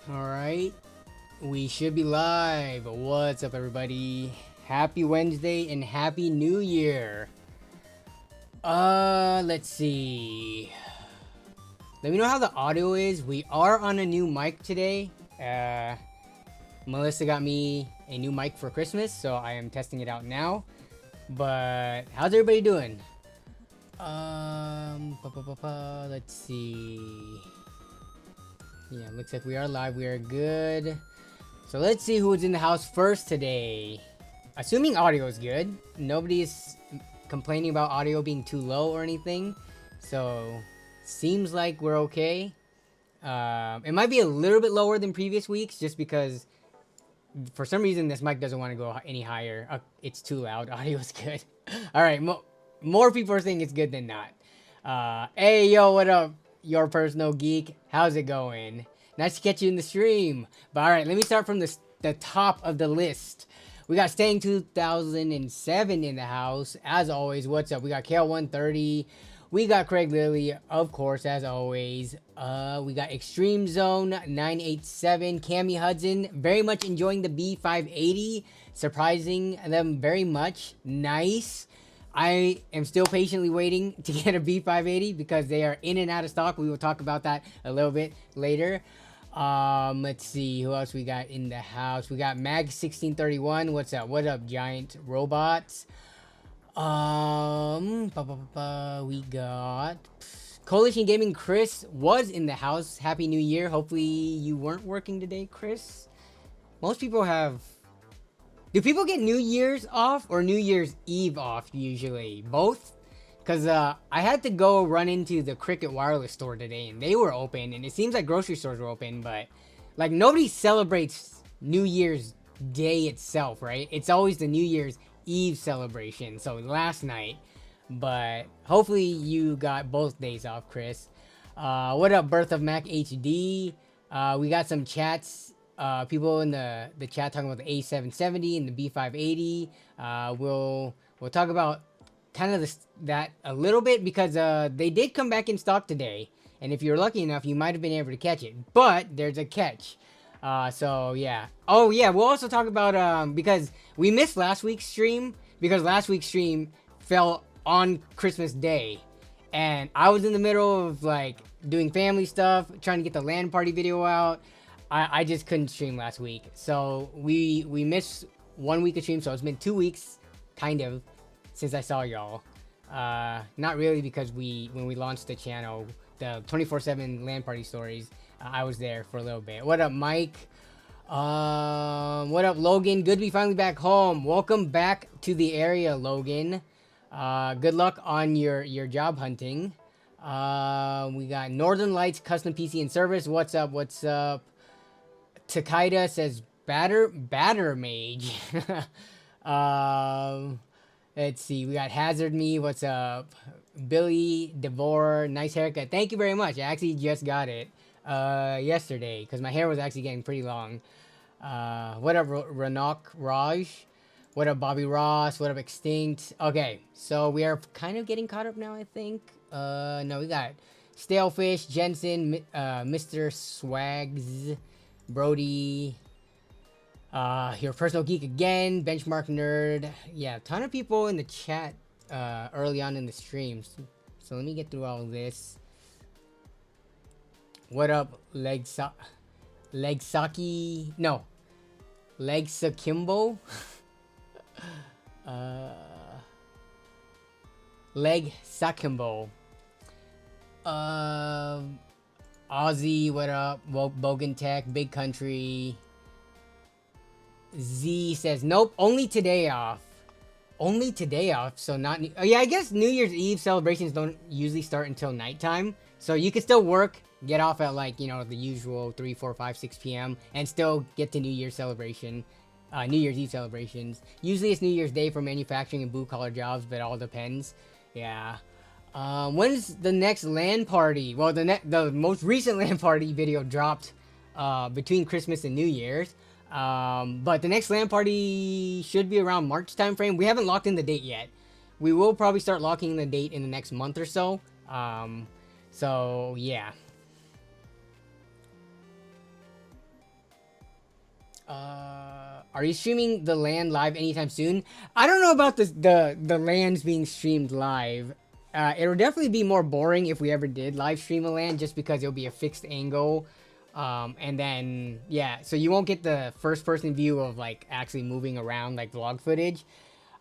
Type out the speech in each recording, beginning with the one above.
Alright, we should be live. What's up, everybody? Happy Wednesday and Happy New Year. Let's see. Let me know how the audio is. We are on a new mic today. Melissa got me a new mic for Christmas, so I am testing it out now. But how's everybody doing? Let's see. Yeah, looks like we are live. We are good. So let's see who's in the house first today. Assuming audio is good. Nobody's complaining about audio being too low or anything. So seems like we're okay. It might be a little bit lower than previous weeks just because for some reason this mic doesn't want to go any higher. It's too loud. Audio is good. All right, more people are saying it's good than not. Hey, yo, what up? Your personal geek, how's it going? Nice to catch you in the stream. But all right, let me start from the top of the list. We got Staying 2007 in the house. As always, what's up? We got KL130. We got Craig Lilly, of course, as always. We got Extreme Zone 987. Cammy Hudson, very much enjoying the B580. Surprising them very much. Nice. I am still patiently waiting to get a B580 because they are in and out of stock. We will talk about that a little bit later. Let's see who else we got in the house. We got Mag1631. What's up? What up, giant robots? We got Coalition Gaming. Chris was in the house. Happy New Year. Hopefully you weren't working today, Chris. Most people have. Do people get New Year's off or New Year's Eve off usually? Both? Because I had to go run into the Cricket Wireless store today and they were open. And it seems like grocery stores were open. But like nobody celebrates New Year's Day itself, right? It's always the New Year's Eve celebration. So last night. But hopefully you got both days off, Chris. What up, Birth of Mac HD? We got some chats. People in the chat talking about the A770 and the B580. We'll talk about kind of that a little bit because they did come back in stock today, and if you're lucky enough, you might have been able to catch it. But there's a catch. So yeah. Oh yeah, we'll also talk about because we missed last week's stream because last week's stream fell on Christmas Day, and I was in the middle of like doing family stuff, trying to get the LAN Party video out. I just couldn't stream last week. So we missed 1 week of stream. So it's been 2 weeks kind of since I saw y'all. Not really because when we launched the channel, the 24/7 LAN Party stories, I was there for a little bit. What up, Mike? What up, Logan? Good to be finally back home. Welcome back to the area, Logan. Good luck on your job hunting. We got Northern Lights Custom PC and Service. What's up? What's up? Takeda says batter mage. Let's see. We got Hazard Me. What's up? Billy Devore. Nice haircut. Thank you very much. I actually just got it yesterday because my hair was actually getting pretty long. What up, Ranok Raj? What up, Bobby Ross? What up, Extinct? Okay, so we are kind of getting caught up now, I think. No, we got Stalefish, Jensen, Mr. Swags, Brody, your personal geek again, Benchmark Nerd. Yeah, a ton of people in the chat early on in the streams. So let me get through all of this. What up, Legsaki? No, Legsakimbo. Leg Sakimbo. Aussie, what up? Bogan Tech, Big Country. Z says, nope, only today off. Only today off, so not... Oh, yeah, I guess New Year's Eve celebrations don't usually start until nighttime. So you can still work, get off at like, you know, the usual 3, 4, 5, 6 p.m. and still get to New Year's celebration. New Year's Eve celebrations. Usually it's New Year's Day for manufacturing and blue-collar jobs, but it all depends. Yeah. When's the next LAN Party? Well, the most recent LAN Party video dropped between Christmas and New Year's. But the next LAN Party should be around March time frame. We haven't locked in the date yet. We will probably start locking in the date in the next month or so. So, yeah. Are you streaming the LAN live anytime soon? I don't know about the LANs being streamed live. It'll definitely be more boring if we ever did live stream a LAN, just because it'll be a fixed angle. And then yeah, so you won't get the first person view of like actually moving around like vlog footage.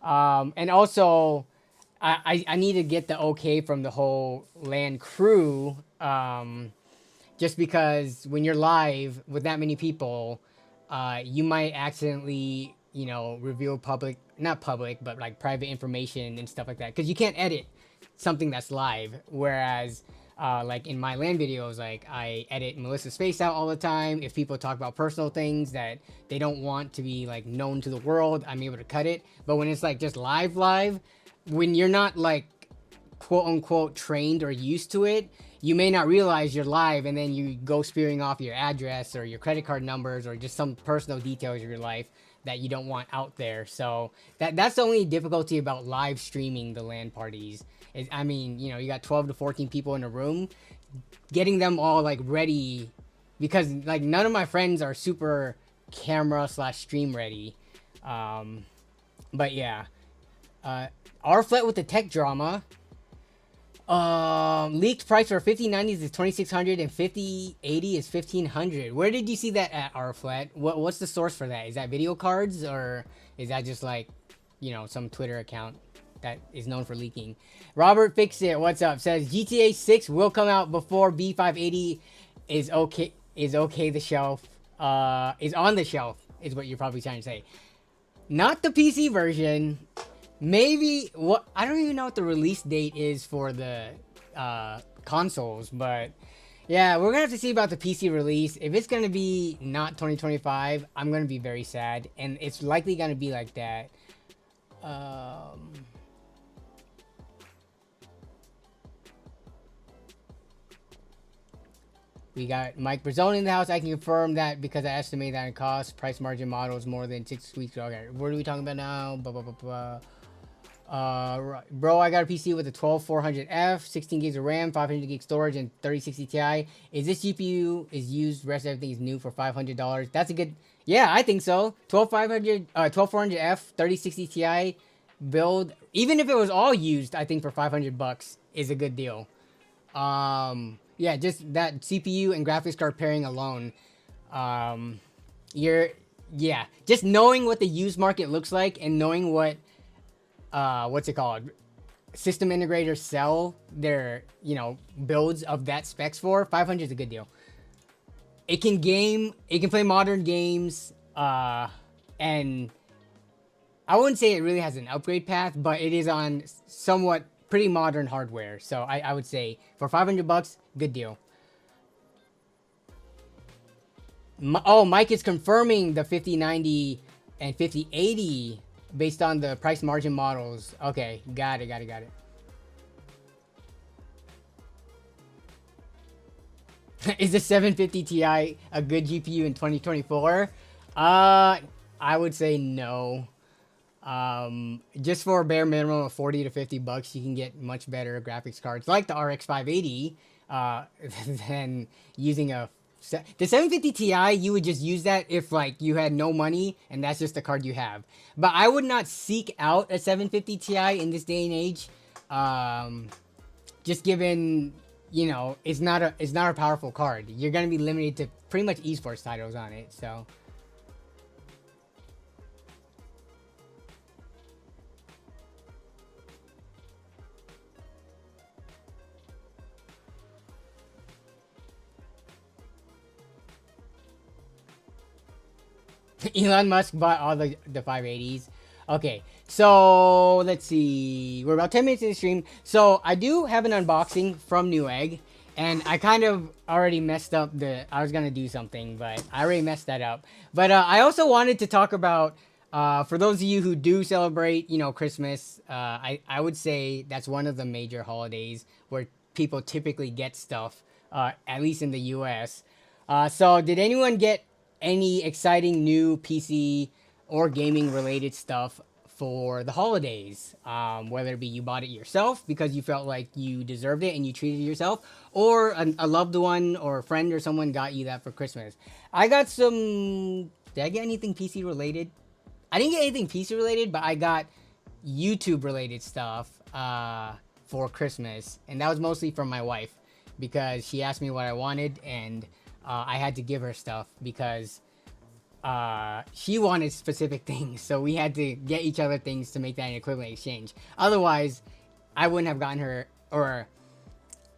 And also I need to get the okay from the whole LAN crew. Just because when you're live with that many people, you might accidentally, you know, reveal not public, but like private information and stuff like that. Because you can't edit something that's live. Whereas, like in my LAN videos, like I edit Melissa's face out all the time. If people talk about personal things that they don't want to be like known to the world, I'm able to cut it. But when it's like just live, when you're not like quote unquote trained or used to it, you may not realize you're live, and then you go spewing off your address or your credit card numbers or just some personal details of your life that you don't want out there. So that's the only difficulty about live streaming the LAN parties. Is, I mean, you know, you got 12 to 14 people in a room, getting them all like ready, because like none of my friends are super camera / stream ready. But yeah, our flat with the tech drama. Leaked price for 5090s is 2600 and 5080 is 1500. Where did you see that at, our flat? What's the source for that? Is that video cards, or is that just like, you know, some Twitter account that is known for leaking? Robert Fix It, what's up? Says GTA 6 will come out before B580 is okay. The shelf is on the shelf is what you're probably trying to say. Not the PC version. Maybe what, I don't even know what the release date is for the consoles, but yeah, we're gonna have to see about the PC release. If it's gonna be not 2025, I'm gonna be very sad, and it's likely gonna be like that. We got Mike Brazzone in the house. I can confirm that because I estimated that in cost. Price margin models more than 6 weeks. Okay, what are we talking about now? Blah, blah, blah, blah. Bro, I got a PC with a 12400F, 16 gigs of RAM, 500 gig storage, and 3060 Ti. Is this GPU is used? Rest of everything is new for $500. That's a good. Yeah, I think so. 12400F, 3060 Ti build. Even if it was all used, I think for $500 is a good deal. Yeah, just that CPU and graphics card pairing alone. Yeah, just knowing what the used market looks like and knowing what what's it called, system integrators sell their, you know, builds of that specs for, 500 is a good deal. It can game, it can play modern games, and I wouldn't say it really has an upgrade path, but it is on somewhat pretty modern hardware. So I would say for $500, good deal. Oh, Mike is confirming the 5090 and 5080 based on the price margin models. Okay, got it. Is the 750 Ti a good GPU in 2024? I would say no. Just for a bare minimum of 40 to 50 bucks, you can get much better graphics cards like the RX 580 than using the 750 Ti. You would just use that if like you had no money and that's just the card you have. But I would not seek out a 750 Ti in this day and age. Just given, you know, it's not a powerful card. You're gonna be limited to pretty much esports titles on it. So. Elon Musk bought all the 580s. Okay, so let's see. We're about 10 minutes in the stream. So I do have an unboxing from Newegg, and I kind of already messed up I was gonna do something, but I already messed that up. But I also wanted to talk about, for those of you who do celebrate, you know, Christmas, I would say that's one of the major holidays where people typically get stuff, at least in the US. So did anyone get any exciting new PC or gaming related stuff for the holidays? Whether it be you bought it yourself because you felt like you deserved it and you treated yourself, or a loved one or a friend or someone got you that for Christmas. I got some Did I get anything PC related? I didn't get anything PC related, but I got YouTube related stuff for Christmas, and that was mostly from my wife because she asked me what I wanted, and I had to give her stuff because she wanted specific things, so we had to get each other things to make that an equivalent exchange. Otherwise, I wouldn't have gotten her, or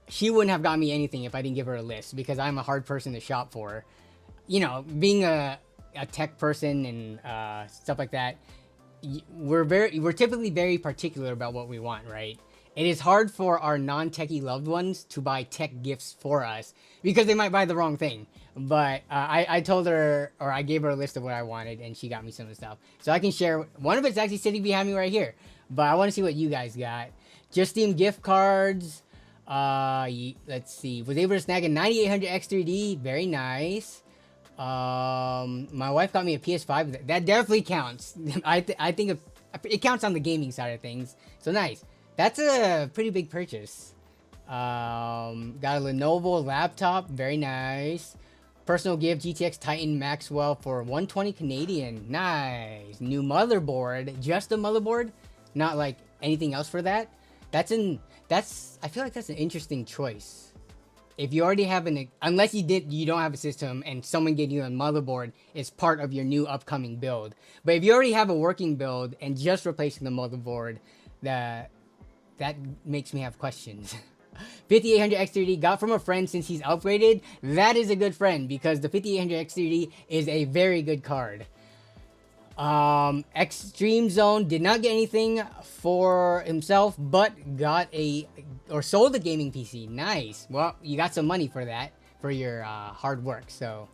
she wouldn't have gotten me anything if I didn't give her a list, because I'm a hard person to shop for. You know, being a tech person and stuff like that, we're typically very particular about what we want, right? It is hard for our non-techie loved ones to buy tech gifts for us because they might buy the wrong thing. But I told her, or I gave her a list of what I wanted, and she got me some of the stuff. So I can share. One of it's actually sitting behind me right here. But I want to see what you guys got. Just Steam gift cards. Let's see. Was able to snag a 9800 X3D. Very nice. My wife got me a PS5. That definitely counts. I think it counts on the gaming side of things. So nice. That's a pretty big purchase. Got a Lenovo laptop. Very nice. Personal gift, GTX Titan Maxwell for 120 Canadian. Nice. New motherboard. Just a motherboard? Not like anything else for that? I feel like that's an interesting choice. If you already have unless you don't have a system and someone gave you a motherboard, it's part of your new upcoming build. But if you already have a working build and just replacing the motherboard, that makes me have questions. 5800 X3D got from a friend since he's upgraded. That is a good friend because the 5800 X3D is a very good card. Extreme Zone did not get anything for himself, but sold a gaming PC. Nice. Well, you got some money for that, for your hard work. So,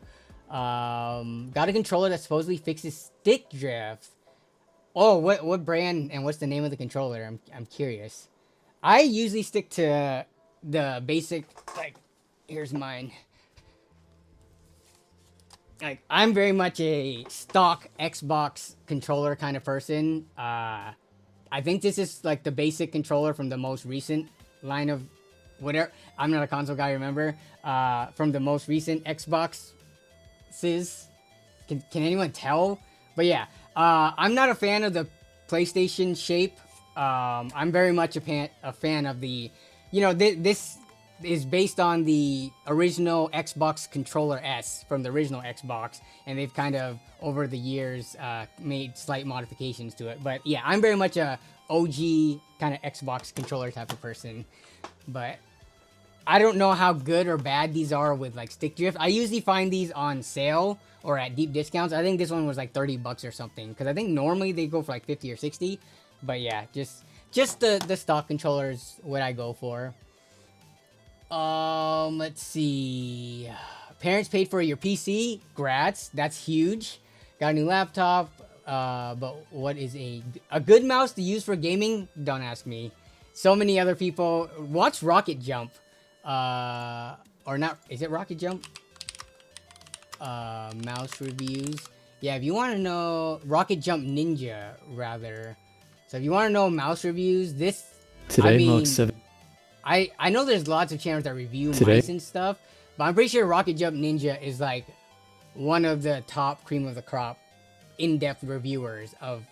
got a controller that supposedly fixes stick drift. Oh, what brand and what's the name of the controller? I'm curious. I usually stick to the basic, like, here's mine. Like, I'm very much a stock Xbox controller kind of person. I think this is like the basic controller from the most recent line of whatever. I'm not a console guy, remember? From the most recent Xboxes. Can anyone tell? But yeah, I'm not a fan of the PlayStation shape. I'm very much a fan of the, this is based on the original Xbox controller S from the original Xbox, and they've kind of over the years made slight modifications to it. But yeah, I'm very much a OG kind of Xbox controller type of person. But I don't know how good or bad these are with like stick drift. I usually find these on sale or at deep discounts. I think this one was like 30 bucks or something, because I think normally they go for like 50 or 60. But yeah, just the stock controllers what I go for. Let's see. Parents paid for your PC. Grats. That's huge. Got a new laptop. But what is a good mouse to use for gaming? Don't ask me. So many other people watch Rocket Jump. Or not. Is it Rocket Jump? Mouse reviews. Yeah, if you want to know Rocket Jump Ninja, rather. So if you want to know mouse reviews, Mark 7. I know there's lots of channels that review mice and stuff, but I'm pretty sure Rocket Jump Ninja is like one of the top cream of the crop in-depth reviewers of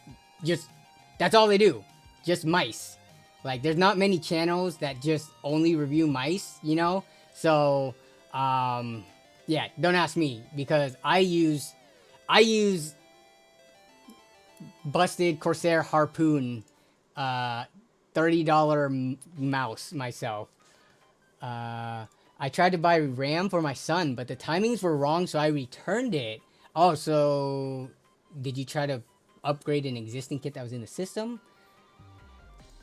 that's all they do. Just mice. Like, there's not many channels that just only review mice, So, yeah, don't ask me, because I use busted Corsair Harpoon, $30 mouse myself. I tried to buy RAM for my son, but the timings were wrong, so I returned it. Oh, so did you try to upgrade an existing kit that was in the system?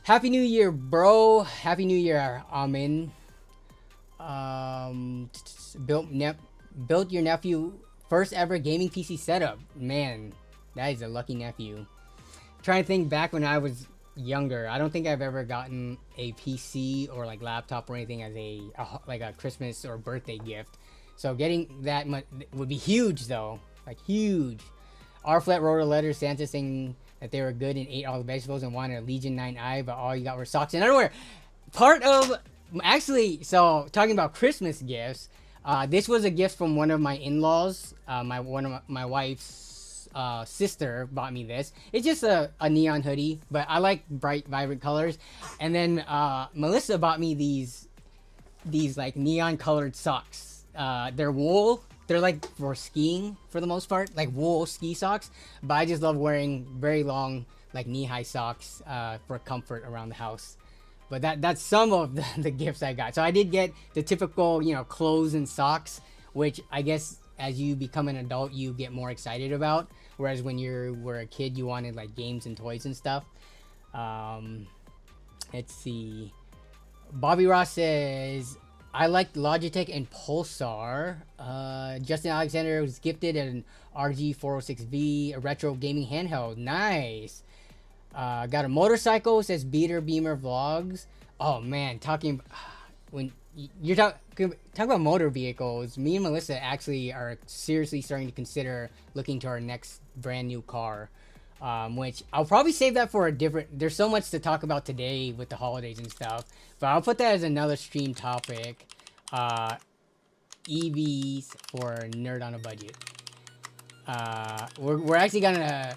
Happy New Year, bro. Happy New Year, Amin. Built your nephew first ever gaming PC setup. Man, that is a lucky nephew. Trying to think back when I was younger. I don't think I've ever gotten a PC or like laptop or anything as a Christmas or birthday gift. So getting that would be huge though. Like huge. R-Flat wrote a letter to Santa saying that they were good and ate all the vegetables and wanted a Legion 9i, but all you got were socks and underwear. So talking about Christmas gifts, this was a gift from one of my in-laws, one of my wife's sister bought me this. It's just a neon hoodie, but I like bright, vibrant colors. And then Melissa bought me these like neon colored socks. They're wool. They're like for skiing for the most part, like wool ski socks. But I just love wearing very long, like knee-high socks for comfort around the house. But that's some of the gifts I got. So I did get the typical, you know, clothes and socks, which I guess as you become an adult, you get more excited about. Whereas when you were a kid, you wanted like games and toys and stuff. Let's see. Bobby Ross says, I like Logitech and Pulsar. Justin Alexander was gifted an RG406V, a retro gaming handheld. Nice. Got a motorcycle, says Beater Beamer Vlogs. Oh man, when you're talking about motor vehicles, me and Melissa actually are seriously starting to consider looking to our next brand new car. Which I'll probably save that for a different, there's so much to talk about today with the holidays and stuff, but I'll put that as another stream topic. EVs for Nerd on a Budget. We're actually gonna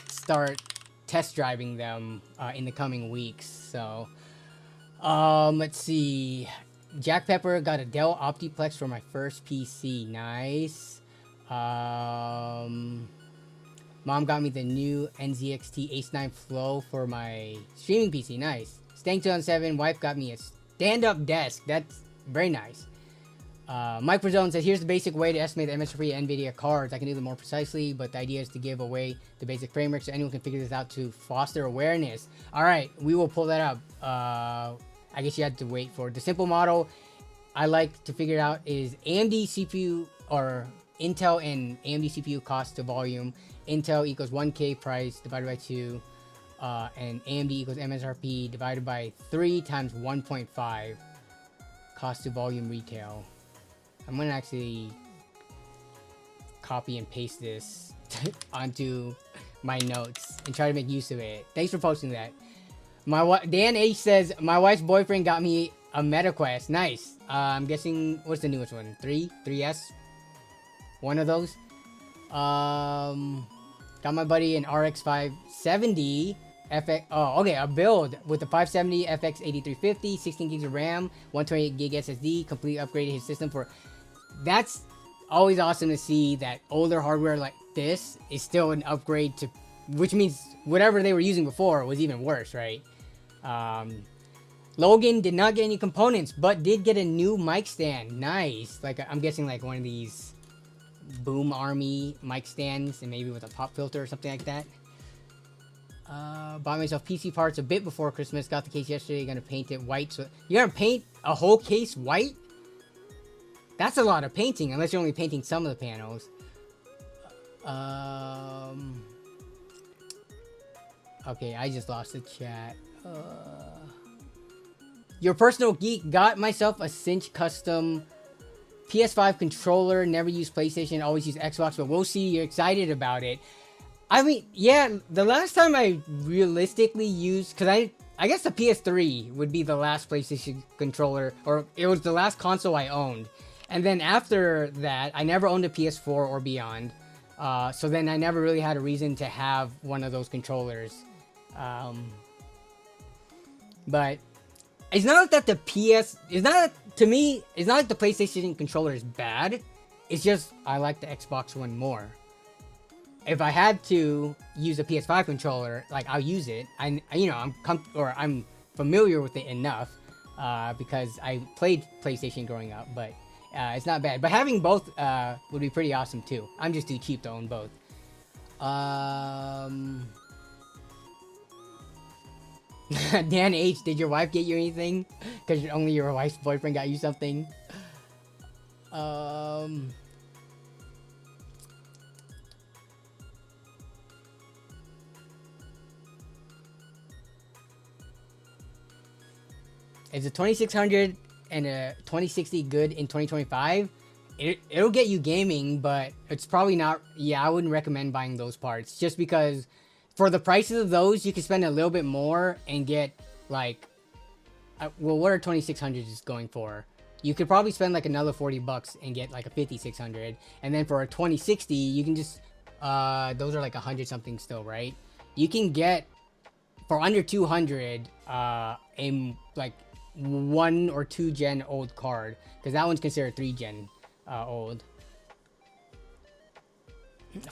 start test driving them in the coming weeks. So let's see. Jack Pepper got a Dell Optiplex for my first PC. Nice. Mom got me the new NZXT Ace 9 Flow for my streaming PC. Nice. Stang2007, wife got me a stand-up desk. That's very nice. Mike Brazone said, here's the basic way to estimate the MSRP of NVIDIA cards. I can do them more precisely, but the idea is to give away the basic framework so anyone can figure this out to foster awareness. All right, we will pull that up. I guess you had to wait for it. The simple model I like to figure out is AMD CPU or Intel and AMD CPU cost to volume. Intel equals 1K price divided by 2, and AMD equals MSRP divided by 3 times 1.5 cost to volume retail. I'm gonna actually copy and paste this onto my notes and try to make use of it. Thanks for posting that. Dan H says, my wife's boyfriend got me a MetaQuest. Nice. I'm guessing, what's the newest one? 3S? One of those. Got my buddy an RX 570 FX. Oh, okay, a build with the 570 FX 8350, 16 gigs of RAM, 128 gig SSD. Completely upgraded his system for. That's always awesome to see that older hardware like this is still an upgrade to, which means whatever they were using before was even worse, right? Logan did not get any components, but did get a new mic stand. Nice. Like, I'm guessing like one of these Boom Army mic stands, and maybe with a pop filter or something like that. Bought myself PC parts a bit before Christmas. Got the case yesterday. Gonna paint it white. So you're gonna paint a whole case white? That's a lot of painting, unless you're only painting some of the panels. Okay, I just lost the chat. Your personal geek got myself a Cinch custom PS5 controller. Never used PlayStation, always use Xbox, but we'll see. You're excited about it. I mean, yeah, the last time I realistically used, because I guess the PS3 would be the last PlayStation controller, or it was the last console I owned. And then after that, I never owned a PS4 or beyond. So then I never really had a reason to have one of those controllers. But it's not that the to me, it's not like the PlayStation controller is bad. It's just, I like the Xbox one more. If I had to use a PS5 controller, like, I'll use it. I'm familiar with it enough, because I played PlayStation growing up, but it's not bad. But having both would be pretty awesome too. I'm just too cheap to own both. Dan H, did your wife get you anything? Because only your wife's boyfriend got you something. Is a 2600 and a 2060 good in 2025? It'll get you gaming, but it's probably not. Yeah, I wouldn't recommend buying those parts, just because for the prices of those, you can spend a little bit more and get like, well, what are 2600s going for? You could probably spend like another $40 and get like a 5600, and then for a 2060, you can just Those are like 100 something still, right? You can get for under 200 a like 1 or 2 gen old card, because that one's considered 3 gen old.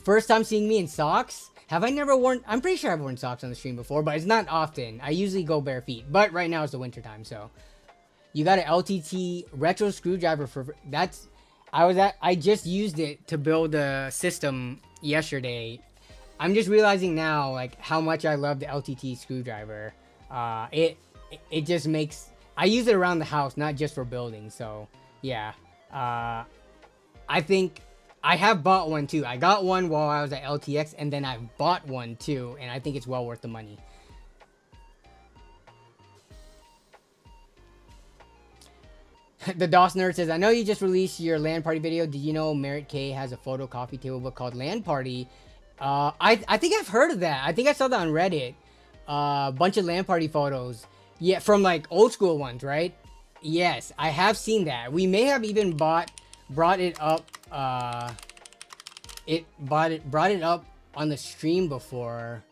First time seeing me in socks. Have I never worn? I'm pretty sure I've worn socks on the stream before, but it's not often. I usually go bare feet, but right now it's the winter time, so you got an LTT retro screwdriver for that's. I just used it to build a system yesterday. I'm just realizing now like how much I love the LTT screwdriver. It just makes, I use it around the house, not just for building. So yeah, I think I have bought one too. I got one while I was at LTX, and then I bought one too, and I think it's well worth the money. The DOS Nerd says, I know you just released your LAN Party video. Did you know Merit K has a photo coffee table book called LAN Party? I think I've heard of that. I think I saw that on Reddit. Bunch of LAN Party photos. Yeah, from like old school ones, right? Yes, I have seen that. We may have even brought it up. Brought it up on the stream before.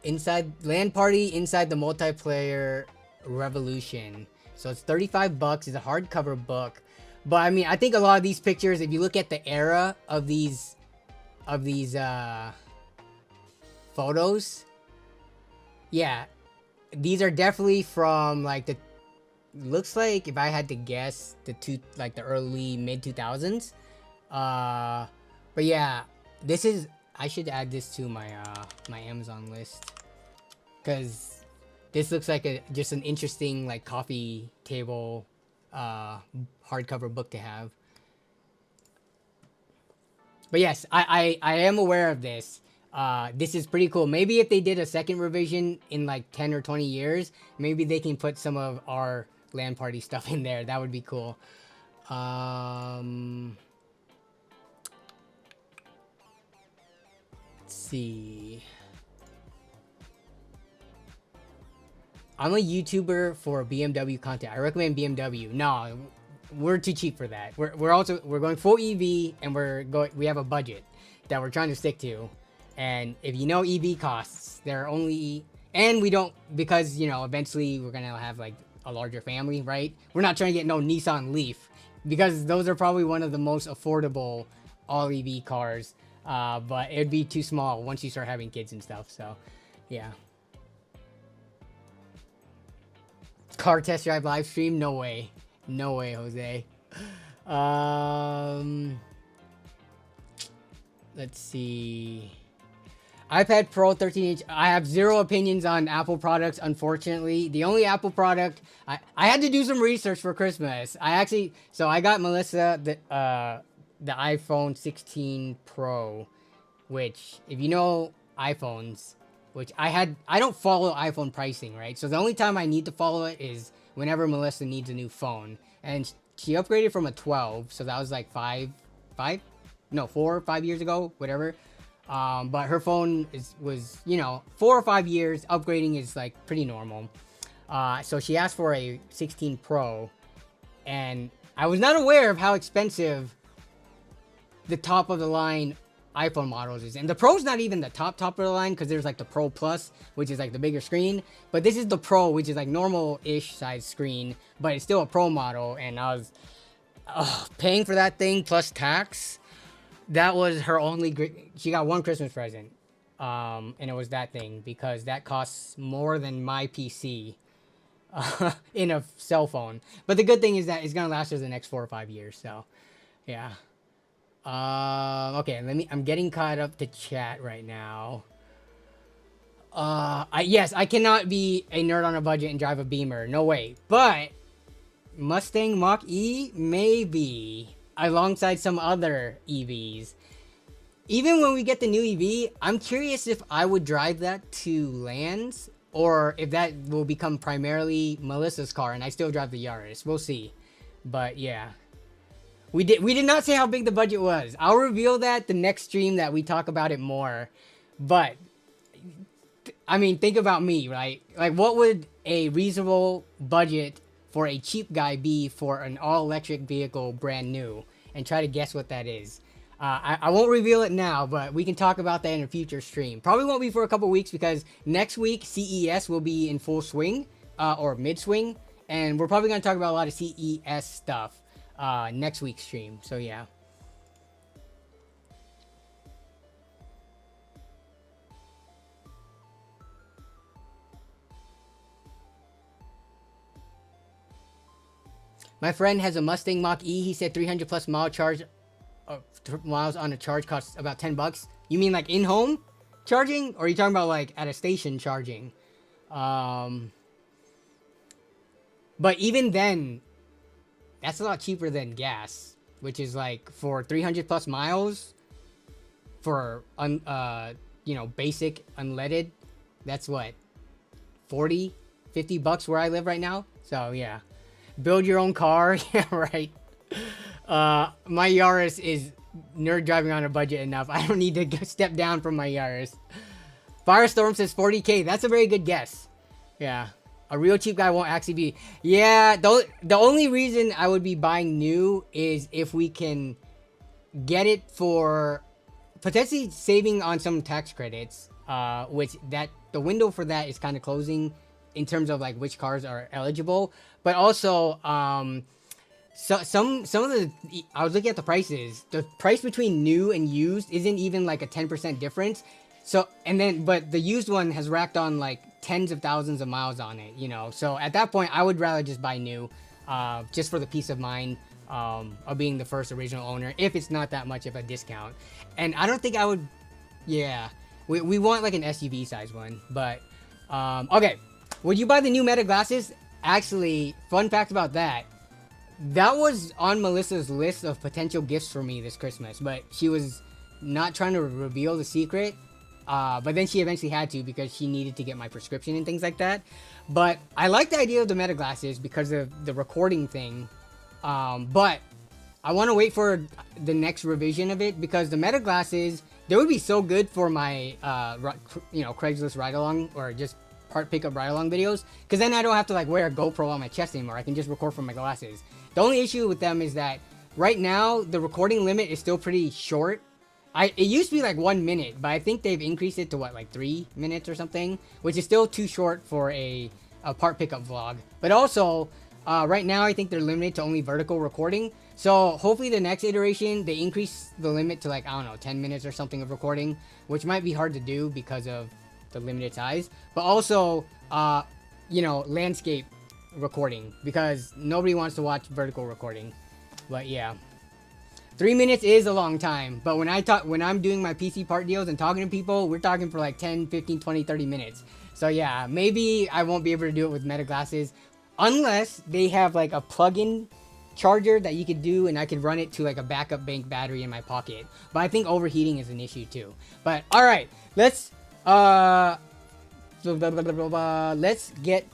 Inside LAN Party, inside the multiplayer revolution. So it's $35. It's a hardcover book. But I mean, I think a lot of these pictures, if you look at the era of these photos, yeah, these are definitely from like the, looks like, if I had to guess, the early mid 2000s. But yeah, this is, I should add this to my my Amazon list, because this looks like just an interesting like coffee table hardcover book to have. But yes, I am aware of this. This is pretty cool. Maybe if they did a second revision in like 10 or 20 years, maybe they can put some of our LAN Party stuff in there. That would be cool. Let's see. I'm a YouTuber for BMW content. I recommend BMW. No, we're too cheap for that. We're going full EV, and we have a budget that we're trying to stick to. And if you know EV costs, they're only, and we don't, because you know eventually we're gonna have like a larger family, right? We're not trying to get no Nissan Leaf, because those are probably one of the most affordable all EV cars. But it'd be too small once you start having kids and stuff. So yeah. Car test drive live stream? No way. No way, Jose. Let's see. iPad Pro 13-inch. I have zero opinions on Apple products, unfortunately. The only Apple product, I had to do some research for Christmas. So I got Melissa the iPhone 16 Pro, which, if you know iPhones, which I don't follow iPhone pricing, right? So the only time I need to follow it is whenever Melissa needs a new phone. And she upgraded from a 12, so that was like 4 or 5 years ago, whatever. But her phone was, you know, 4 or 5 years. Upgrading is like pretty normal. So she asked for a 16 Pro, and I was not aware of how expensive the top of the line iPhone models is. And the Pro's not even the top of the line, because there's like the Pro Plus, which is like the bigger screen, but this is the Pro, which is like normal-ish size screen, but it's still a Pro model. And I was paying for that thing plus tax. That was her only she got one Christmas present, and it was that thing, because that costs more than my PC in a cell phone. But the good thing is that it's gonna last us the next 4 or 5 years. So yeah. Okay, I'm getting caught up to chat right now. Yes, I cannot be a nerd on a budget and drive a Beamer. No way. But Mustang Mach-E, maybe, alongside some other EVs. Even when we get the new EV, I'm curious if I would drive that to LANs, or if that will become primarily Melissa's car and I still drive the Yaris. We'll see. But yeah. We did not say how big the budget was. I'll reveal that the next stream that we talk about it more. But I mean, think about me, right? Like, what would a reasonable budget for a cheap guy be for an all-electric vehicle brand new? And try to guess what that is. I won't reveal it now, but we can talk about that in a future stream. Probably won't be for a couple weeks because next week CES will be in full swing or mid swing, and we're probably going to talk about a lot of CES stuff next week's stream. So yeah. My friend has a Mustang Mach-E. He said 300 plus miles on a charge costs about $10. You mean like in-home charging, or are you talking about like at a station charging? But even then, that's a lot cheaper than gas, which is like for 300 plus miles for basic unleaded. That's what, 40, $50 where I live right now. So yeah. Build your own car. Yeah, right. My Yaris is nerd driving on a budget enough. I don't need to step down from my Yaris. Firestorm says 40K. That's a very good guess. Yeah. A real cheap guy won't actually be. Yeah. The only reason I would be buying new is if we can get it for potentially saving on some tax credits, which the window for that is kind of closing in terms of like which cars are eligible. But also, so some of the, I was looking at the prices. The price between new and used isn't even like a 10% difference. So, but the used one has racked on like tens of thousands of miles on it, you know. So at that point, I would rather just buy new, just for the peace of mind of being the first original owner, if it's not that much of a discount. And I don't think I would, yeah. We want like an SUV size one, but, okay. Would you buy the new Meta glasses? Actually, fun fact about that. That was on Melissa's list of potential gifts for me this Christmas, but she was not trying to reveal the secret. But then she eventually had to because she needed to get my prescription and things like that. But I like the idea of the Meta glasses because of the recording thing. But I want to wait for the next revision of it because the Meta glasses, they would be so good for my, Craigslist ride-along or just part pickup ride-along videos, because then I don't have to like wear a GoPro on my chest anymore. I can just record from my glasses. The only issue with them is that right now the recording limit is still pretty short. It used to be like 1 minute, but I think they've increased it to what, like 3 minutes or something, which is still too short for a part pickup vlog. But also, right now I think they're limited to only vertical recording. So hopefully the next iteration they increase the limit to like, I don't know, 10 minutes or something of recording, which might be hard to do because of the limited size, but also landscape recording because nobody wants to watch vertical recording. But yeah, 3 minutes is a long time, but when I'm doing my PC part deals and talking to people, we're talking for like 10, 15, 20, 30 minutes. So yeah, maybe I won't be able to do it with Meta glasses unless they have like a plug-in charger that you could do and I could run it to like a backup bank battery in my pocket. But I think overheating is an issue too. But all right, let's get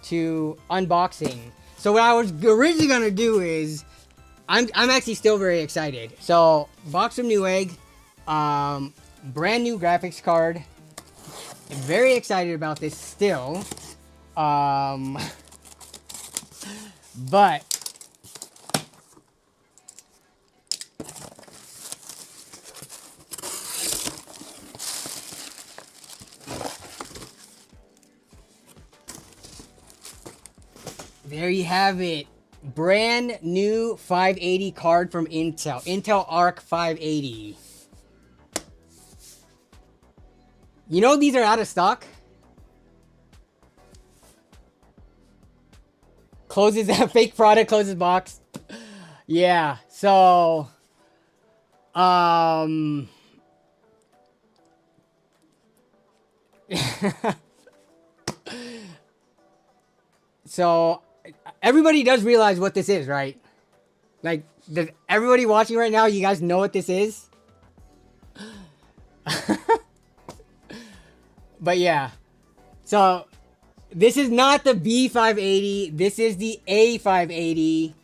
to unboxing. So what I was originally gonna do is I'm actually still very excited. So box of Newegg, brand new graphics card. I'm very excited about this still. But there you have it. Brand new 580 card from Intel. Intel Arc 580. You know these are out of stock? Closes that fake product, closes box. Yeah, so so everybody does realize what this is, right? Like, does everybody watching right now, you guys know what this is? But yeah. So, this is not the B580. This is the A580.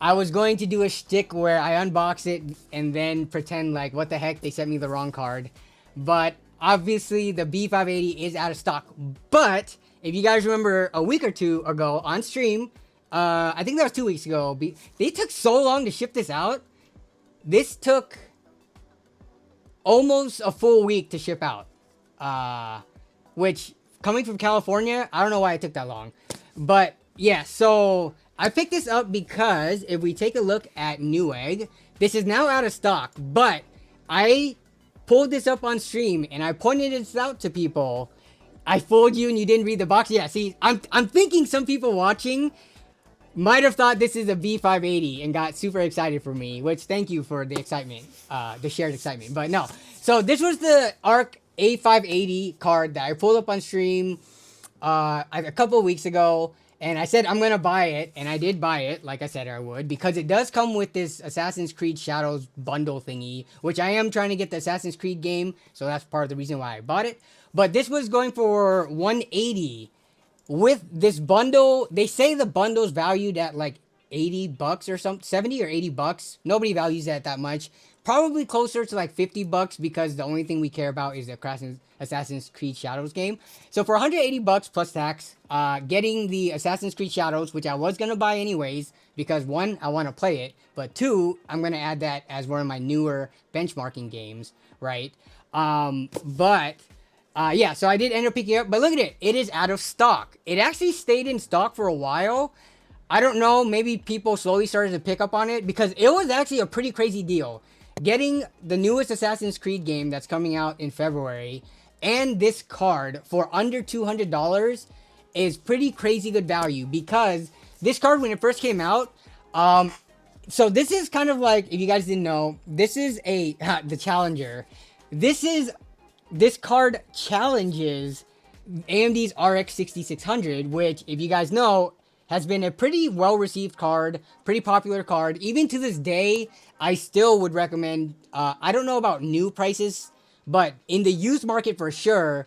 I was going to do a shtick where I unbox it and then pretend like, what the heck, they sent me the wrong card. But, obviously, the B580 is out of stock. But, if you guys remember a week or two ago on stream, I think that was 2 weeks ago, they took so long to ship this out. This took almost a full week to ship out. Which, coming from California, I don't know why it took that long. But yeah, so I picked this up because if we take a look at Newegg, this is now out of stock. But I pulled this up on stream and I pointed this out to people. I fooled you and you didn't read the box. Yeah, see, I'm thinking some people watching might have thought this is a V580 and got super excited for me, which thank you for the excitement, the shared excitement. But no, so this was the ARC A580 card that I pulled up on stream a couple of weeks ago, and I said I'm gonna buy it, and I did buy it, like I said I would, because it does come with this Assassin's Creed Shadows bundle thingy, which I am trying to get the Assassin's Creed game, so that's part of the reason why I bought it. But this was going for $180. With this bundle, they say the bundle's valued at like $80 or something, 70 or $80. Nobody values it at that much. Probably closer to like $50 because the only thing we care about is the Assassin's Creed Shadows game. So for $180 plus tax, getting the Assassin's Creed Shadows, which I was going to buy anyways, because one, I want to play it, but two, I'm going to add that as one of my newer benchmarking games, right? Yeah, so I did end up picking it up, but look at it. It is out of stock. It actually stayed in stock for a while. I don't know, maybe people slowly started to pick up on it because it was actually a pretty crazy deal. Getting the newest Assassin's Creed game that's coming out in February and this card for under $200 is pretty crazy good value because this card, when it first came out, so this is kind of like, if you guys didn't know, this is the Challenger. This card challenges AMD's RX 6600, which, if you guys know, has been a pretty well-received card, pretty popular card. Even to this day, I still would recommend, I don't know about new prices, but in the used market for sure,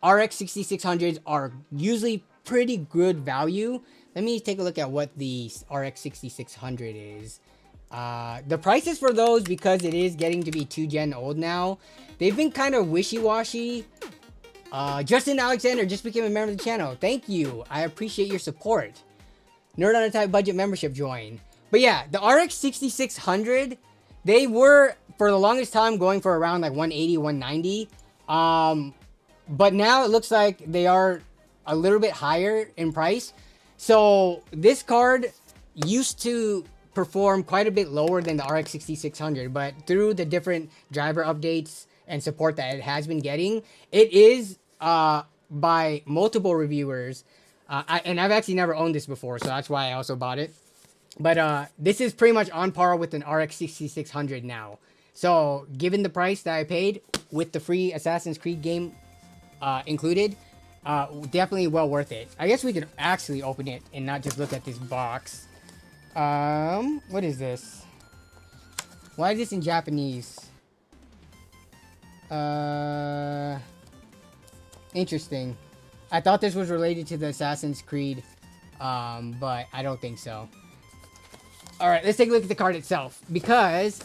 RX 6600s are usually pretty good value. Let me take a look at what the RX 6600 is. The prices for those, because it is getting to be 2-gen old now, they've been kind of wishy-washy. Justin Alexander just became a member of the channel. Thank you. I appreciate your support. Nerd on a Tight Budget membership join. But yeah, the RX 6600, they were, for the longest time, going for around like 180, 190. But now it looks like they are a little bit higher in price. So this card used to perform quite a bit lower than the RX 6600, but through the different driver updates and support that it has been getting, it is by multiple reviewers, and I've actually never owned this before, so that's why I also bought it. But this is pretty much on par with an RX 6600 now. So given the price that I paid with the free Assassin's Creed game included, definitely well worth it. I guess we could actually open it and not just look at this box. What is this? Why is this in Japanese? Interesting. I thought this was related to the Assassin's Creed, but I don't think so. Alright, let's take a look at the card itself, because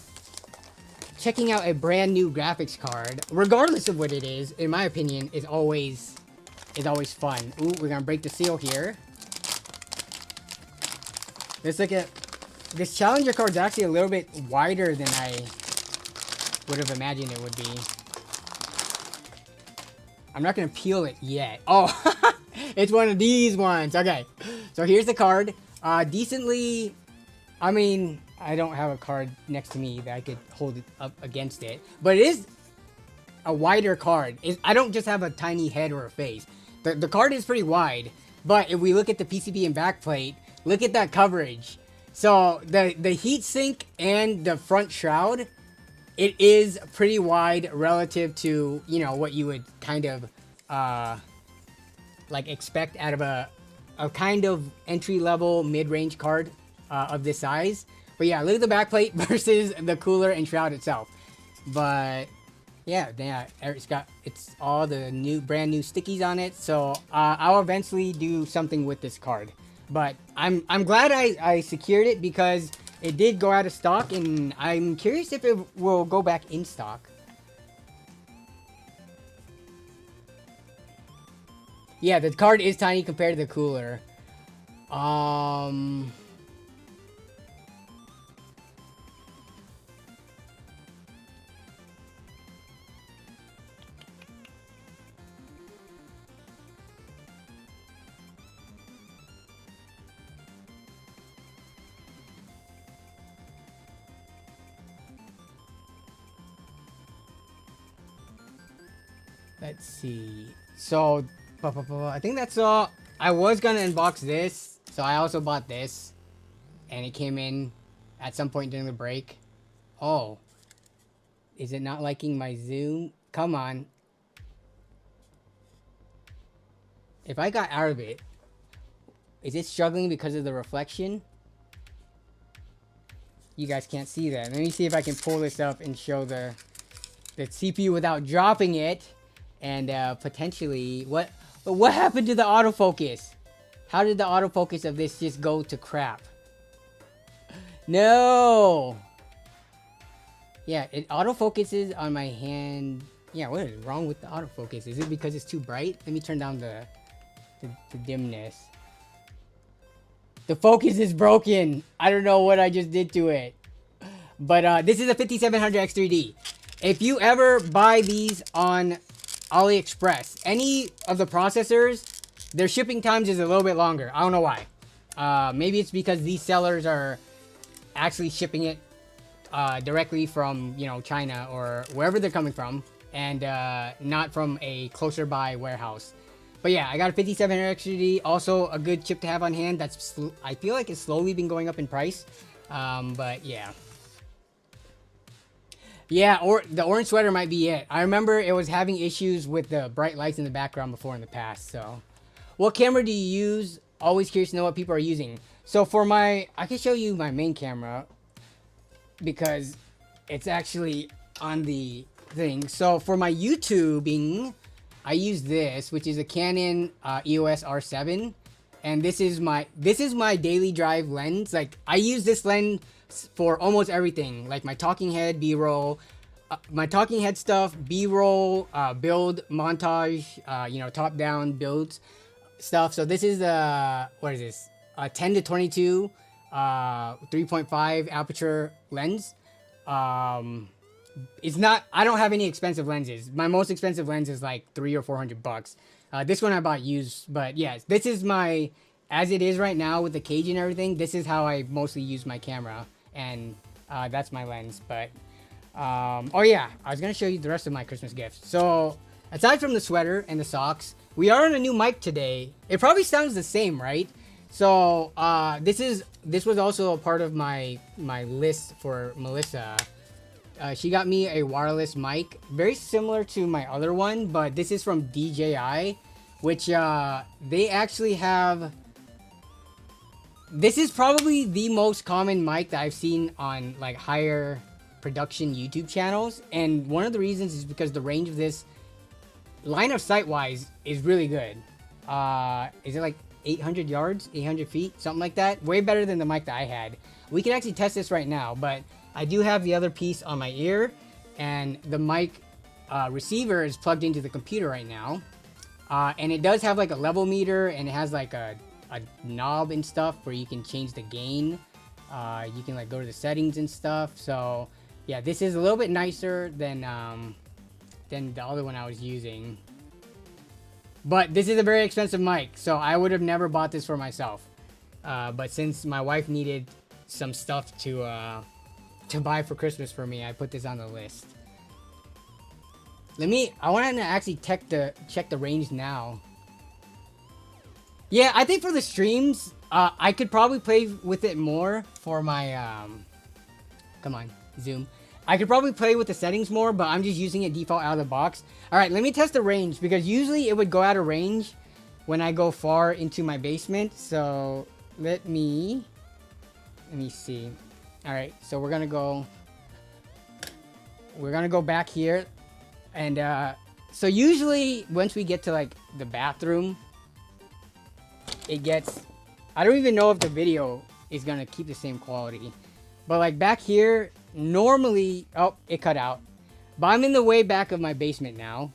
checking out a brand new graphics card, regardless of what it is, in my opinion, is always fun. Ooh, we're gonna break the seal here. Let's look at this Challenger card. Is actually a little bit wider than I would have imagined it would be. I'm not gonna peel it yet. Oh, it's one of these ones. Okay, so here's the card. Decently, I mean, I don't have a card next to me that I could hold it up against it, but it is a wider card. I don't just have a tiny head or a face. The card is pretty wide, but if we look at the PCB and backplate, look at that coverage. So the heat sink and the front shroud, it is pretty wide relative to, you know, what you would kind of like expect out of a kind of entry-level mid-range card of this size. But yeah, look at the backplate versus the cooler and shroud itself. But yeah, it's all the brand new stickies on it. So I'll eventually do something with this card. But I'm glad I secured it because it did go out of stock, and I'm curious if it will go back in stock. Yeah, the card is tiny compared to the cooler. Let's see. So, I think that's all. I was gonna unbox this, so I also bought this, and it came in at some point during the break. Oh, is it not liking my zoom? Come on. If I got out of it, is it struggling because of the reflection? You guys can't see that. Let me see if I can pull this up and show the CPU without dropping it, and potentially what happened to the autofocus? How did the autofocus of this just go to crap? No. Yeah, it autofocuses on my hand. Yeah, what is wrong with the autofocus? Is it because it's too bright? Let me turn down the dimness. The focus is broken. I don't know what I just did to it. But this is a 5700X3D. If you ever buy these on AliExpress, any of the processors, their shipping times is a little bit longer. I don't know why. Maybe it's because these sellers are actually shipping it directly from, you know, China or wherever they're coming from, and not from a closer by warehouse. But yeah, I got a 5700X3D, also a good chip to have on hand. That's I feel like it's slowly been going up in price. But yeah. Yeah, or the orange sweater might be it. I remember it was having issues with the bright lights in the background before in the past. So, what camera do you use? Always curious to know what people are using. So for I can show you my main camera because it's actually on the thing. So for my YouTubing, I use this, which is a Canon EOS R7, and this is my daily drive lens. Like, I use this lens for almost everything, like my talking head, B-roll, my talking head stuff, B-roll, build montage, you know, top down builds stuff. So this is what is this? 10 to 22 3.5 aperture lens. It's not, I don't have any expensive lenses. My most expensive lens is like $300 or $400. This one I bought used, but yes, this is my, as it is right now with the cage and everything, this is how I mostly use my camera, and that's my lens. But oh yeah, I was gonna show you the rest of my Christmas gifts. So aside from the sweater and the socks, we are on a new mic today. It probably sounds the same, right? So this was also a part of my list for Melissa. She got me a wireless mic, very similar to my other one, but this is from DJI, which they actually have. This is probably the most common mic that I've seen on like higher production YouTube channels, and one of the reasons is because the range of this, line of sight wise, is really good. Is it like 800 yards, 800 feet, something like that? Way better than the mic that I had. We can actually test this right now, but I do have the other piece on my ear, and the mic receiver is plugged into the computer right now. And it does have like a level meter, and it has like a knob and stuff where you can change the gain. You can like go to the settings and stuff. So yeah, this is a little bit nicer than the other one I was using. But this is a very expensive mic, so I would have never bought this for myself. But since my wife needed some stuff to buy for Christmas for me, I put this on the list. I want to actually check the range now. Yeah, I think for the streams, I could probably play with it more for my, come on, zoom. I could probably play with the settings more, but I'm just using it default out of the box. All right, let me test the range, because usually it would go out of range when I go far into my basement. So let me see. All right, so we're gonna go back here, and so usually once we get to like the bathroom, it gets, I don't even know if the video is gonna keep the same quality, but like back here normally, oh, it cut out, but I'm in the way back of my basement now,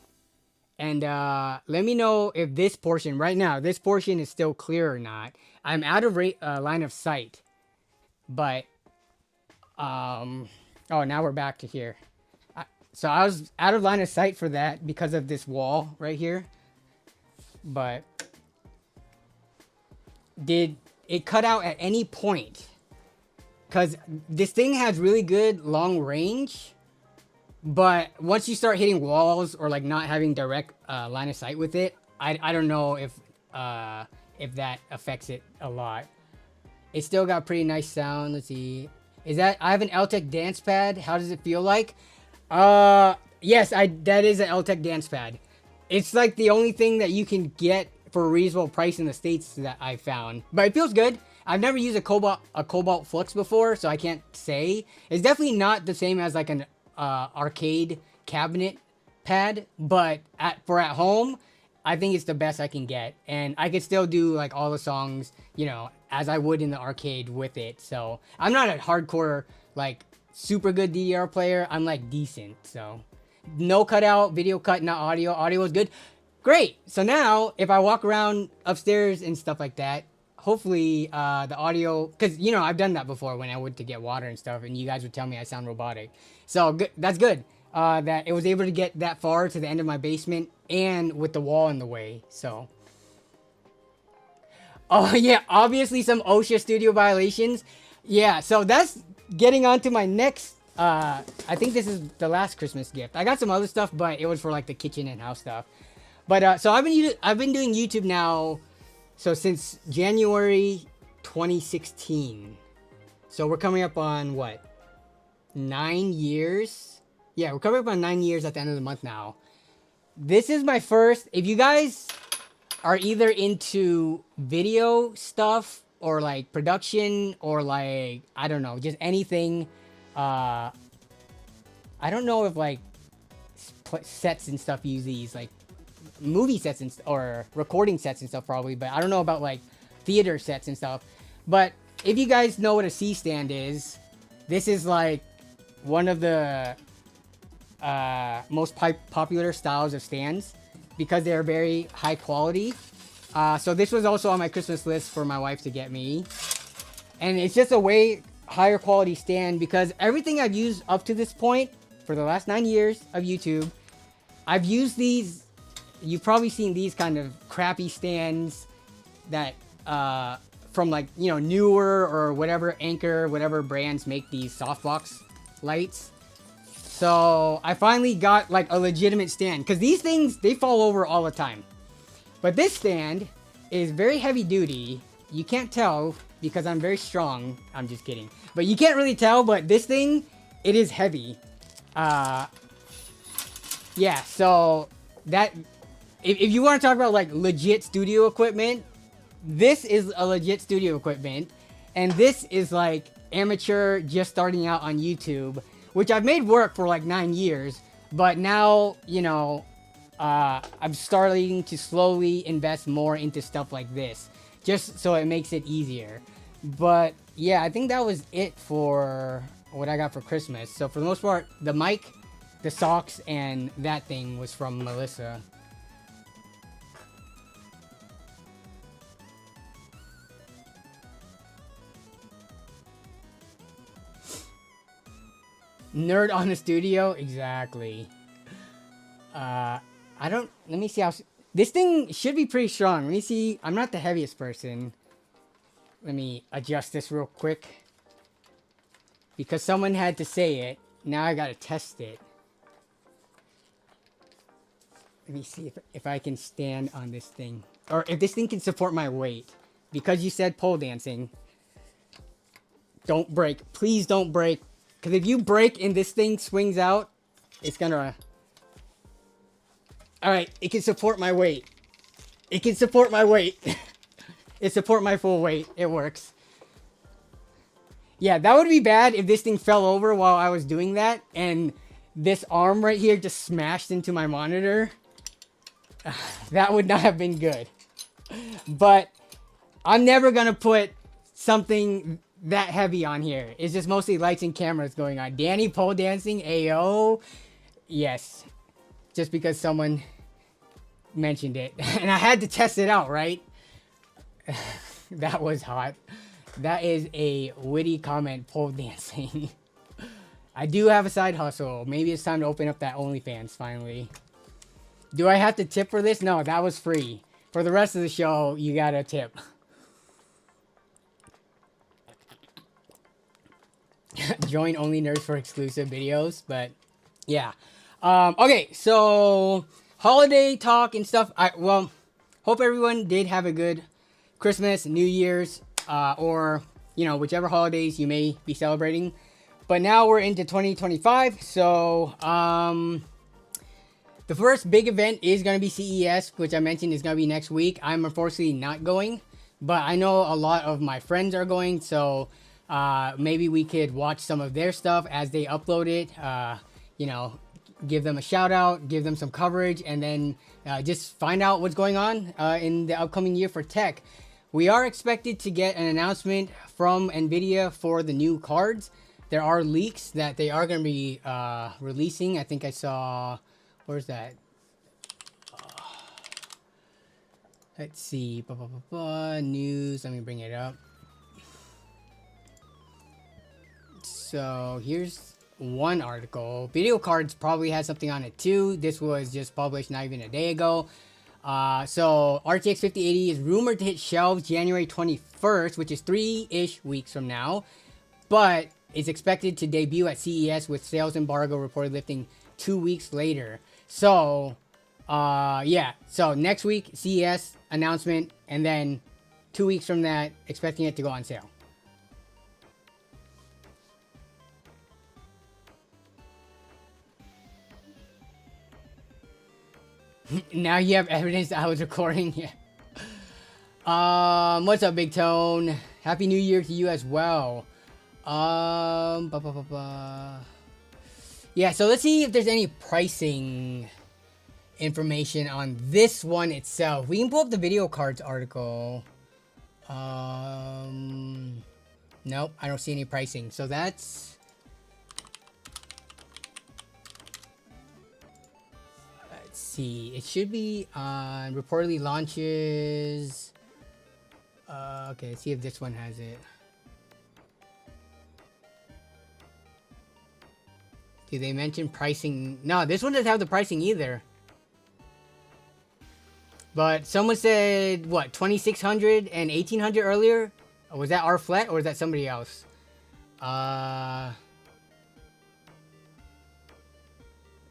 and let me know if this portion right now, this portion is still clear or not. I'm out of line of sight, but oh, now we're back to here. So I was out of line of sight for that because of this wall right here. But did it cut out at any point? Because this thing has really good long range, But once you start hitting walls or like not having direct line of sight with it, I don't know if that affects it a lot. It still got pretty nice sound. Let's see. Is that I have an LTech dance pad? How does it feel like? Yes, that is an LTech dance pad. It's like the only thing that you can get for a reasonable price in the States that I found. But it feels good. I've never used a Cobalt Flux before, so I can't say. It's definitely not the same as like an arcade cabinet pad, but for at home, I think it's the best I can get. And I could still do like all the songs, you know, as I would in the arcade with it. So I'm not a hardcore, like super good DDR player. I'm like decent. So no cutout, video cut, not audio. Audio is good. Great. So now if I walk around upstairs and stuff like that, hopefully the audio, because you know I've done that before when I went to get water and stuff, and you guys would tell me I sound robotic. So that's good that it was able to get that far to the end of my basement and with the wall in the way. So oh yeah, obviously some OSHA studio violations. Yeah, so that's getting on to my next I think this is the last Christmas gift. I got some other stuff, but it was for like the kitchen and house stuff. But so I've been doing YouTube now. So since January 2016. So we're coming up on what? 9 years? Yeah, we're coming up on 9 years at the end of the month now. This is my first, if you guys are either into video stuff or like production or like, I don't know, just anything. I don't know if like sets and stuff use these, like movie sets and or recording sets and stuff probably, but I don't know about like theater sets and stuff. But if you guys know what a C stand is, this is like one of the most popular styles of stands because they're very high quality. So this was also on my Christmas list for my wife to get me, and it's just a way higher quality stand because everything I've used up to this point for the last 9 years of YouTube, I've used these. You've probably seen these kind of crappy stands that from like, you know, Newer or whatever Anchor, whatever brands make these softbox lights. So I finally got like a legitimate stand because these things, they fall over all the time. But this stand is very heavy duty. You can't tell because I'm very strong. I'm just kidding. But you can't really tell, but this thing, it is heavy. Yeah, so that... If you want to talk about like legit studio equipment, this is a legit studio equipment. And this is like amateur just starting out on YouTube, which I've made work for like 9 years. But now, you know, I'm starting to slowly invest more into stuff like this, just so it makes it easier. But yeah, I think that was it for what I got for Christmas. So for the most part, the mic, the socks, and that thing was from Melissa. Nerd on the studio? Exactly. I don't... Let me see how... This thing should be pretty strong. Let me see. I'm not the heaviest person. Let me adjust this real quick. Because someone had to say it. Now I gotta test it. Let me see if I can stand on this thing. Or if this thing can support my weight. Because you said pole dancing. Don't break. Please don't break. Because if you break and this thing swings out, it's gonna... Alright, it can support my weight. It can support my weight. It support my full weight. It works. Yeah, that would be bad if this thing fell over while I was doing that, and this arm right here just smashed into my monitor. That would not have been good. But I'm never gonna put something that heavy on here. It's just mostly lights and cameras going on. Danny pole dancing, AO. Yes. Just because someone mentioned it. And I had to test it out, right? That was hot. That is a witty comment, pole dancing. I do have a side hustle. Maybe it's time to open up that OnlyFans finally. Do I have to tip for this? No, that was free. For the rest of the show, you gotta tip. Join only nerds for exclusive videos, but Yeah. Okay, so holiday talk and stuff. Well, hope everyone did have a good Christmas, New Year's, or whichever holidays you may be celebrating. But now we're into 2025, so the first big event is going to be CES, which I mentioned is going to be next week. I'm unfortunately not going, but I know a lot of my friends are going, so maybe we could watch some of their stuff as they upload it. Give them a shout out, give them some coverage, and then just find out what's going on in the upcoming year for tech. We are expected to get an announcement from NVIDIA for the new cards. There are leaks that they are going to be releasing. I think I saw, where's that? Let's see, news, let me bring it up. So here's one article. Video cards probably has something on it too. This was just published not even a day ago. So RTX 5080 is rumored to hit shelves January 21st, which is 3-ish weeks from now, but it's expected to debut at CES with sales embargo reported lifting 2 weeks later. So yeah, so next week CES announcement, and then 2 weeks from that expecting it to go on sale. Now you have evidence that I was recording. Yeah. What's up, Big Tone? Happy New Year to you as well. Yeah, so let's see if there's any pricing information on this one itself. We can pull up the video cards article. Nope, I don't see any pricing. So that's... see, it should be on reportedly launches. Okay, let's see if this one has it. Do they mention pricing? No, this one doesn't have the pricing either. But someone said what, 2600 and 1800 earlier? Or was that our flat or was that somebody else?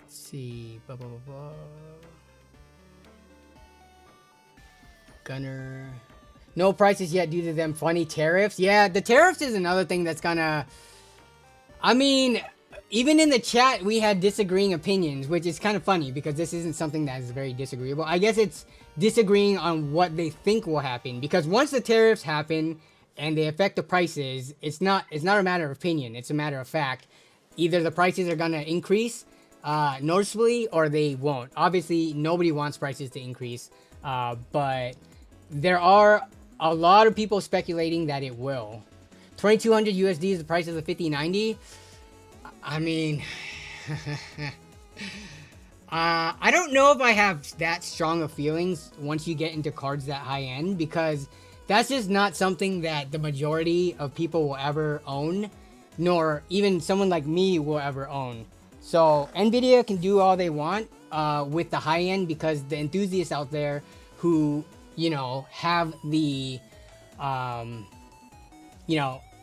See, Gunner. No prices yet due to them funny tariffs. Yeah, the tariffs is another thing that's gonna... I mean, even in the chat, we had disagreeing opinions, which is kind of funny because this isn't something that is very disagreeable. I guess it's disagreeing on what they think will happen, because once the tariffs happen and they affect the prices, it's not a matter of opinion. It's a matter of fact. Either the prices are gonna increase noticeably or they won't. Obviously, nobody wants prices to increase, but there are a lot of people speculating that it will. 2200 USD is the price of the 5090. I mean, I don't know if I have that strong of feelings once you get into cards that high end, because that's just not something that the majority of people will ever own, nor even someone like me will ever own. So NVIDIA can do all they want with the high end, because the enthusiasts out there who, have the,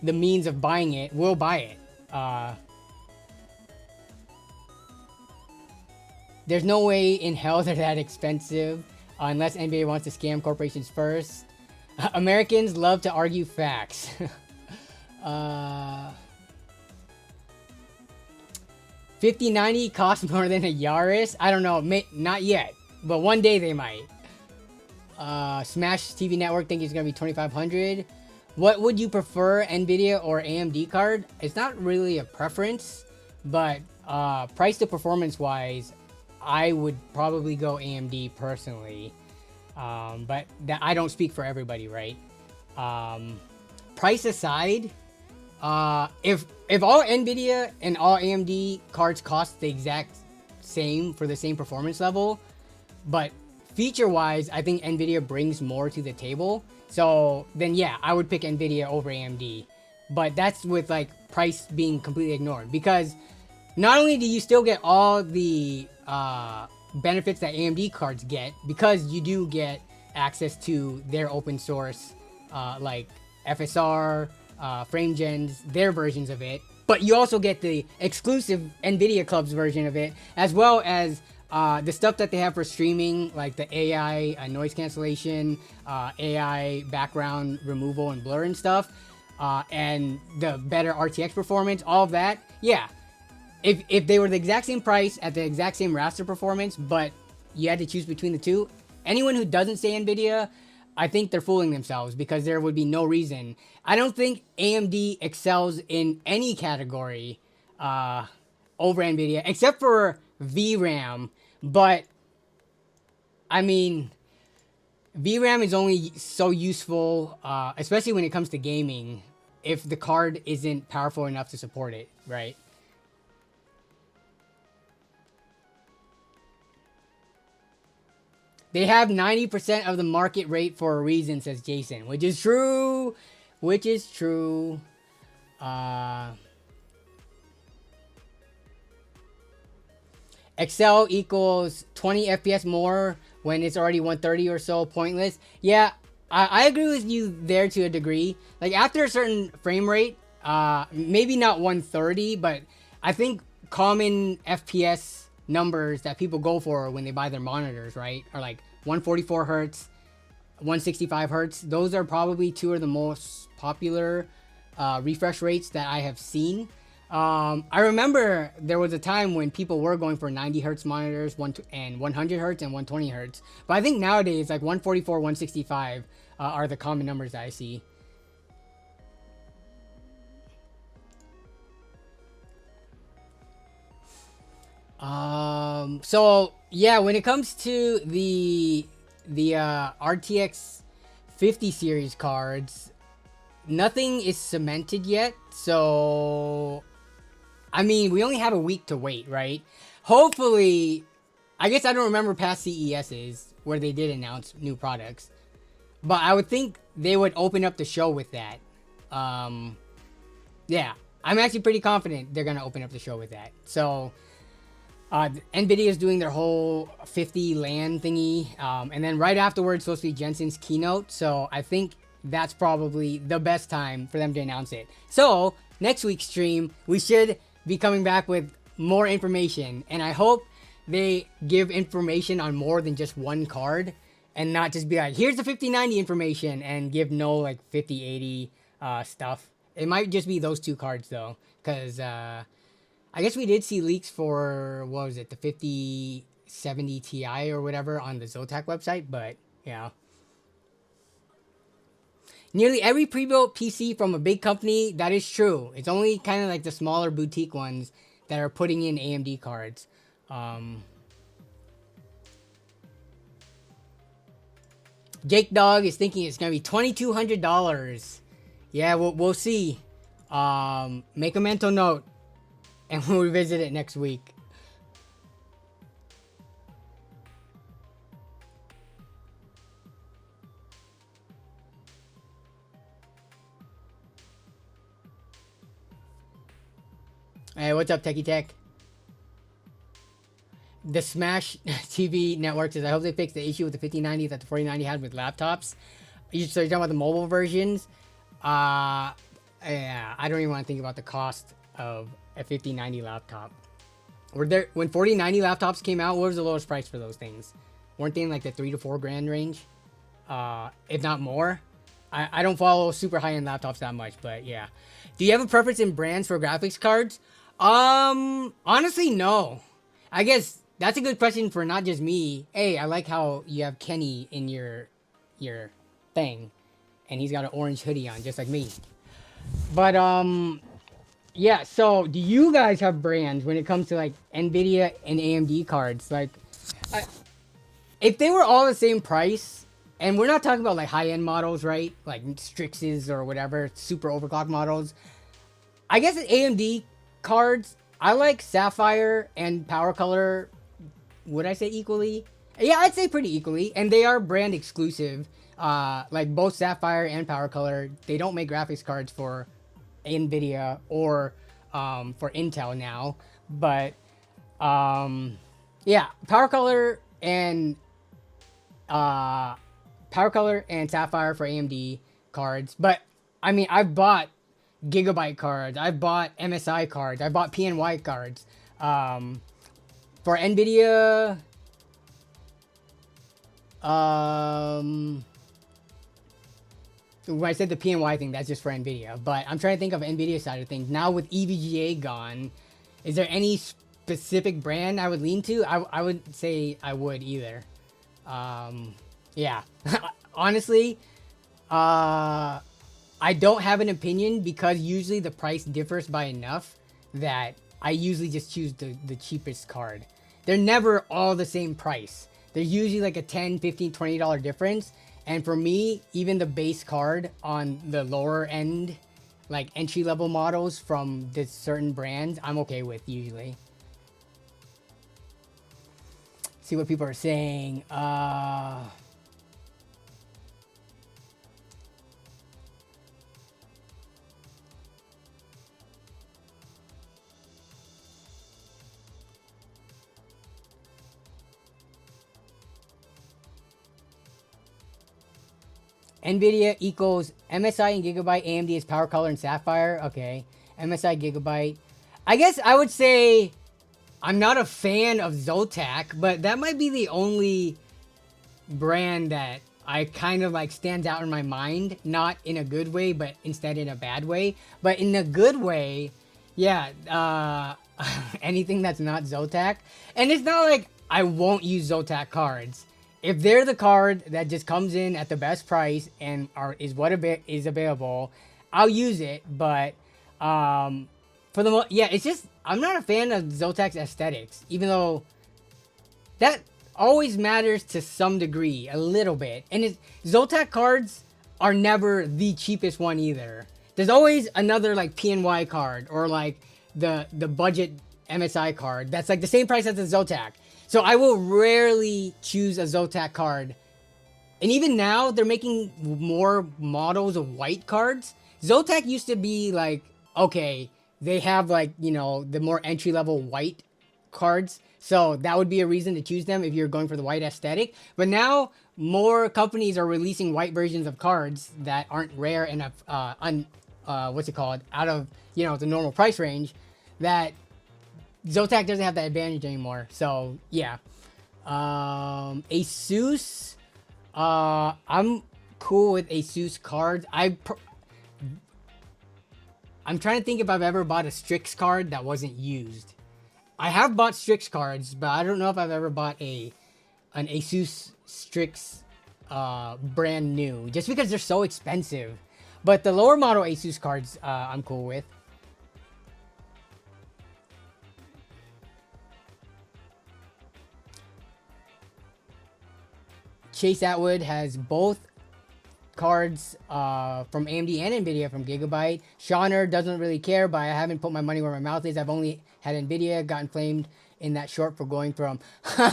the means of buying it will buy it. There's no way in hell they're that expensive unless NVIDIA wants to scam corporations first. Americans love to argue facts. 5090 costs more than a Yaris? I don't know, not yet, but one day they might. Smash TV Network think it's gonna be 2500. What would you prefer, NVIDIA or AMD card? It's not really a preference, but price to performance wise, I would probably go AMD personally. But I don't speak for everybody, right? Price aside, if all NVIDIA and all AMD cards cost the exact same for the same performance level, but feature-wise, I think NVIDIA brings more to the table. So then, yeah, I would pick NVIDIA over AMD. But that's with like price being completely ignored, because not only do you still get all the benefits that AMD cards get, because you do get access to their open source like FSR, frame gens, their versions of it, but you also get the exclusive NVIDIA Clubs version of it, as well as the stuff that they have for streaming, like the AI noise cancellation, AI background removal and blur and stuff, and the better RTX performance, all of that. Yeah, if they were the exact same price at the exact same raster performance, but you had to choose between the two, anyone who doesn't say NVIDIA, I think they're fooling themselves, because there would be no reason. I don't think AMD excels in any category over NVIDIA, except for VRAM. But, I mean, VRAM is only so useful, especially when it comes to gaming, if the card isn't powerful enough to support it, right? They have 90% of the market rate for a reason, says Jason, which is true. Which is true. Excel equals 20 FPS more when it's already 130 or so. Pointless. Yeah, I agree with you there to a degree. Like, after a certain frame rate, maybe not 130, but I think common FPS numbers that people go for when they buy their monitors, right, are like 144 hertz, 165 hertz. Those are probably two of the most popular refresh rates that I have seen. I remember there was a time when people were going for 90 hertz monitors, and 100 hertz and 120 hertz. But I think nowadays, like 144, 165 are the common numbers that I see. So yeah, when it comes to the RTX 50 series cards, nothing is cemented yet. So, I mean, we only have a week to wait, right? Hopefully, I guess I don't remember past CESs where they did announce new products, but I would think they would open up the show with that. Yeah, I'm actually pretty confident they're gonna open up the show with that. So, NVIDIA is doing their whole 50 LAN thingy, and then right afterwards supposed to be Jensen's keynote. So I think that's probably the best time for them to announce it. So next week's stream, we should be coming back with more information, and I hope they give information on more than just one card, and not just be like, here's the 5090 information, and give no like 5080 stuff. It might just be those two cards though, because I guess we did see leaks for, what was it, the 5070 Ti or whatever on the Zotac website, but yeah. Nearly every pre-built PC from a big company, that is true. It's only kind of like the smaller boutique ones that are putting in AMD cards. Jake Dog is thinking it's going to be $2,200. Yeah, we'll see. Make a mental note, and we'll revisit it next week. Hey, what's up, Techie Tech? The Smash TV network says, I hope they fix the issue with the 5090 that the 4090 had with laptops. So you're talking about the mobile versions? Yeah, I don't even want to think about the cost of a 5090 laptop. When 4090 laptops came out, what was the lowest price for those things? Weren't they in like the $3,000 to $4,000 range? If not more. I don't follow super high-end laptops that much, but yeah. Do you have a preference in brands for graphics cards? Honestly, no. I guess that's a good question for not just me. Hey, I like how you have Kenny in your thing, and he's got an orange hoodie on, just like me. But yeah. So, do you guys have brands when it comes to like NVIDIA and AMD cards? Like, if they were all the same price, and we're not talking about like high-end models, right? Like Strixes or whatever, super overclock models. I guess AMD cards, I like Sapphire and Power Color. Would I say equally? Yeah, I'd say pretty equally. And they are brand exclusive. Like both Sapphire and Power Color, they don't make graphics cards for NVIDIA or for Intel now. But yeah, Power Color and Sapphire for AMD cards. But I mean, I've bought Gigabyte cards. I've bought MSI cards. I bought PNY cards. For NVIDIA, when I said the PNY thing, that's just for NVIDIA. But I'm trying to think of NVIDIA side of things. Now with EVGA gone, is there any specific brand I would lean to? I would say I would either. Yeah. Honestly, I don't have an opinion because usually the price differs by enough that I usually just choose the cheapest card. They're never all the same price. They're usually like a $10, $15, $20 difference. And for me, even the base card on the lower end, like entry level models from this certain brands, I'm okay with usually. See what people are saying. NVIDIA equals MSI and Gigabyte. AMD is Power Color and Sapphire. Okay. MSI Gigabyte. I guess I would say I'm not a fan of Zotac, but that might be the only brand that I kind of like stands out in my mind. Not in a good way, but instead in a bad way. But in a good way, yeah, anything that's not Zotac. And it's not like I won't use Zotac cards. If they're the card that just comes in at the best price and is what is available, I'll use it. But for the yeah, it's just I'm not a fan of Zotac's aesthetics, even though that always matters to some degree, a little bit. And Zotac cards are never the cheapest one either. There's always another like PNY card or like the budget MSI card that's like the same price as the Zotac. So I will rarely choose a Zotac card. And even now, they're making more models of white cards. Zotac used to be like, okay, they have like, you know, the more entry-level white cards. So that would be a reason to choose them if you're going for the white aesthetic. But now, more companies are releasing white versions of cards that aren't rare enough, what's it called, out of, you know, the normal price range, that Zotac doesn't have that advantage anymore. So yeah. Asus, I'm cool with Asus cards. I'm trying to think if I've ever bought a Strix card that wasn't used. I have bought Strix cards, but I don't know if I've ever bought an Asus Strix brand new, just because they're so expensive. But the lower model Asus cards, I'm cool with. Chase Atwood has both cards from AMD and NVIDIA from Gigabyte. Shauner doesn't really care, but I haven't put my money where my mouth is. I've only had NVIDIA, gotten flamed in that short for going from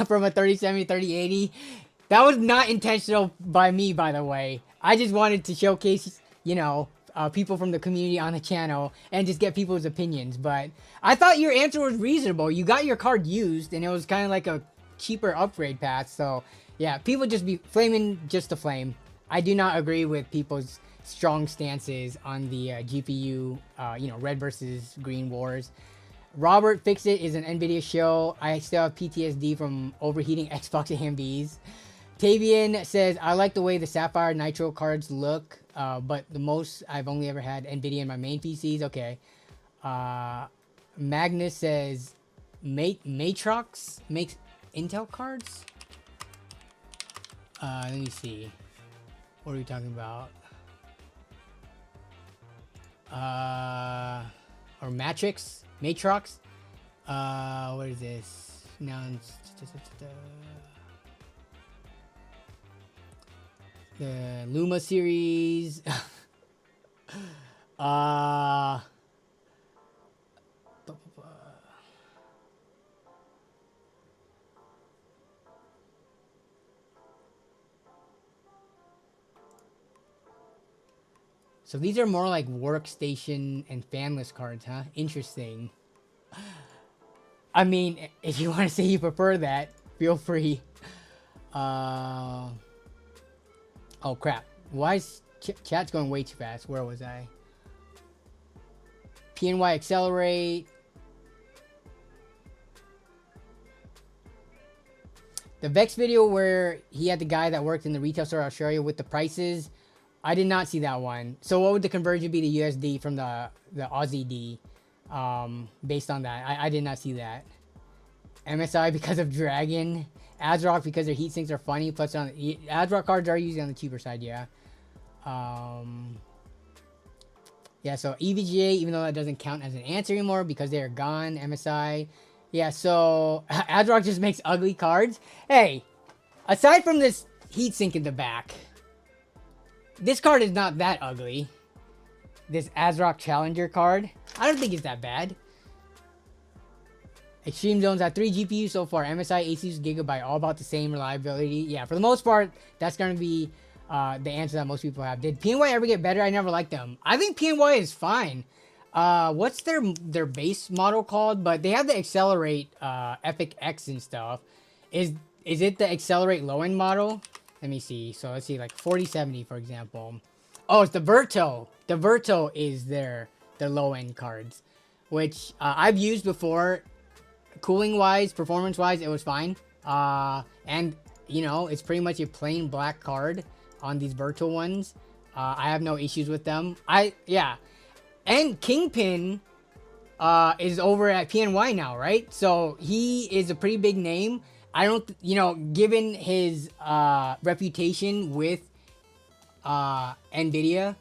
from a 3070 to 3080. That was not intentional by me, by the way. I just wanted to showcase, you know, people from the community on the channel and just get people's opinions. But I thought your answer was reasonable. You got your card used, and it was kind of like a cheaper upgrade path, so yeah, people just be flaming just to flame. I do not agree with people's strong stances on the GPU, you know, red versus green wars. Robert Fixit is an NVIDIA show. I still have PTSD from overheating Xbox AMDs. Tavian says, I like the way the Sapphire Nitro cards look, but the most I've only ever had NVIDIA in my main PCs. Okay. Magnus says, Matrox makes Intel cards? Let me see. What are we talking about? Or Matrix? Matrox? What is this? Now the Luma series. So these are more like workstation and fanless cards, huh? Interesting. I mean, if you want to say you prefer that, feel free. Oh crap. Why is chat's going way too fast? Where was I? PNY Accelerate. The Vex video where he had the guy that worked in the retail store in Australia with the prices, I did not see that one. So what would the conversion be to USD from the Aussie D based on that? I did not see that. MSI because of Dragon. ASRock because their heat sinks are funny. Plus on ASRock cards are usually on the cheaper side, yeah. Yeah, so EVGA, even though that doesn't count as an answer anymore because they are gone. MSI. Yeah, so ASRock just makes ugly cards. Hey, aside from this heatsink in the back, this card is not that ugly. This ASRock Challenger card. I don't think it's that bad. Extreme Zones have 3 GPUs so far. MSI, Asus, Gigabyte, all about the same reliability. Yeah, for the most part, that's going to be the answer that most people have. Did PNY ever get better? I never liked them. I think PNY is fine. What's their base model called? But they have the Accelerate Epic X and stuff. Is it the Accelerate low-end model? Let me see. So let's see, like 4070, for example. Oh, it's the Verto. The Verto is the low-end cards, which I've used before. Cooling-wise, performance-wise, it was fine. And, you know, it's pretty much a plain black card on these Verto ones. I have no issues with them. Yeah. And Kingpin is over at PNY now, right? So he is a pretty big name. I don't, you know, given his reputation with NVIDIA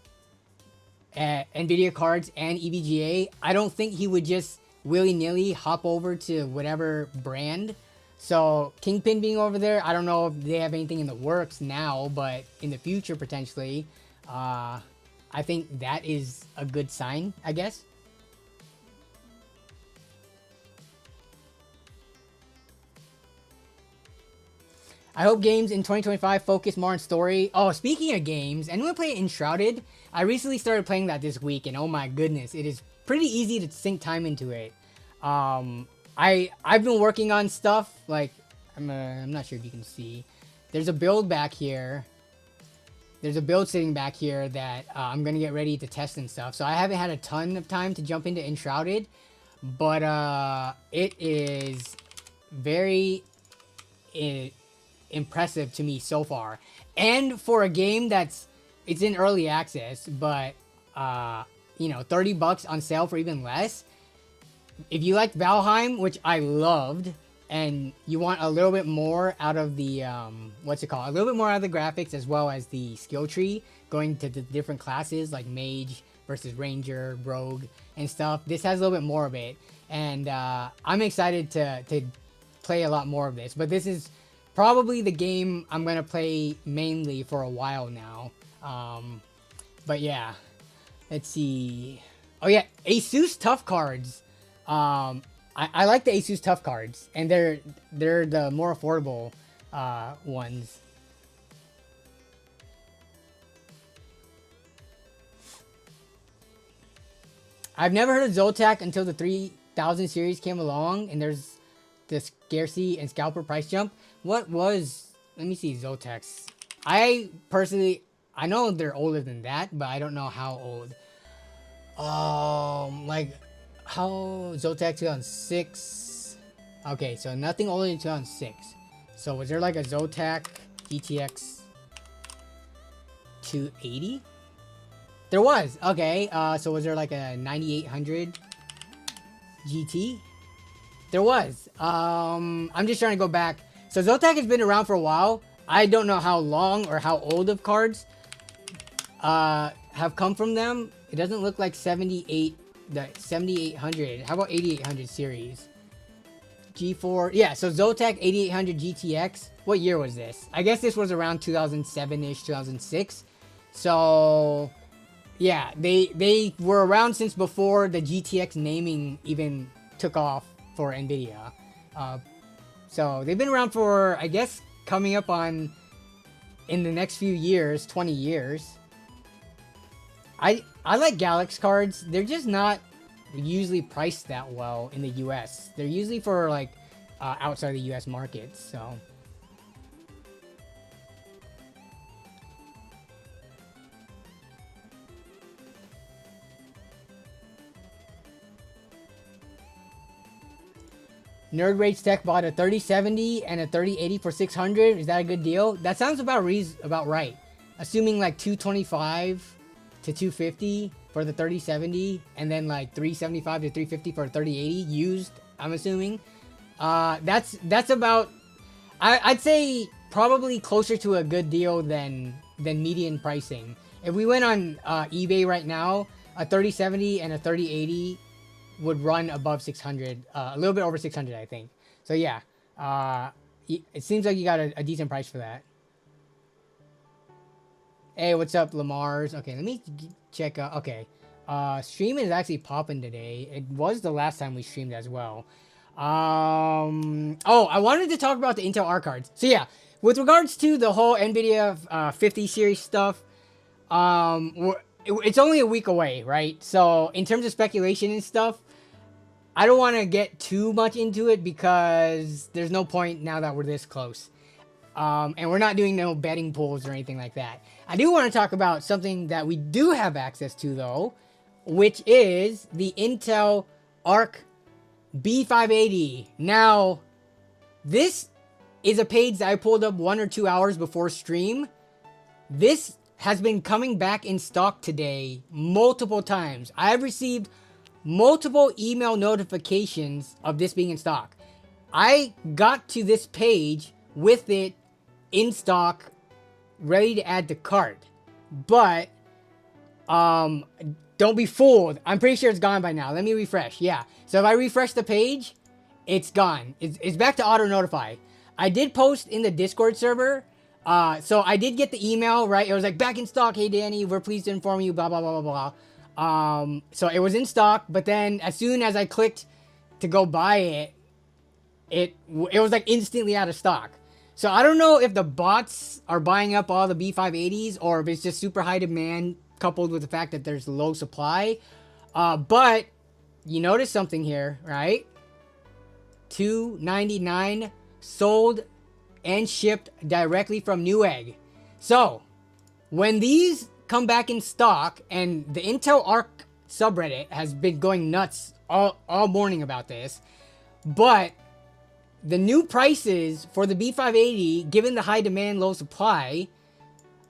cards and EVGA, I don't think he would just willy-nilly hop over to whatever brand. So Kingpin being over there, I don't know if they have anything in the works now, but in the future potentially, I think that is a good sign, I guess. I hope games in 2025 focus more on story. Oh, speaking of games, anyone play Enshrouded? I recently started playing that this week, and oh my goodness, it is pretty easy to sink time into it. I've been working on stuff like I'm not sure if you can see. There's a build back here. There's a build sitting back here that I'm gonna get ready to test and stuff. So I haven't had a ton of time to jump into Enshrouded, but it is very impressive to me so far. And for a game it's in early access, but you know, $30 on sale for even less. If you liked Valheim, which I loved, and you want a little bit more out of the what's it called? A little bit more out of the graphics as well as the skill tree, going to the different classes like Mage versus Ranger, Rogue, and stuff. This has a little bit more of it, and I'm excited to play a lot more of this. But this is probably the game I'm gonna play mainly for a while now. But yeah, let's see. Oh yeah, Asus Tough cards. I like the Asus Tough cards, and they're the more affordable ones. I've never heard of Zotac until the 3000 series came along, and there's the Scarcity and Scalper price jump. What was... Let me see Zotac's. I personally... I know they're older than that, but I don't know how old. Like... How... Zotac 2006... Okay, so nothing older than 2006. So was there like a Zotac GTX 280? There was. Okay, so was there like a 9800 GT? There was. I'm just trying to go back. So Zotac has been around for a while. I don't know how long or how old of cards have come from them. It doesn't look like 7800. How about 8800 series? G4. Yeah, so Zotac 8800 GTX. What year was this? I guess this was around 2007-ish, 2006. So yeah, they were around since before the GTX naming even took off for NVIDIA. So they've been around for, I guess, coming up on, in the next few years, 20 years. I like Galax cards. They're just not usually priced that well in the US. They're usually for like outside the US markets, so. Nerd Rage Tech bought a 3070 and a 3080 for 600. Is that a good deal? That sounds about right. Assuming like 225 to 250 for the 3070, and then like 375 to 350 for a 3080 used, I'm assuming. That's about, I'd say probably closer to a good deal than median pricing. If we went on eBay right now, a 3070 and a 3080 would run above 600, a little bit over 600, I think. So yeah, it seems like you got a decent price for that. Hey, what's up, Lamar's? Okay, let me check out. Okay, stream is actually popping today. It was the last time we streamed as well. Oh, I wanted to talk about the Intel Arc cards. So yeah, with regards to the whole NVIDIA 50 series stuff, it's only a week away, right? So in terms of speculation and stuff, I don't want to get too much into it because there's no point now that we're this close. And we're not doing no betting pools or anything like that. I do want to talk about something that we do have access to though, which is the Intel Arc B580. Now, this is a page that I pulled up 1 or 2 hours before stream. This has been coming back in stock today multiple times. I have received multiple email notifications of this being in stock. I got to this page with it in stock, ready to add to cart. But don't be fooled. I'm pretty sure it's gone by now. Let me refresh. Yeah. So if I refresh the page, it's gone. It's back to auto notify. I did post in the Discord server. So I did get the email, right? It was like, back in stock. Hey, Danny, we're pleased to inform you, blah, blah, blah, blah, blah. So it was in stock, but then as soon as I clicked to go buy it, it was like instantly out of stock. So I don't know if the bots are buying up all the B580s or if it's just super high demand coupled with the fact that there's low supply. But you notice something here, right? $299 sold and shipped directly from Newegg. So when these come back in stock, and the Intel Arc subreddit has been going nuts all morning about this, but the new prices for the B580, given the high demand, low supply,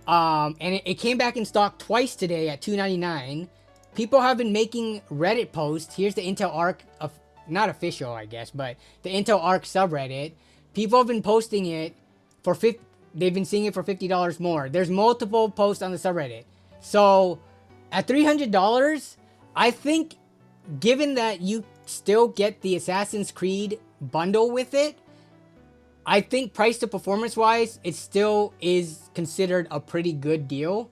and it came back in stock twice today at $299. People have been making Reddit posts. Here's the Intel Arc, not official, I guess, but the Intel Arc subreddit. People have been posting it for they've been seeing it for $50 more. There's multiple posts on the subreddit. So at $300, I think, given that you still get the Assassin's Creed bundle with it, I think price to performance wise, it still is considered a pretty good deal.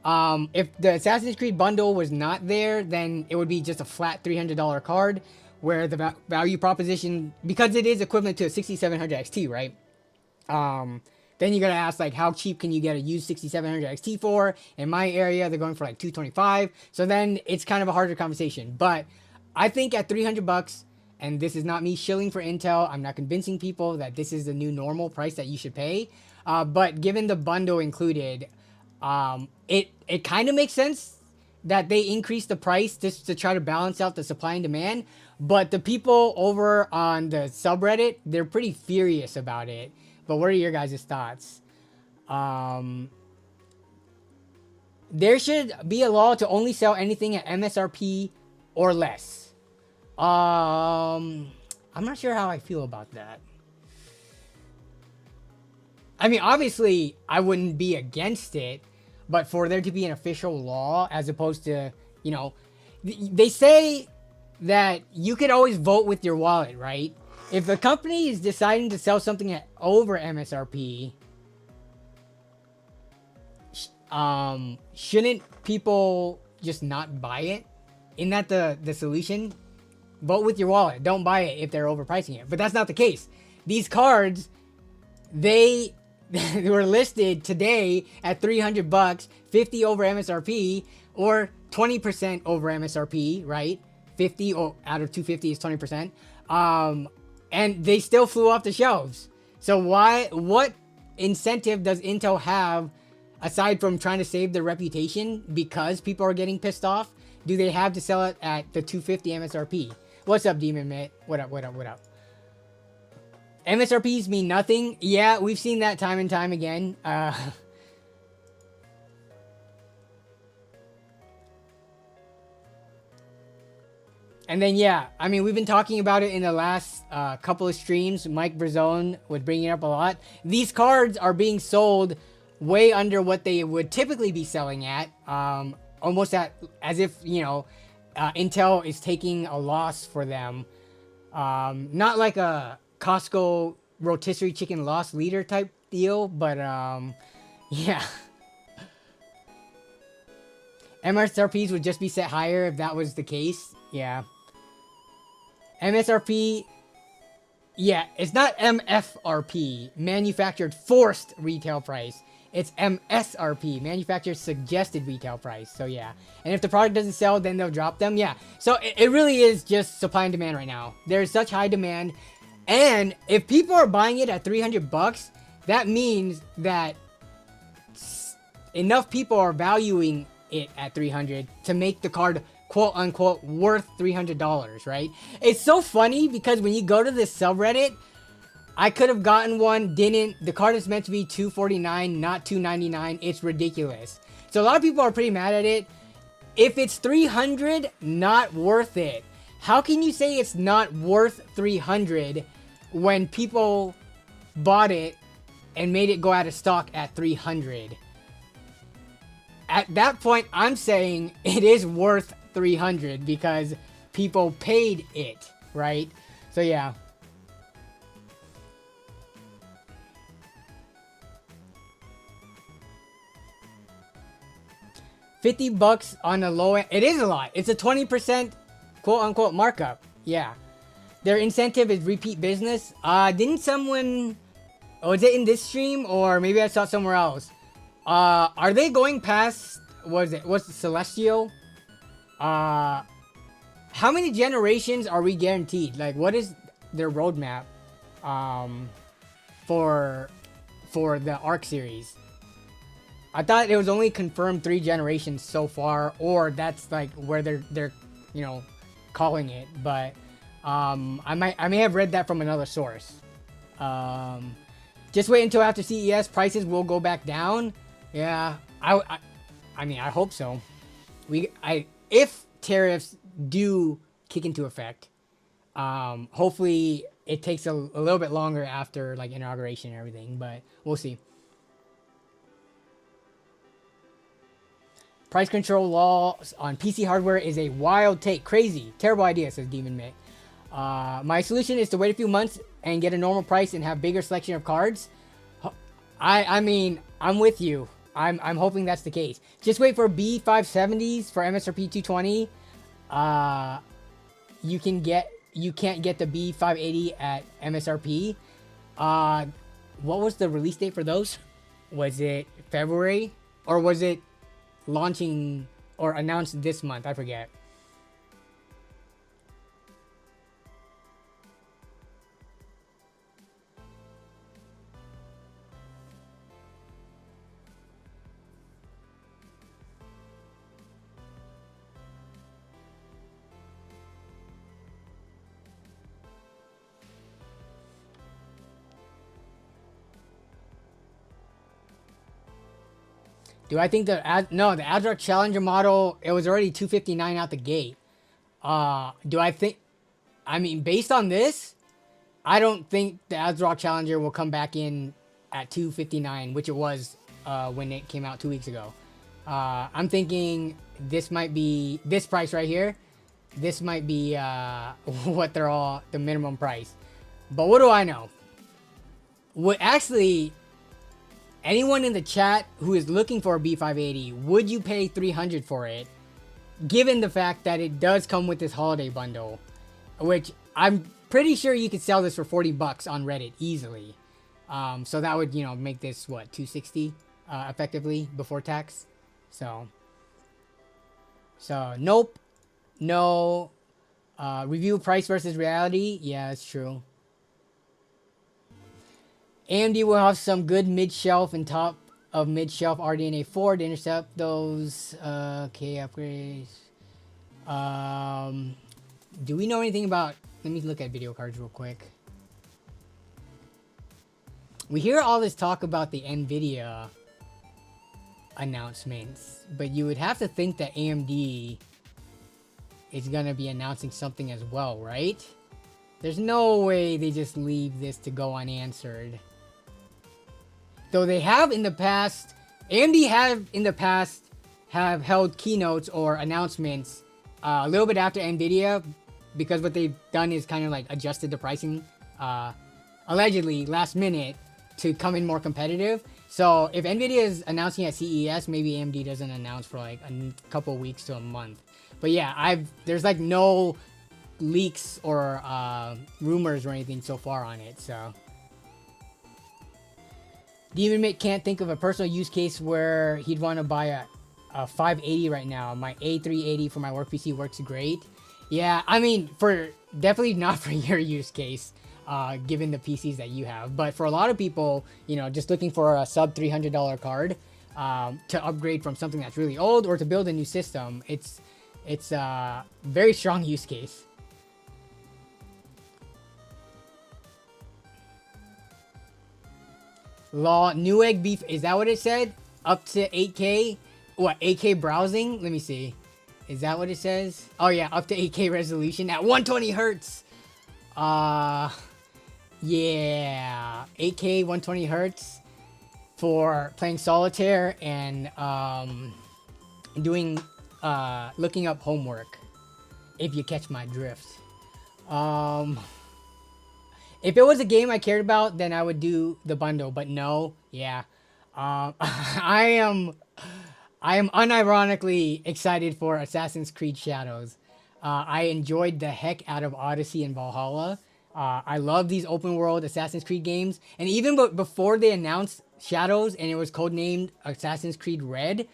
If the Assassin's Creed bundle was not there, then it would be just a flat $300 card, where the value proposition, because it is equivalent to a 6700 XT, right? Then you gotta ask, like, how cheap can you get a used 6700 XT for? In my area, they're going for like $225. So then it's kind of a harder conversation. But I think at $300, and this is not me shilling for Intel, I'm not convincing people that this is the new normal price that you should pay. But given the bundle included, it kind of makes sense that they increase the price just to try to balance out the supply and demand. But the people over on the subreddit, they're pretty furious about it. But what are your guys' thoughts? There should be a law to only sell anything at MSRP or less. I'm not sure how I feel about that. I mean, obviously, I wouldn't be against it, but for there to be an official law, as opposed to, you know, they say that you could always vote with your wallet, right? If a company is deciding to sell something at over MSRP, shouldn't people just not buy it? Isn't that the solution? Vote with your wallet. Don't buy it if they're overpricing it. But that's not the case. These cards, they were listed today at $300, 50 over MSRP, or 20% over MSRP, right? 50 out of 250 is 20%. And they still flew off the shelves. So what incentive does Intel have, aside from trying to save their reputation because people are getting pissed off? Do they have to sell it at the 250 MSRP? What's up, Demon Mitt? What up? MSRPs mean nothing. Yeah, we've seen that time and time again. And then, yeah, I mean, we've been talking about it in the last couple of streams. Mike Brazone would bring it up a lot. These cards are being sold way under what they would typically be selling at. Almost as if, you know, Intel is taking a loss for them. Not like a Costco rotisserie chicken loss leader type deal, but yeah. MSRPs would just be set higher if that was the case. Yeah. MSRP, yeah, it's not MFRP, manufactured forced retail price. It's MSRP, manufactured suggested retail price. So yeah, and if the product doesn't sell, then they'll drop them. Yeah, so it really is just supply and demand right now. There's such high demand, and if people are buying it at $300, that means that enough people are valuing it at $300 to make the card quote unquote worth $300, right? It's so funny because when you go to this subreddit, I could have gotten one, didn't. The card is meant to be $249, not $299. It's ridiculous. So a lot of people are pretty mad at it. If it's $300, not worth it. How can you say it's not worth $300 when people bought it and made it go out of stock at $300? At that point, I'm saying it is worth $300 because people paid it, right? So yeah. $50 on the low end. It is a lot. It's a 20% quote unquote markup. Yeah. Their incentive is repeat business. Didn't someone, was it in this stream or maybe I saw it somewhere else? Are they going past, what's the Celestial? How many generations are we guaranteed? Like, what is their roadmap for the Arc series? I thought it was only confirmed 3 generations so far, or that's like where they're you know, calling it. But I may have read that from another source. Just wait until after CES, prices will go back down. Yeah, I mean, I hope so. If tariffs do kick into effect, hopefully it takes a little bit longer after like inauguration and everything, but we'll see. Price control laws on PC hardware is a wild take. Crazy. Terrible idea, says Demon Mick. My solution is to wait a few months and get a normal price and have bigger selection of cards. I mean, I'm with you. I'm hoping that's the case. Just wait for B570s for MSRP 220. You can't get the B580 at MSRP. What was the release date for those? Was it February or was it launching or announced this month? I forget. Do I think the Adrock Challenger model, it was already $259 out the gate. Do I think, I mean, based on this, I don't think the Adrock Challenger will come back in at $259, which it was when it came out 2 weeks ago. I'm thinking this might be, this price right here, this might be what they're all, the minimum price. But what do I know? Actually, anyone in the chat who is looking for a B580, would you pay $300 for it? Given the fact that it does come with this holiday bundle, which I'm pretty sure you could sell this for $40 on Reddit easily. So that would, you know, make this what, $260 effectively before tax. So nope, no. Review price versus reality. Yeah, that's true. AMD will have some good mid-shelf and top of mid-shelf RDNA 4 to intercept those K upgrades. Do we know anything about... Let me look at video cards real quick. We hear all this talk about the NVIDIA announcements, but you would have to think that AMD is gonna be announcing something as well, right? There's no way they just leave this to go unanswered. Though they have in the past, AMD have in the past have held keynotes or announcements a little bit after NVIDIA, because what they've done is kind of like adjusted the pricing, allegedly last minute, to come in more competitive. So if NVIDIA is announcing at CES, maybe AMD doesn't announce for like a couple weeks to a month. But yeah, there's like no leaks or rumors or anything so far on it. So DemonMate can't think of a personal use case where he'd want to buy a 580 right now. My A380 for my work PC works great. Yeah, I mean, definitely not for your use case, given the PCs that you have. But for a lot of people, you know, just looking for a sub $300 card to upgrade from something that's really old or to build a new system, it's a very strong use case. Law Newegg beef, is that what it said? Up to 8K? What, 8K browsing? Let me see. Is that what it says? Oh yeah, up to 8K resolution at 120 hertz. Yeah, 8K 120 hertz for playing solitaire and doing looking up homework, if you catch my drift. If it was a game I cared about, then I would do the bundle, but no, yeah. I am unironically excited for Assassin's Creed Shadows. I enjoyed the heck out of Odyssey and Valhalla. I love these open world Assassin's Creed games, and even before they announced Shadows and it was codenamed Assassin's Creed Red,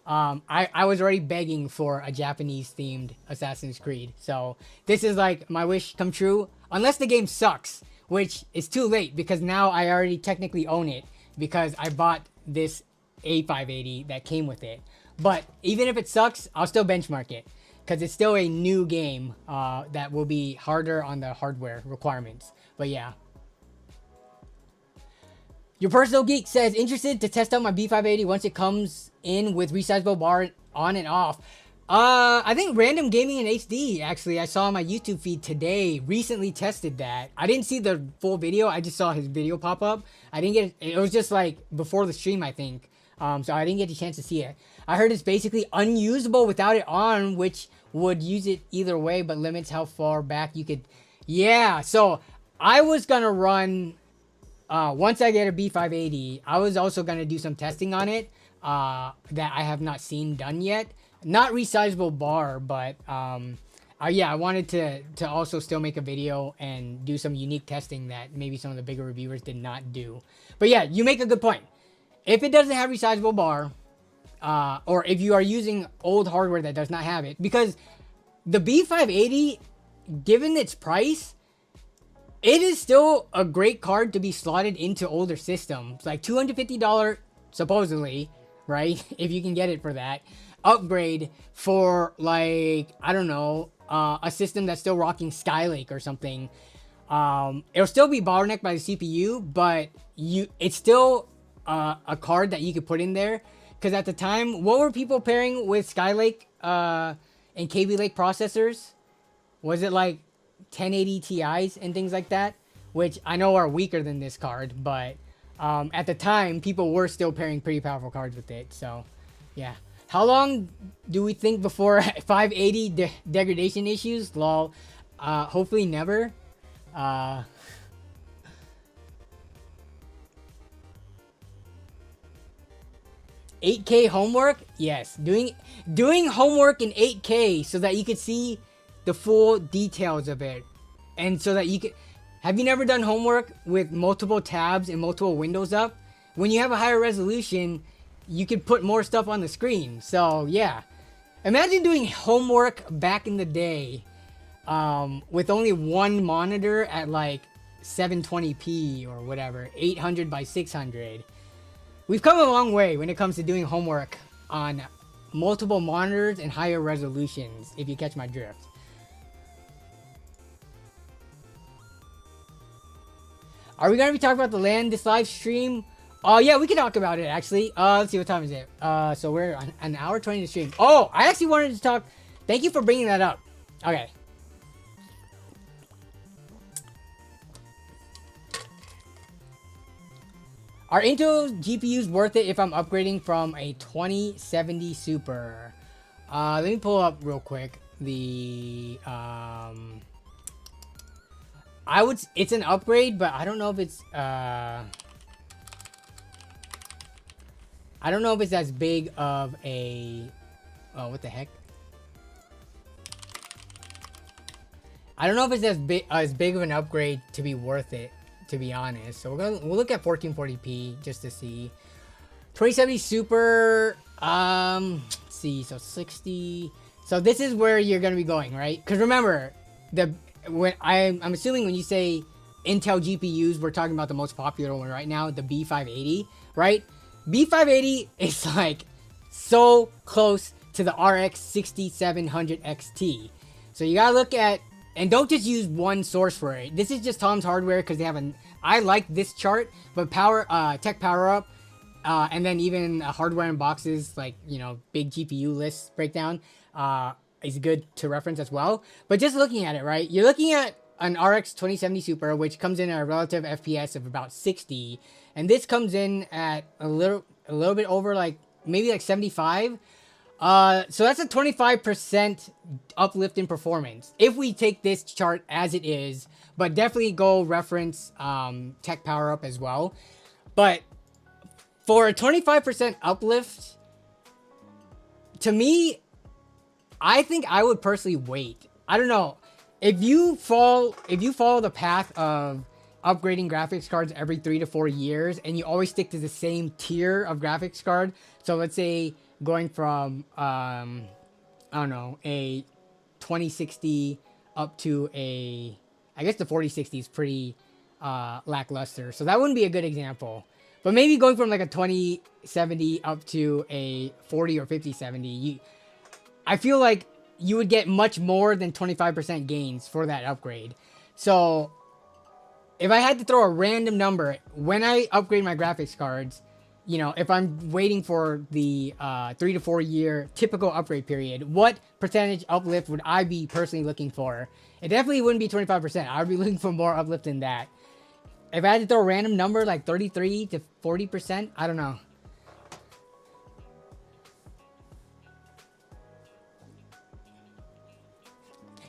I was already begging for a Japanese themed Assassin's Creed. So this is like my wish come true, unless the game sucks, which is too late because now I already technically own it because I bought this A580 that came with it. But even if it sucks, I'll still benchmark it because it's still a new game that will be harder on the hardware requirements. But yeah. Your Personal Geek says, interested to test out my B580 once it comes in with resizable bar on and off. I think Random Gaming in HD, actually, I saw on my YouTube feed today, recently tested that. I didn't see the full video. I just saw his video pop up. I didn't get it. It was just like before the stream, I think. So I didn't get a chance to see it. I heard it's basically unusable without it on, which would use it either way, but limits how far back you could. Yeah, so I was going to run, once I get a B580, I was also going to do some testing on it that I have not seen done yet. Not resizable bar, but yeah, I wanted to also still make a video and do some unique testing that maybe some of the bigger reviewers did not do. But yeah, you make a good point. If it doesn't have resizable bar, or if you are using old hardware that does not have it, because the B580, given its price, it is still a great card to be slotted into older systems. Like $250, supposedly, right? If you can get it for that. Upgrade for like, I don't know, a system that's still rocking Skylake or something. It'll still be bottlenecked by the CPU, but it's still a card that you could put in there. Because at the time, what were people pairing with Skylake and Kaby Lake processors? Was it like 1080 Ti's and things like that? Which I know are weaker than this card, but at the time, people were still pairing pretty powerful cards with it. So, yeah. How long do we think before 580 degradation issues? Lol. Hopefully never. 8K homework? Yes. Doing homework in 8K so that you could see the full details of it. And so that you could... Have you never done homework with multiple tabs and multiple windows up? When you have a higher resolution, you could put more stuff on the screen. So yeah, imagine doing homework back in the day with only one monitor at like 720p or whatever, 800 by 600. We've come a long way when it comes to doing homework on multiple monitors and higher resolutions, if you catch my drift. Are we gonna be talking about the LAN this live stream? Yeah, we can talk about it actually. Let's see, what time is it? So we're on an hour 20 to stream. Oh, I actually wanted to talk. Thank you for bringing that up. Okay. Are Intel GPUs worth it if I'm upgrading from a 2070 Super? Let me pull up real quick the it's an upgrade, but I don't know if it's I don't know if it's as big of a what the heck? I don't know if it's as big of an upgrade to be worth it, to be honest. So we'll look at 1440p just to see. 2070 Super, let's see, so 60. So this is where you're gonna be going, right? Because remember, I'm assuming when you say Intel GPUs, we're talking about the most popular one right now, the B580, right? B580 is like so close to the RX 6700 XT. So you gotta look at, and don't just use one source for it. This is just Tom's Hardware because they have I like this chart, but Tech Power Up, and then even hardware in boxes, like, you know, big GPU list breakdown, is good to reference as well. But just looking at it, right? You're looking at an RX 2070 Super, which comes in at a relative FPS of about 60, and this comes in at a little bit over, like maybe like 75. So that's a 25% uplift in performance if we take this chart as it is, but definitely go reference Tech Power Up as well. But for a 25% uplift, to me, I think I would personally wait. I don't know. If you follow the path of upgrading graphics cards every 3 to 4 years, and you always stick to the same tier of graphics card, so let's say going from I don't know, a 2060 up to I guess the 4060 is pretty lackluster, so that wouldn't be a good example. But maybe going from like a 2070 up to a 40 or 5070, I feel like you would get much more than 25% gains for that upgrade. So if I had to throw a random number when I upgrade my graphics cards, you know, if I'm waiting for the 3 to 4 year typical upgrade period, what percentage uplift would I be personally looking for? It definitely wouldn't be 25%. I would be looking for more uplift than that. If I had to throw a random number like 33 to 40%, I don't know.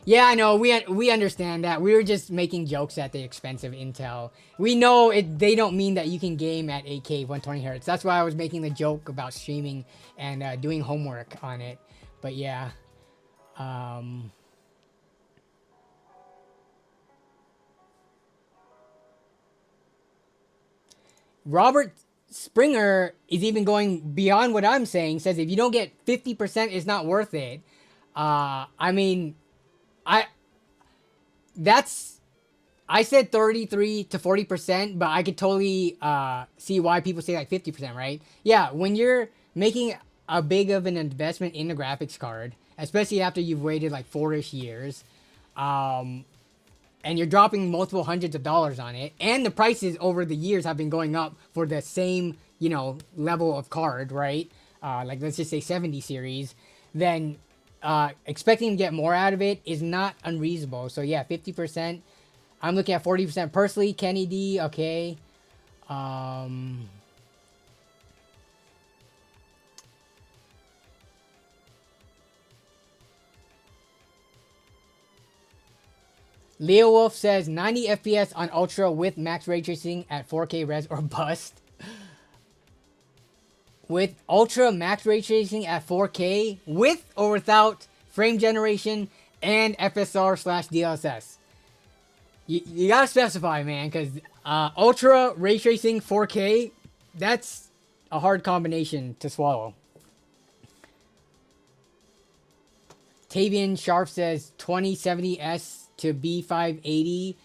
Yeah, I know. We understand that. We were just making jokes at the expense of Intel. We know they don't mean that you can game at 8K 120 Hz. That's why I was making the joke about streaming and doing homework on it. But yeah. Robert Springer is even going beyond what I'm saying. Says if you don't get 50%, it's not worth it. I mean, I said 33 to 40%, but I could totally see why people say like 50%, right? Yeah, when you're making a big of an investment in a graphics card, especially after you've waited like 4-ish years, and you're dropping multiple hundreds of dollars on it, and the prices over the years have been going up for the same, you know, level of card, right? Like let's just say 70 series, then expecting to get more out of it is not unreasonable. So yeah, 50%. I'm looking at 40% personally. Kenny D, okay. Leo Wolf says 90 FPS on Ultra with max ray tracing at 4K res or bust. With Ultra max ray tracing at 4K with or without frame generation and FSR/DLSS. You gotta specify, man, because Ultra ray tracing 4K, that's a hard combination to swallow. Tavian Sharp says 2070S to B580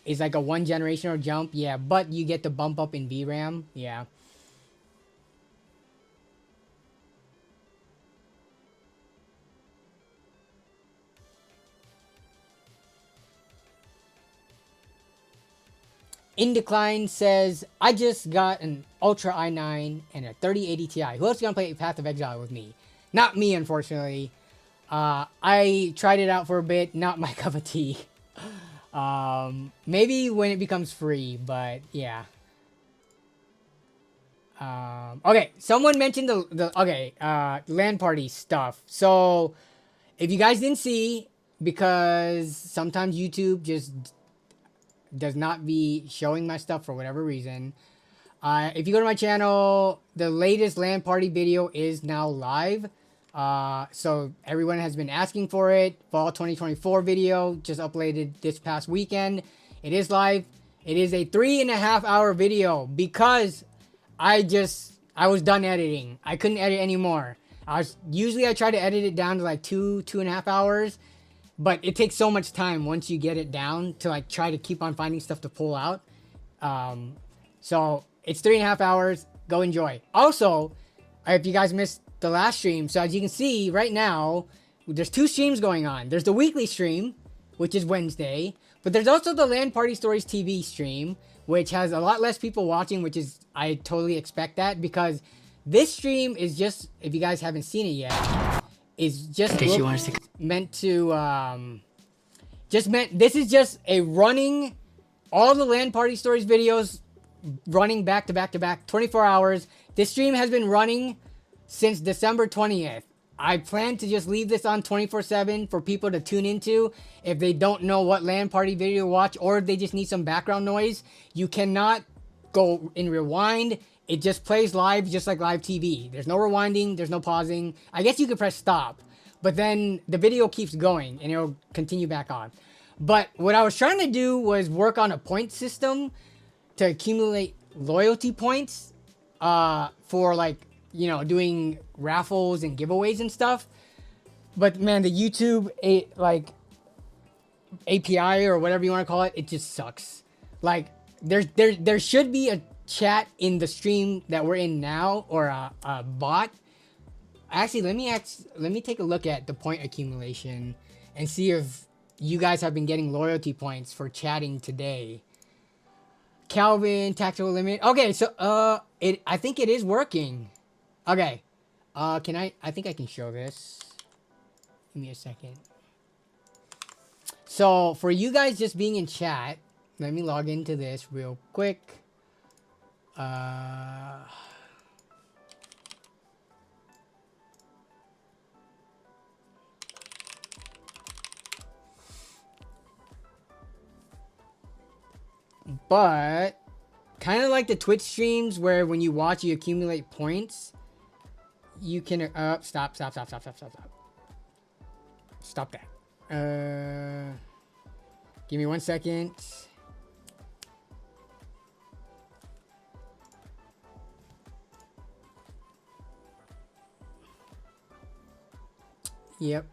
is like a 1 generational jump. Yeah, but you get the bump up in VRAM. Yeah. In Decline says, I just got an Ultra i9 and a 3080 Ti. Who else is going to play Path of Exile with me? Not me, unfortunately. I tried it out for a bit. Not my cup of tea. Maybe when it becomes free, but yeah. Okay, someone mentioned the LAN Party stuff. So, if you guys didn't see, because sometimes YouTube just does not be showing my stuff for whatever reason. If you go to my channel, the latest LAN Party video is now live. So everyone has been asking for it. Fall 2024 video just uploaded this past weekend. It is live. It is a 3.5 hour video because I was done editing. I couldn't edit anymore. Usually I try to edit it down to like 2.5 hours. But it takes so much time once you get it down to like try to keep on finding stuff to pull out. So it's 3.5 hours. Go enjoy. Also, if you guys missed the last stream, so as you can see right now, there's 2 streams going on. There's the weekly stream, which is Wednesday, but there's also the LAN Party Stories TV stream, which has a lot less people watching, which is, I totally expect that, because this stream is just, if you guys haven't seen it yet, is just meant to, this is just a running, all the LAN Party Stories videos running back to back to back, 24 hours. This stream has been running since December 20th. I plan to just leave this on 24/7 for people to tune into if they don't know what LAN Party video to watch, or if they just need some background noise. You cannot go in rewind. It just plays live, just like live TV. There's no rewinding, there's no pausing. I guess you could press stop, but then the video keeps going and it'll continue back on. But what I was trying to do was work on a point system to accumulate loyalty points for like, you know, doing raffles and giveaways and stuff. But man, the YouTube API or whatever you want to call it, it just sucks. Like there should be a chat in the stream that we're in now, or a bot. Actually, let me take a look at the point accumulation and see if you guys have been getting loyalty points for chatting today. Calvin, tactical limit. Okay, so I think it is working. Okay. I think I can show this. Give me a second. So for you guys just being in chat, let me log into this real quick. But kind of like the Twitch streams where when you watch you accumulate points, you can stop that. Give me 1 second. Yep.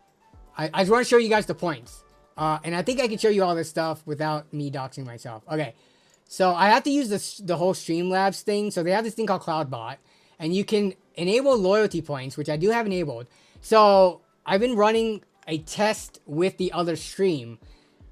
I just want to show you guys the points. And I think I can show you all this stuff without me doxing myself. Okay. So I have to use the whole Streamlabs thing. So they have this thing called CloudBot. And you can enable loyalty points, which I do have enabled. So I've been running a test with the other stream.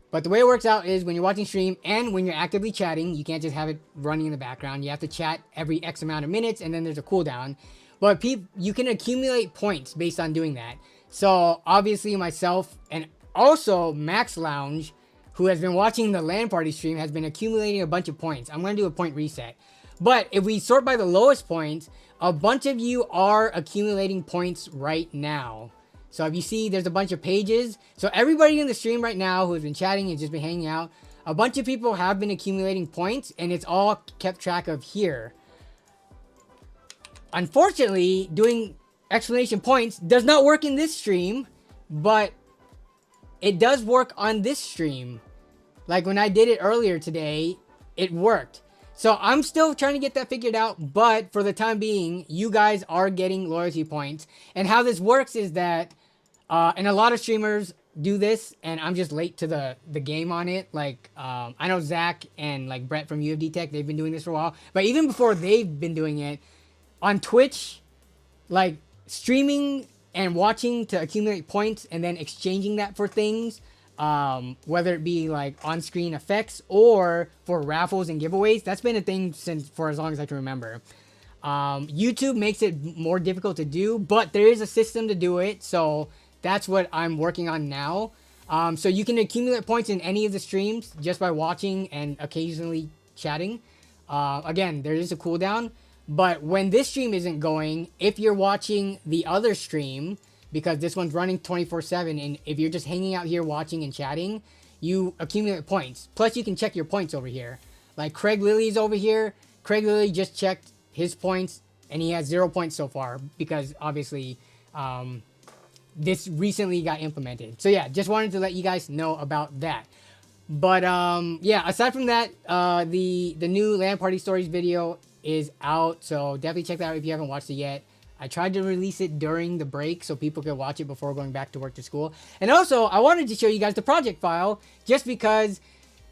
But the way it works out is when you're watching stream and when you're actively chatting, you can't just have it running in the background. You have to chat every X amount of minutes, and then there's a cooldown. But you can accumulate points based on doing that. So obviously myself and also Max Lounge, who has been watching the LAN Party stream, has been accumulating a bunch of points. I'm going to do a point reset. But if we sort by the lowest points, a bunch of you are accumulating points right now. So if you see, there's a bunch of pages. So everybody in the stream right now who has been chatting and just been hanging out, a bunch of people have been accumulating points, and it's all kept track of here. Unfortunately, doing exclamation points does not work in this stream, but it does work on this stream. Like when I did it earlier today, it worked. So I'm still trying to get that figured out, but for the time being, you guys are getting loyalty points. And how this works is that, and a lot of streamers do this, and I'm just late to the game on it. Like, I know Zach and like Brett from UFD Tech, they've been doing this for a while. But even before they've been doing it, on Twitch, like streaming and watching to accumulate points and then exchanging that for things, whether it be like on-screen effects or for raffles and giveaways. That's been a thing since for as long as I can remember. YouTube makes it more difficult to do, but there is a system to do it. So that's what I'm working on now. So you can accumulate points in any of the streams just by watching and occasionally chatting. Again, there is a cooldown, but when this stream isn't going, if you're watching the other stream, because this one's running 24/7, and if you're just hanging out here watching and chatting, you accumulate points. Plus, you can check your points over here. Like Craig Lilly's over here. Craig Lilly just checked his points, and he has 0 points so far because obviously this recently got implemented. So yeah, just wanted to let you guys know about that. But yeah, aside from that, the new LAN Party Stories video is out, so definitely check that out if you haven't watched it yet. I tried to release it during the break so people could watch it before going back to work to school. And also, I wanted to show you guys the project file just because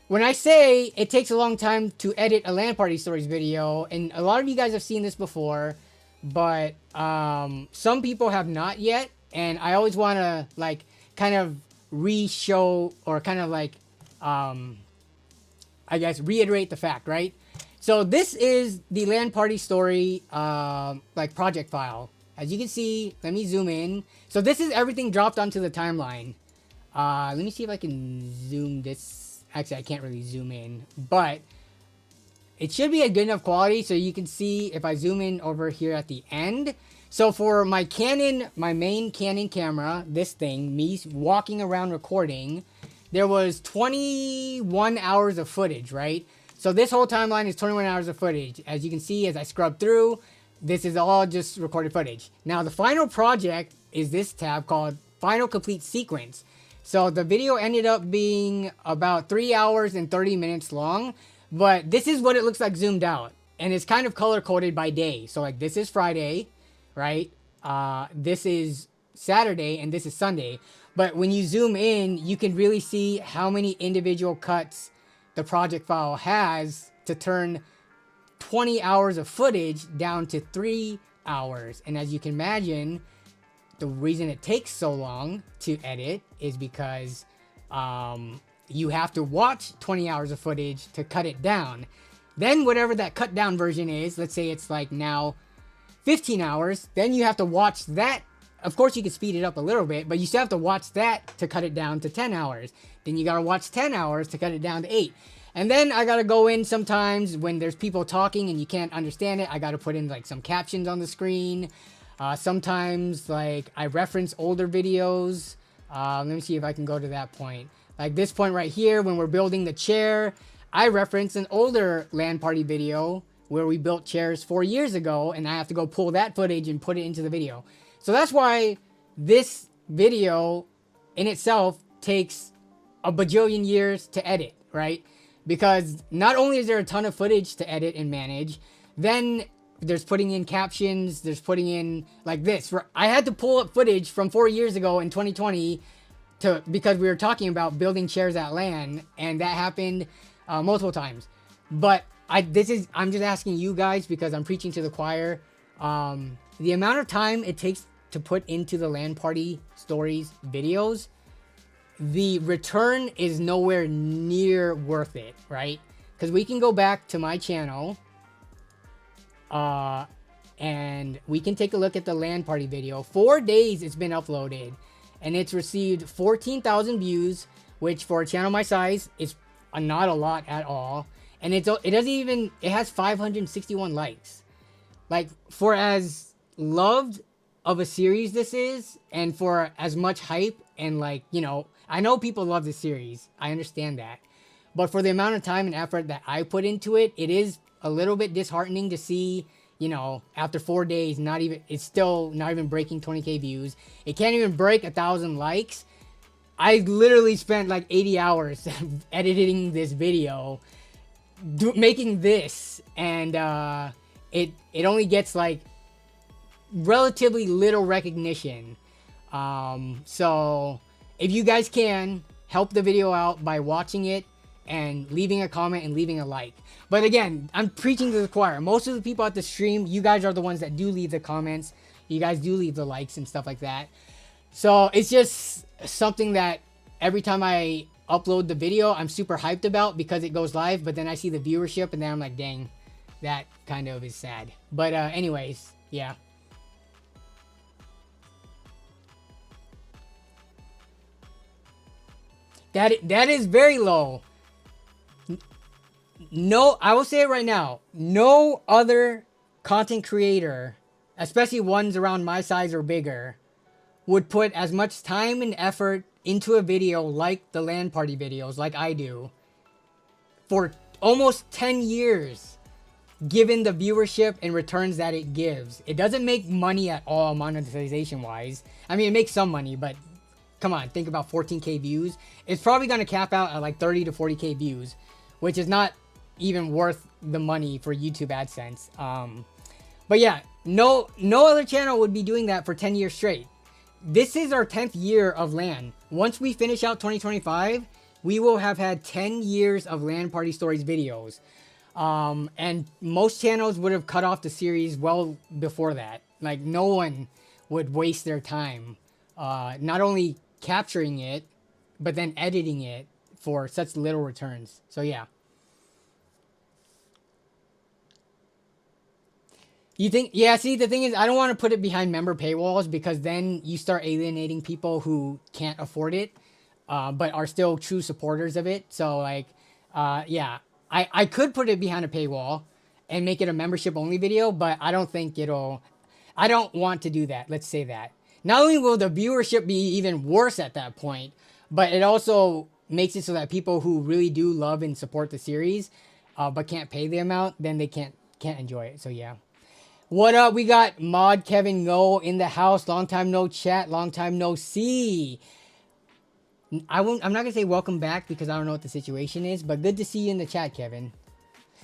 when I say it takes a long time to edit a LAN Party Stories video, and a lot of you guys have seen this before, but some people have not yet, and I always want to like kind of re-show or kind of like I guess reiterate the fact, right? So this is the LAN Party Story like project file. As you can see, let me zoom in. So this is everything dropped onto the timeline. Let me see if I can zoom this. Actually, I can't really zoom in, but it should be a good enough quality so you can see if I zoom in over here at the end. So for my Canon, my main Canon camera, this thing, me walking around recording, there was 21 hours of footage, right? So this whole timeline is 21 hours of footage. As you can see, as I scrub through, this is all just recorded footage. Now, the final project is this tab called Final Complete Sequence. So the video ended up being about 3 hours and 30 minutes long, but this is what it looks like zoomed out. And it's kind of color-coded by day. So like this is Friday, right? This is Saturday, and this is Sunday. But when you zoom in, you can really see how many individual cuts the project file has to turn 20 hours of footage down to 3 hours. And as you can imagine, the reason it takes so long to edit is because you have to watch 20 hours of footage to cut it down. Then whatever that cut down version is, let's say it's like now 15 hours, then you have to watch that. Of course, you can speed it up a little bit, but you still have to watch that to cut it down to 10 hours. Then you got to watch 10 hours to cut it down to 8. And then I got to go in sometimes when there's people talking and you can't understand it. I got to put in like some captions on the screen. Sometimes like I reference older videos. Let me see if I can go to that point. Like this point right here, when we're building the chair, I reference an older LAN Party video where we built chairs 4 years ago, and I have to go pull that footage and put it into the video. So that's why this video in itself takes a bajillion years to edit, right? Because not only is there a ton of footage to edit and manage, then there's putting in captions, there's putting in like this. I had to pull up footage from 4 years ago in 2020 because we were talking about building chairs at LAN, and that happened multiple times. But I'm just asking you guys because I'm preaching to the choir. The amount of time it takes to put into the LAN Party Stories videos, the return is nowhere near worth it, right? Because we can go back to my channel and we can take a look at the LAN Party video. 4 days it's been uploaded, and it's received 14,000 views, which for a channel my size is not a lot at all. And it has 561 likes. Like, for as loved of a series this is, and for as much hype, and like, you know, I know people love this series, I understand that, but for the amount of time and effort that I put into it, it is a little bit disheartening to see, you know, after 4 days, it's still not even breaking 20k views. It can't even break 1,000 likes. I literally spent like 80 hours editing this video, making this, and it only gets like relatively little recognition. So if you guys can help the video out by watching it and leaving a comment and leaving a like. But again, I'm preaching to the choir. Most of the people at the stream, you guys are the ones that do leave the comments. You guys do leave the likes and stuff like that. So it's just something that every time I upload the video, I'm super hyped about because it goes live, but then I see the viewership and then I'm like, dang, that kind of is sad. But anyways, yeah. That is very low. No, I will say it right now. No other content creator, especially ones around my size or bigger, would put as much time and effort into a video like the LAN Party videos, like I do, for almost 10 years, given the viewership and returns that it gives. It doesn't make money at all monetization wise. I mean, it makes some money, but come on, think about 14K views. It's probably going to cap out at like 30 to 40K views, which is not even worth the money for YouTube AdSense. But yeah, no other channel would be doing that for 10 years straight. This is our 10th year of LAN. Once we finish out 2025, we will have had 10 years of LAN Party Stories videos. And most channels would have cut off the series well before that. Like, no one would waste their time not only capturing it, but then editing it for such little returns. So yeah. You think, yeah, see, the thing is, I don't want to put it behind member paywalls because then you start alienating people who can't afford it, but are still true supporters of it. So, like, yeah, I could put it behind a paywall and make it a membership only video, but I don't think I don't want to do that. Let's say that. Not only will the viewership be even worse at that point, but it also makes it so that people who really do love and support the series, but can't pay the amount, then they can't enjoy it. So, yeah. What up? We got Mod Kevin Go in the house. Long time no chat. Long time no see. I'm not going to say welcome back because I don't know what the situation is, but good to see you in the chat, Kevin.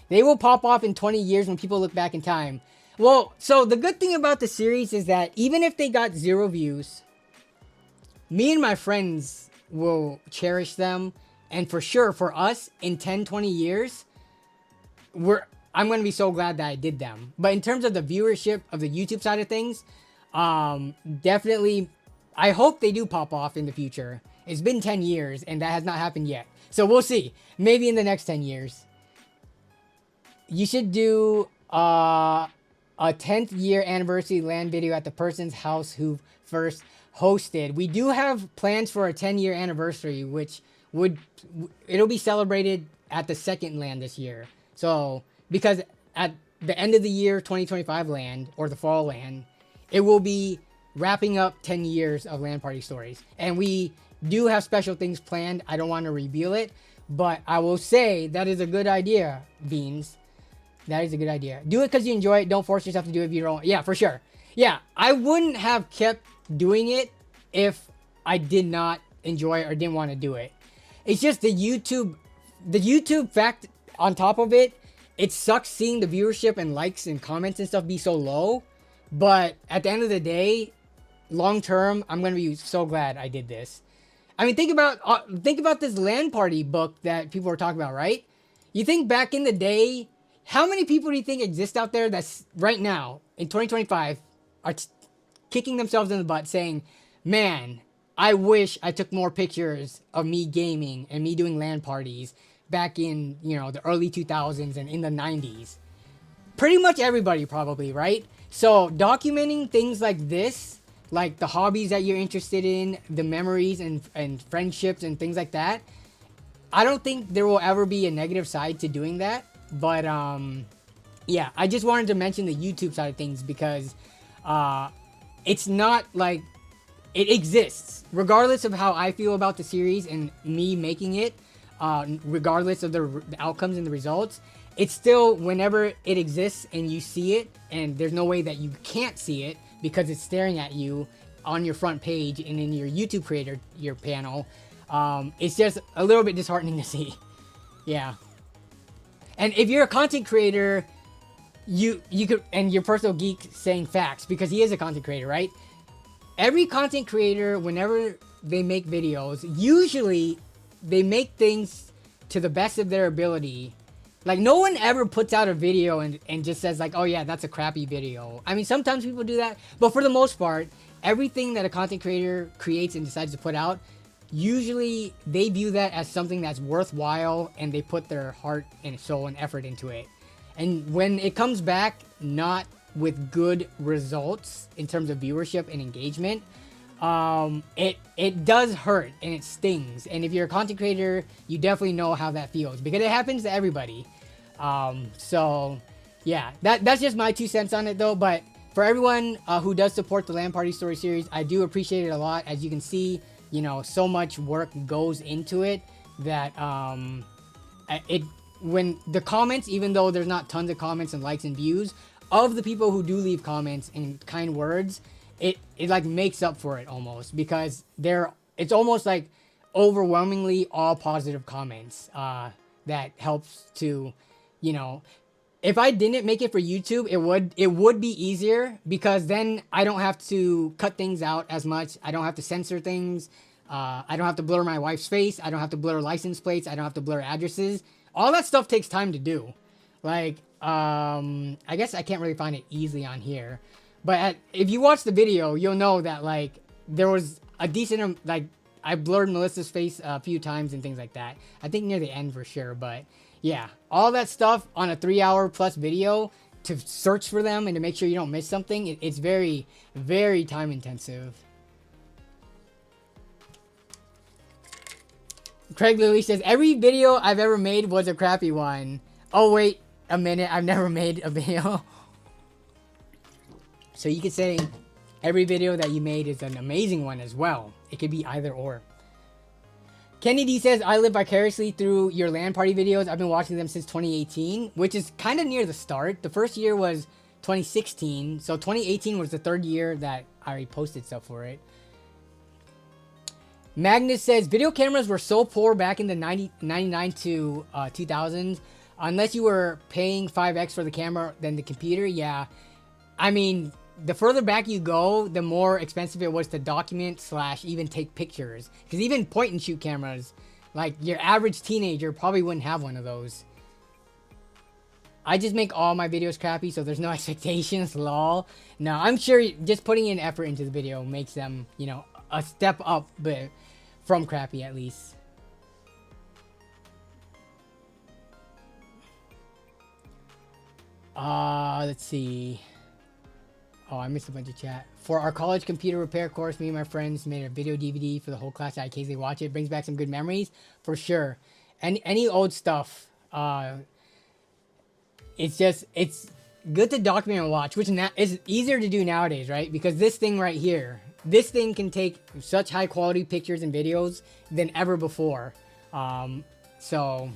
They will pop off in 20 years when people look back in time. Well, so the good thing about the series is that even if they got 0 views, me and my friends will cherish them. And for sure, for us, in 10, 20 years, I'm going to be so glad that I did them. But in terms of the viewership of the YouTube side of things, definitely, I hope they do pop off in the future. It's been 10 years and that has not happened yet. So we'll see. Maybe in the next 10 years. You should do a 10th year anniversary LAN video at the person's house who first hosted. We do have plans for a 10-year anniversary, which it'll be celebrated at the second LAN this year. So, because at the end of the year 2025 LAN, or the fall LAN, it will be wrapping up 10 years of LAN Party Stories. And we do have special things planned. I don't want to reveal it, but I will say that is a good idea, Beans. That is a good idea. Do it because you enjoy it. Don't force yourself to do it if you don't. Yeah, for sure. Yeah, I wouldn't have kept doing it if I did not enjoy it or didn't want to do it. It's just the YouTube fact on top of it. It sucks seeing the viewership and likes and comments and stuff be so low. But at the end of the day, long term, I'm going to be so glad I did this. I mean, think about this LAN Party book that people are talking about, right? You think back in the day, how many people do you think exist out there that's right now in 2025 are kicking themselves in the butt saying, man, I wish I took more pictures of me gaming and me doing LAN parties back in, the early 2000s and in the 90s. Pretty much everybody probably, right? So documenting things like this, like the hobbies that you're interested in, the memories and friendships and things like that, I don't think there will ever be a negative side to doing that. But yeah, I just wanted to mention the YouTube side of things because it's not like it exists. Regardless of how I feel about the series and me making it, regardless of the outcomes and the results, it's still, whenever it exists and you see it, and there's no way that you can't see it because it's staring at you on your front page and in your YouTube creator, your panel, it's just a little bit disheartening to see. Yeah. And if you're a content creator, you could, and your personal geek saying facts, because he is a content creator, right? Every content creator, whenever they make videos, usually they make things to the best of their ability. Like, no one ever puts out a video and just says like, oh yeah, that's a crappy video. I mean, sometimes people do that, but for the most part, everything that a content creator creates and decides to put out, usually they view that as something that's worthwhile and they put their heart and soul and effort into it. And when it comes back not with good results in terms of viewership and engagement, it does hurt and it stings. And if you're a content creator, you definitely know how that feels because it happens to everybody. So yeah, that's just my 2 cents on it though. But for everyone who does support the LAN Party Story series, I do appreciate it a lot. As you can see, you know, so much work goes into it that when the comments, even though there's not tons of comments and likes and views, of the people who do leave comments and kind words, it like makes up for it almost, because it's almost like overwhelmingly all positive comments that helps to, you know, if I didn't make it for YouTube, it would be easier, because then I don't have to cut things out as much. I don't have to censor things. I don't have to blur my wife's face. I don't have to blur license plates. I don't have to blur addresses. All that stuff takes time to do. Like, I guess I can't really find it easily on here. But if you watch the video, you'll know that, like, there was a decent, like, I blurred Melissa's face a few times and things like that. I think near the end for sure. But yeah, all that stuff on a 3-hour plus video to search for them and to make sure you don't miss something, it's very, very time intensive. Craig Lilly says, every video I've ever made was a crappy one. Oh, wait a minute. I've never made a video. So you could say every video that you made is an amazing one as well. It could be either or. Kenny D says, I live vicariously through your LAN Party videos. I've been watching them since 2018, which is kind of near the start. The first year was 2016. So 2018 was the 3rd year that I posted stuff for it. Magnus says, video cameras were so poor back in the 99 to 2000s. Unless you were paying 5x for the camera than the computer, yeah. I mean, the further back you go, the more expensive it was to document / even take pictures. Because even point and shoot cameras, like your average teenager probably wouldn't have one of those. I just make all my videos crappy, so there's no expectations, lol. No, I'm sure just putting in effort into the video makes them, you know, a step up, but from crappy at least. Let's see. Oh, I missed a bunch of chat. For our college computer repair course, me and my friends made a video DVD for the whole class. I occasionally watch it. Brings back some good memories, for sure. And any old stuff, it's good to document and watch, which is easier to do nowadays, right? Because this thing right here, this thing can take such high quality pictures and videos than ever before. So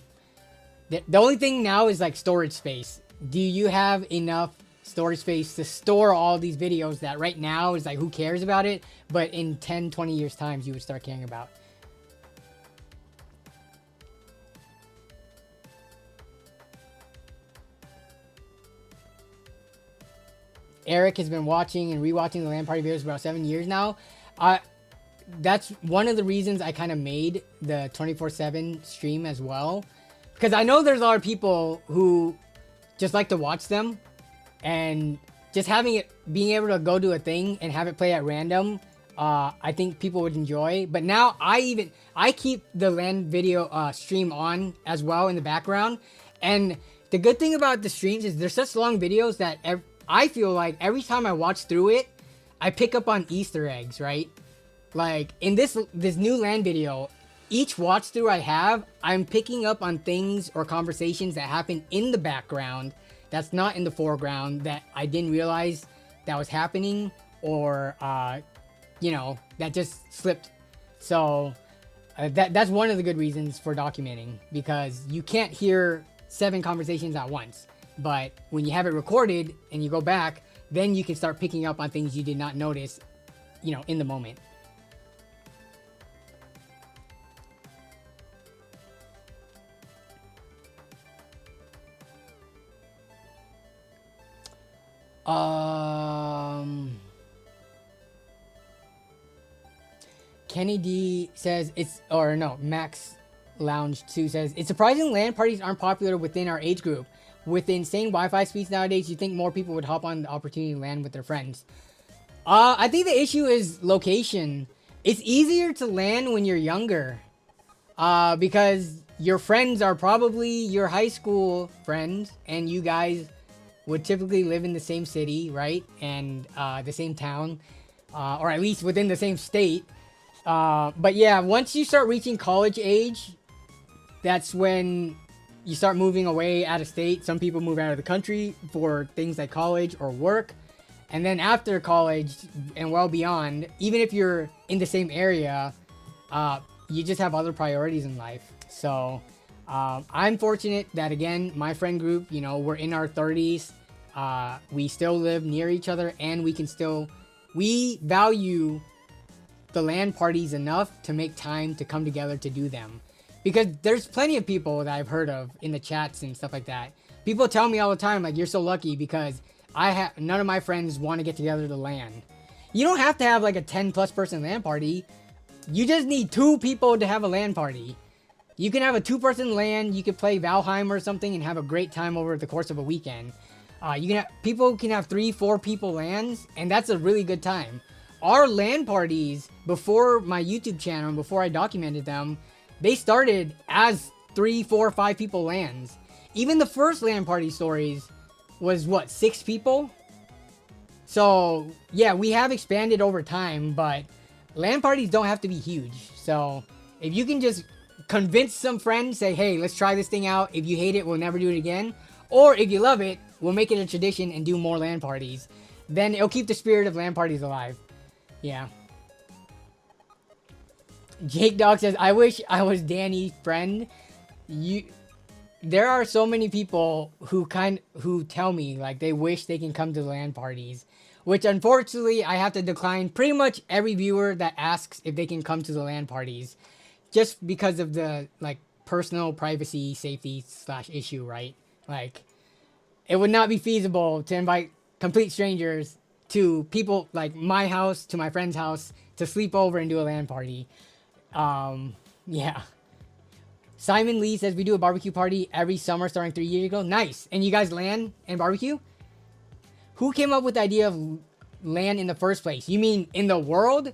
the only thing now is like storage space. Do you have enough storage space to store all these videos that right now is like, who cares about it? But in 10, 20 years times, you would start caring about. Eric has been watching and rewatching the LAN Party videos for about 7 years now. That's one of the reasons I kind of made the 24/7 stream as well. Because I know there's a lot of people who just like to watch them. And just being able to go to a thing and have it play at random, I think people would enjoy. But now I keep the LAN video stream on as well in the background. And the good thing about the streams is they're such long videos that I feel like every time I watch through it, I pick up on Easter eggs, right? Like in this new LAN video, each watch through I have, I'm picking up on things or conversations that happen in the background that's not in the foreground that I didn't realize that was happening, or you know, that just slipped. So that's one of the good reasons for documenting, because you can't hear 7 conversations at once. But when you have it recorded and you go back, then you can start picking up on things you did not notice, you know, in the moment. Kenny D says Max Lounge 2 says, it's surprising LAN parties aren't popular within our age group. With insane Wi-Fi speeds nowadays, you think more people would hop on the opportunity to LAN with their friends. I think the issue is location. It's easier to LAN when you're younger, because your friends are probably your high school friends, and you guys would typically live in the same city, right? And the same town, or at least within the same state. But yeah, once you start reaching college age, that's when you start moving away out of state. Some people move out of the country for things like college or work. And then after college and well beyond, even if you're in the same area, you just have other priorities in life. So I'm fortunate that, again, my friend group, you know, we're in our 30s. We still live near each other, and we value the LAN parties enough to make time to come together to do them. Because there's plenty of people that I've heard of in the chats and stuff like that. People tell me all the time, like, you're so lucky because none of my friends want to get together to LAN. You don't have to have like a 10+ person LAN party. You just need 2 people to have a LAN party. You can have a 2-person LAN. You could play Valheim or something and have a great time over the course of a weekend. People can have 3-4 people LANs, and that's a really good time. Our LAN parties before my YouTube channel, before I documented them, they started as 3, 4, 5 people LANs. Even the first LAN party stories was what, 6 people? So yeah, we have expanded over time, but LAN parties don't have to be huge. So if you can just convince some friends, say, hey, let's try this thing out. If you hate it, we'll never do it again. Or if you love it, we'll make it a tradition and do more LAN parties. Then it'll keep the spirit of LAN parties alive. Yeah. Jake Dog says, I wish I was Danny's friend. There are so many people who tell me like they wish they can come to the LAN parties, which unfortunately I have to decline pretty much every viewer that asks if they can come to the LAN parties, just because of the like personal privacy safety / issue, right? Like, it would not be feasible to invite complete strangers to people like my house, to my friend's house, to sleep over and do a LAN party. Yeah. Simon Lee says, we do a barbecue party every summer starting 3 years ago. Nice. And you guys LAN and barbecue? Who came up with the idea of LAN in the first place? You mean in the world?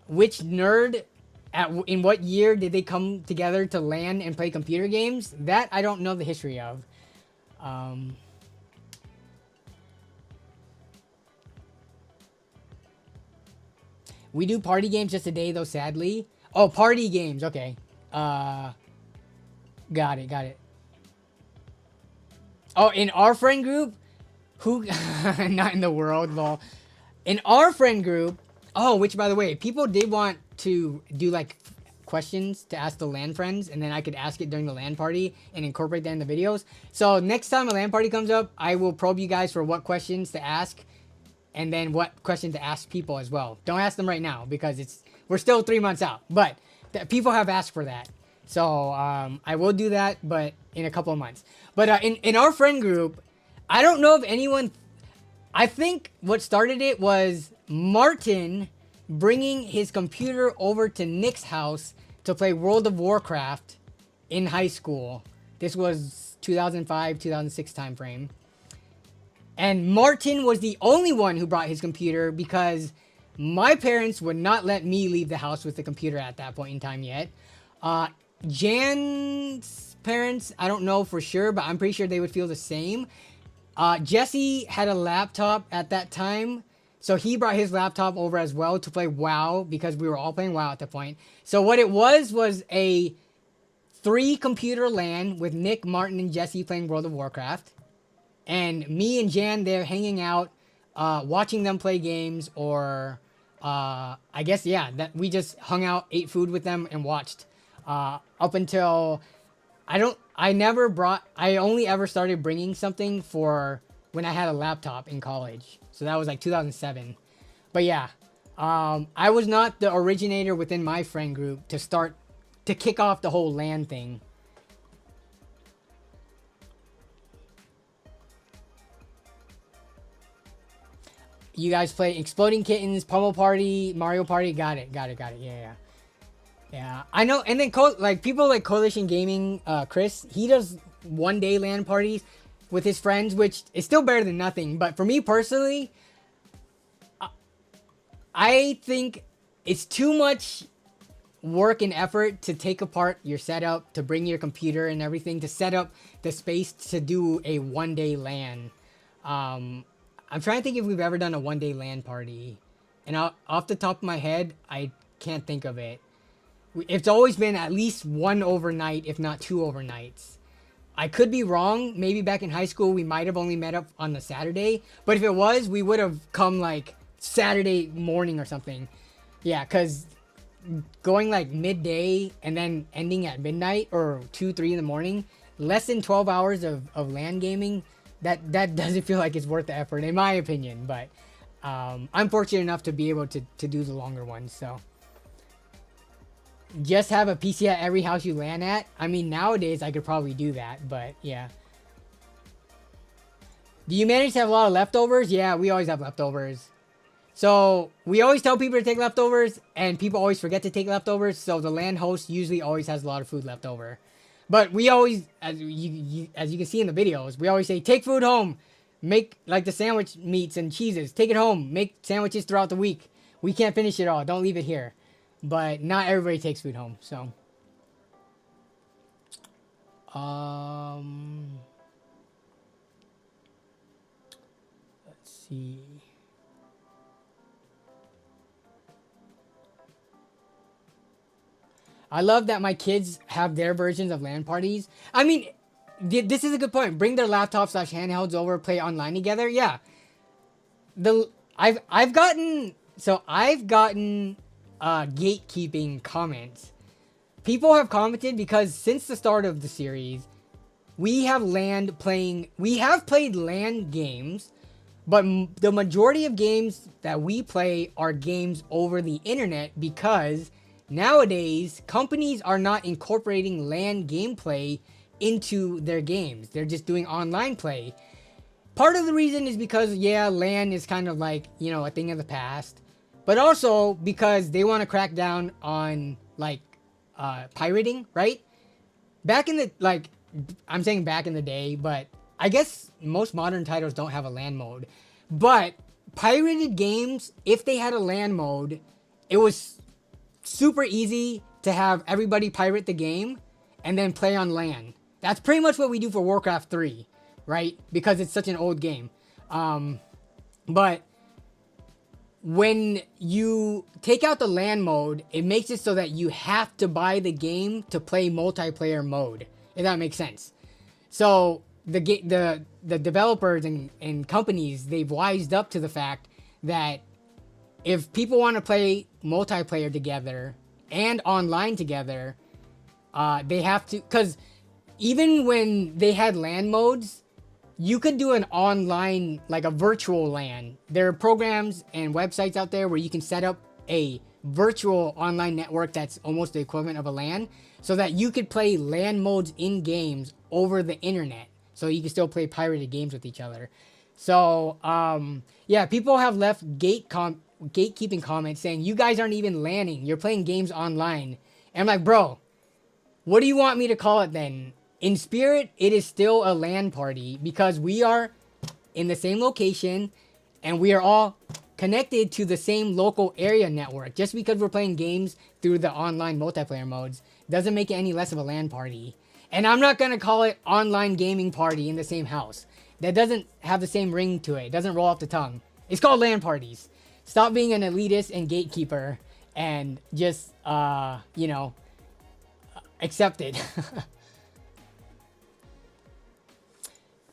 Which nerd in what year did they come together to LAN and play computer games? That I don't know the history of. We do party games just today, though, sadly. Oh, party games. Okay. Got it. Oh, in our friend group? Who? Not in the world, lol. In our friend group... Oh, which, by the way, people did want to do, like, questions to ask the LAN friends, and then I could ask it during the LAN party and incorporate that in the videos. So, next time a LAN party comes up, I will probe you guys for what questions to ask, and then what question to ask people as well. Don't ask them right now, because we're still 3 months out. But people have asked for that. So, I will do that, but in a couple of months. But in our friend group, I don't know if anyone... I think what started it was Martin bringing his computer over to Nick's house to play World of Warcraft in high school. This was 2005, 2006 timeframe. And Martin was the only one who brought his computer because my parents would not let me leave the house with the computer at that point in time yet. Jan's parents, I don't know for sure, but I'm pretty sure they would feel the same. Jesse had a laptop at that time, so he brought his laptop over as well to play WoW because we were all playing WoW at that point. So what it was a 3-computer LAN with Nick, Martin, and Jesse playing World of Warcraft. And me and Jan there hanging out, watching them play games, or I guess, yeah, that we just hung out, ate food with them, and watched up until... I only ever started bringing something for when I had a laptop in college. So that was like 2007. But yeah, I was not the originator within my friend group to kick off the whole LAN thing. You guys play Exploding Kittens, Pummel Party, Mario Party. Got it. Yeah, I know. And then people like Coalition Gaming, Chris, he does one-day LAN parties with his friends, which is still better than nothing. But for me personally, I think it's too much work and effort to take apart your setup, to bring your computer and everything, to set up the space to do a 1-day LAN. I'm trying to think if we've ever done a 1-day LAN party, and off the top of my head, I can't think of it. It's always been at least one overnight, if not 2 overnights. I could be wrong. Maybe back in high school, we might have only met up on the Saturday, but if it was, we would have come like Saturday morning or something. Yeah, because going like midday and then ending at midnight or 2-3 in the morning, less than 12 hours of LAN gaming, that doesn't feel like it's worth the effort in my opinion. But I'm fortunate enough to be able to do the longer ones. So just have a PC at every house you LAN at. I mean, nowadays I could probably do that, but yeah. Do you manage to have a lot of leftovers? Yeah, we always have leftovers. So we always tell people to take leftovers, and people always forget to take leftovers. So the LAN host usually always has a lot of food left over. But we always, as you can see in the videos, we always say, take food home. Make like the sandwich meats and cheeses. Take it home. Make sandwiches throughout the week. We can't finish it all. Don't leave it here. But not everybody takes food home. So, let's see. I love that my kids have their versions of LAN parties. I mean, this is a good point. Bring their laptops / handhelds over, play online together. Yeah. I've gotten gatekeeping comments. People have commented because since the start of the series, we have played LAN games, but the majority of games that we play are games over the internet because nowadays, companies are not incorporating LAN gameplay into their games. They're just doing online play. Part of the reason is because, yeah, LAN is kind of like, you know, a thing of the past. But also because they want to crack down on, like, pirating, right? Back in the, like, I'm saying back in the day, but I guess most modern titles don't have a LAN mode. But pirated games, if they had a LAN mode, it was super easy to have everybody pirate the game and then play on LAN. That's pretty much what we do for Warcraft 3, right? Because it's such an old game. But when you take out the LAN mode, it makes it so that you have to buy the game to play multiplayer mode, if that makes sense. So the developers and companies, they've wised up to the fact that if people want to play multiplayer together and online together, they have to, because even when they had LAN modes, you could do an online, like a virtual LAN. There are programs and websites out there where you can set up a virtual online network that's almost the equivalent of a LAN, so that you could play LAN modes in games over the internet. So you can still play pirated games with each other. So, yeah, people have left gatekeeping comments saying, you guys aren't even LANing. You're playing games online. And I'm like, bro, what do you want me to call it then? In spirit, it is still a LAN party because we are in the same location and we are all connected to the same local area network. Just because we're playing games through the online multiplayer modes doesn't make it any less of a LAN party. And I'm not going to call it online gaming party in the same house. That doesn't have the same ring to it. It doesn't roll off the tongue. It's called LAN parties. Stop being an elitist and gatekeeper and just, you know, accept it.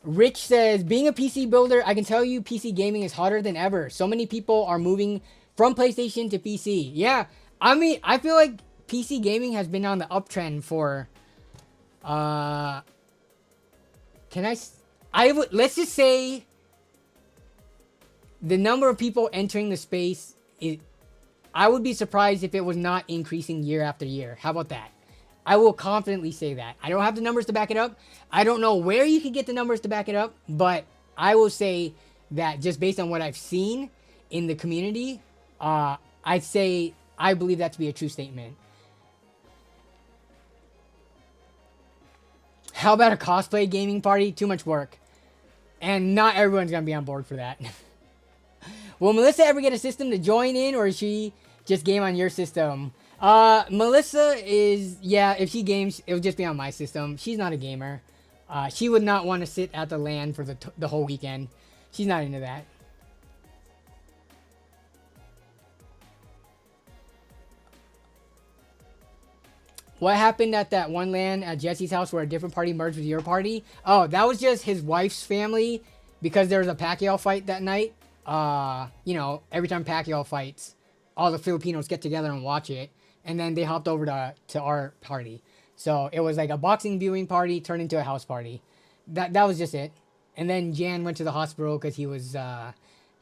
Rich says, being a PC builder, I can tell you PC gaming is hotter than ever. So many people are moving from PlayStation to PC. Yeah, I mean, I feel like PC gaming has been on the uptrend for, let's just say the number of people entering the space is, I would be surprised if it was not increasing year after year. How about that? I will confidently say that. I don't have the numbers to back it up. I don't know where you can get the numbers to back it up, but I will say that just based on what I've seen in the community, I'd say I believe that to be a true statement. How about a cosplay gaming party? Too much work. And not everyone's going to be on board for that. Will Melissa ever get a system to join in, or is she Just game on your system. Melissa is, yeah, if she games, it would just be on my system. She's not a gamer. She would not want to sit at the LAN for the whole weekend. She's not into that. What happened at that one LAN at Jesse's house where a different party merged with your party? Oh, that was just his wife's family because there was a Pacquiao fight that night. You know, every time Pacquiao fights, all the Filipinos get together and watch it. And then they hopped over to our party. So it was like a boxing viewing party turned into a house party. That was just it. And then Jan went to the hospital because he was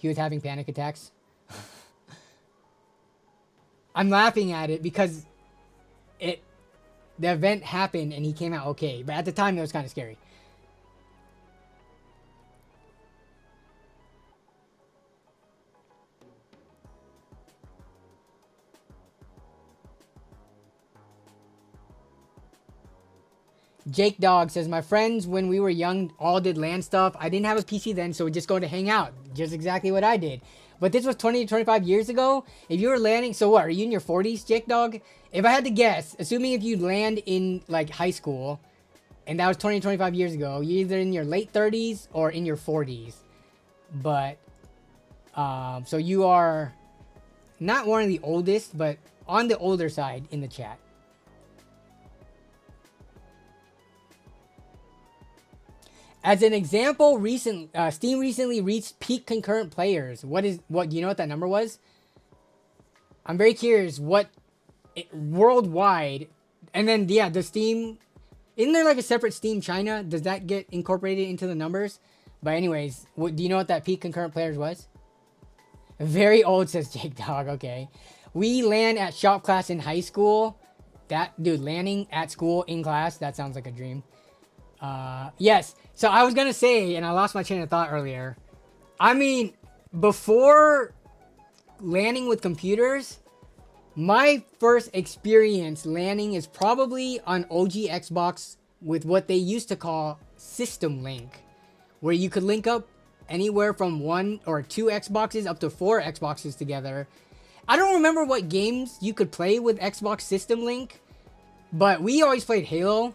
having panic attacks. I'm laughing at it because the event happened and he came out okay. But at the time, it was kind of scary. Jake Dog says, my friends, when we were young, all did LAN stuff. I didn't have a PC then, so we just go to hang out. Just exactly what I did. But this was 20 to 25 years ago. If you were landing, so what, are you in your 40s, Jake Dog? If I had to guess, assuming if you land in, like, high school, and that was 20 to 25 years ago, you're either in your late 30s or in your 40s. But, so you are not one of the oldest, but on the older side in the chat. As an example, Steam recently reached peak concurrent players. What do you know what that number was? I'm very curious worldwide, and then yeah, the Steam, isn't there like a separate Steam China? Does that get incorporated into the numbers? But anyways, do you know what that peak concurrent players was? Very old, says Jake Dog. Okay, we LAN at shop class in high school. That dude, LANing at school in class. That sounds like a dream. Yes. So I was gonna say, and I lost my train of thought earlier. I mean, before LANing with computers, my first experience LANing is probably on OG Xbox with what they used to call System Link, where you could link up anywhere from 1 or 2 Xboxes up to 4 Xboxes together. I don't remember what games you could play with Xbox System Link, but we always played Halo.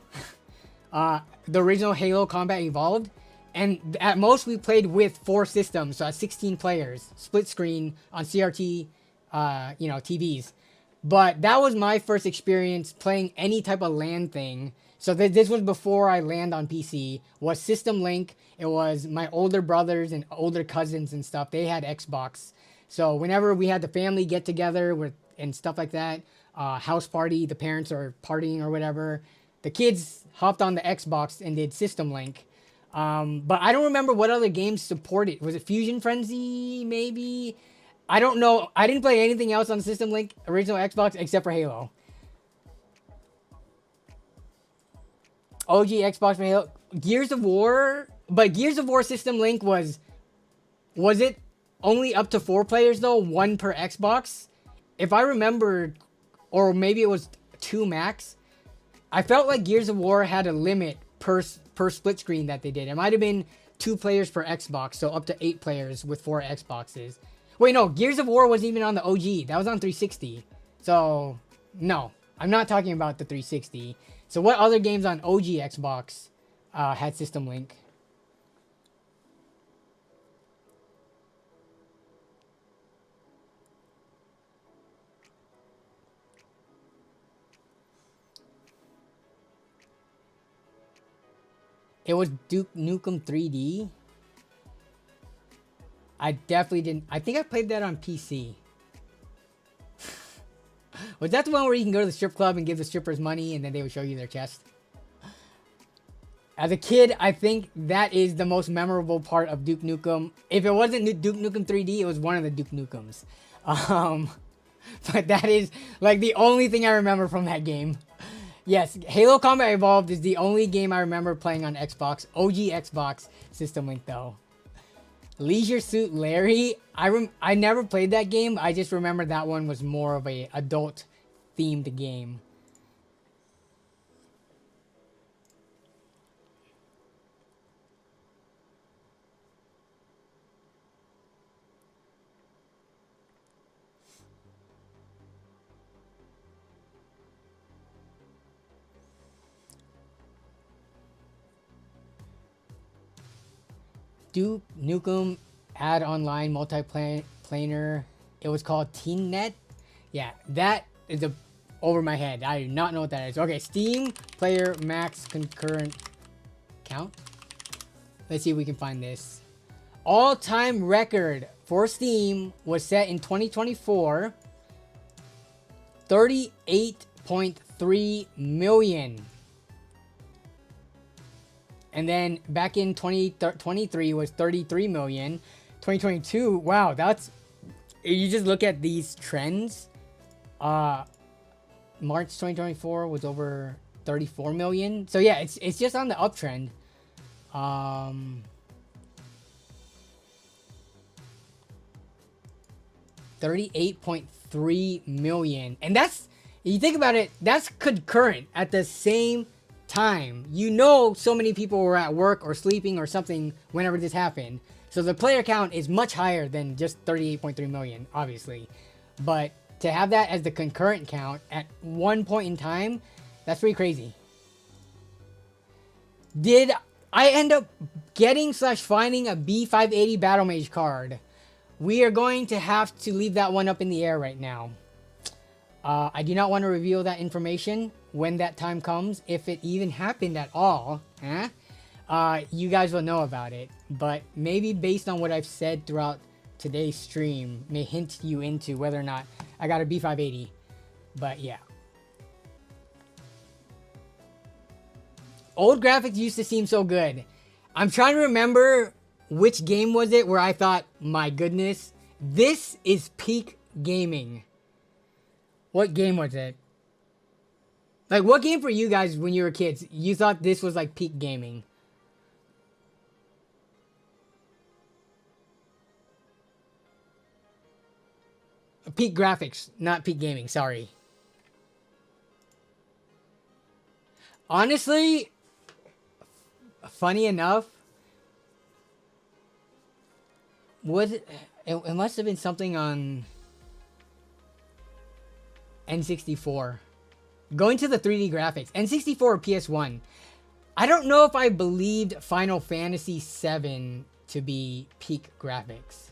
The original Halo Combat Evolved, and at most we played with 4 systems, so at 16 players, split screen on CRT, TVs. But that was my first experience playing any type of LAN thing. So this was before I LANed on PC. Was System Link. It was my older brothers and older cousins and stuff. They had Xbox. So whenever we had the family get together and stuff like that, house party, the parents are partying or whatever, the kids hopped on the Xbox and did System Link. But I don't remember what other games supported. Was it Fusion Frenzy, maybe? I don't know. I didn't play anything else on System Link, original Xbox, except for Halo. OG Xbox for Halo. Gears of War. But Gears of War System Link was it only up to 4 players, though? 1 per Xbox? If I remember, or maybe it was 2 max. I felt like Gears of War had a limit per split screen that they did. It might have been 2 players per Xbox, so up to 8 players with 4 Xboxes. Wait, no, Gears of War wasn't even on the OG. That was on 360. So, no, I'm not talking about the 360. So what other games on OG Xbox had System Link? It was Duke Nukem 3D. I definitely didn't. I think I played that on PC. Was that the one where you can go to the strip club and give the strippers money and then they would show you their chest? As a kid, I think that is the most memorable part of Duke Nukem. If it wasn't Duke Nukem 3D, it was one of the Duke Nukems. But that is like the only thing I remember from that game. Yes, Halo Combat Evolved is the only game I remember playing on Xbox. OG Xbox System Link, though. Leisure Suit Larry. I never played that game. I just remember that one was more of a adult-themed game. Duke Nukem add online multiplayer. It was called TeenNet. Yeah, that is over my head. I do not know what that is. Okay, Steam player max concurrent count. Let's see if we can find this. All-time record for Steam was set in 2024. 38.3 million. And then back in 2023 was 33 million. 2022, wow, that's, you just look at these trends. March 2024 was over 34 million. So yeah, it's just on the uptrend. 38.3 million. And that's, you think about it, that's concurrent at the same time. You know, so many people were at work or sleeping or something whenever this happened. So the player count is much higher than just 38.3 million, obviously. But to have that as the concurrent count at one point in time, that's pretty crazy. Did I end up getting / finding a B580 Battle Mage card? We are going to have to leave that one up in the air right now. I do not want to reveal that information when that time comes, if it even happened at all. You guys will know about it, but maybe based on what I've said throughout today's stream may hint you into whether or not I got a B580. But yeah. Old graphics used to seem so good. I'm trying to remember which game was it where I thought, my goodness, this is peak gaming. What game was it? Like, what game for you guys when you were kids, you thought this was like peak gaming? Peak graphics, not peak gaming, sorry. Honestly, funny enough, it must have been something on N64. Going to the 3D graphics. N64 or PS1. I don't know if I believed Final Fantasy VII to be peak graphics.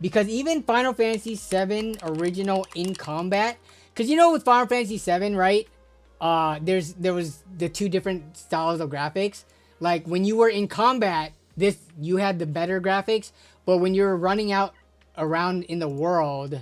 Because even Final Fantasy VII original in combat, because you know with Final Fantasy VII, right? There was the two different styles of graphics. Like when you were in combat, you had the better graphics, but when you were running out around in the world,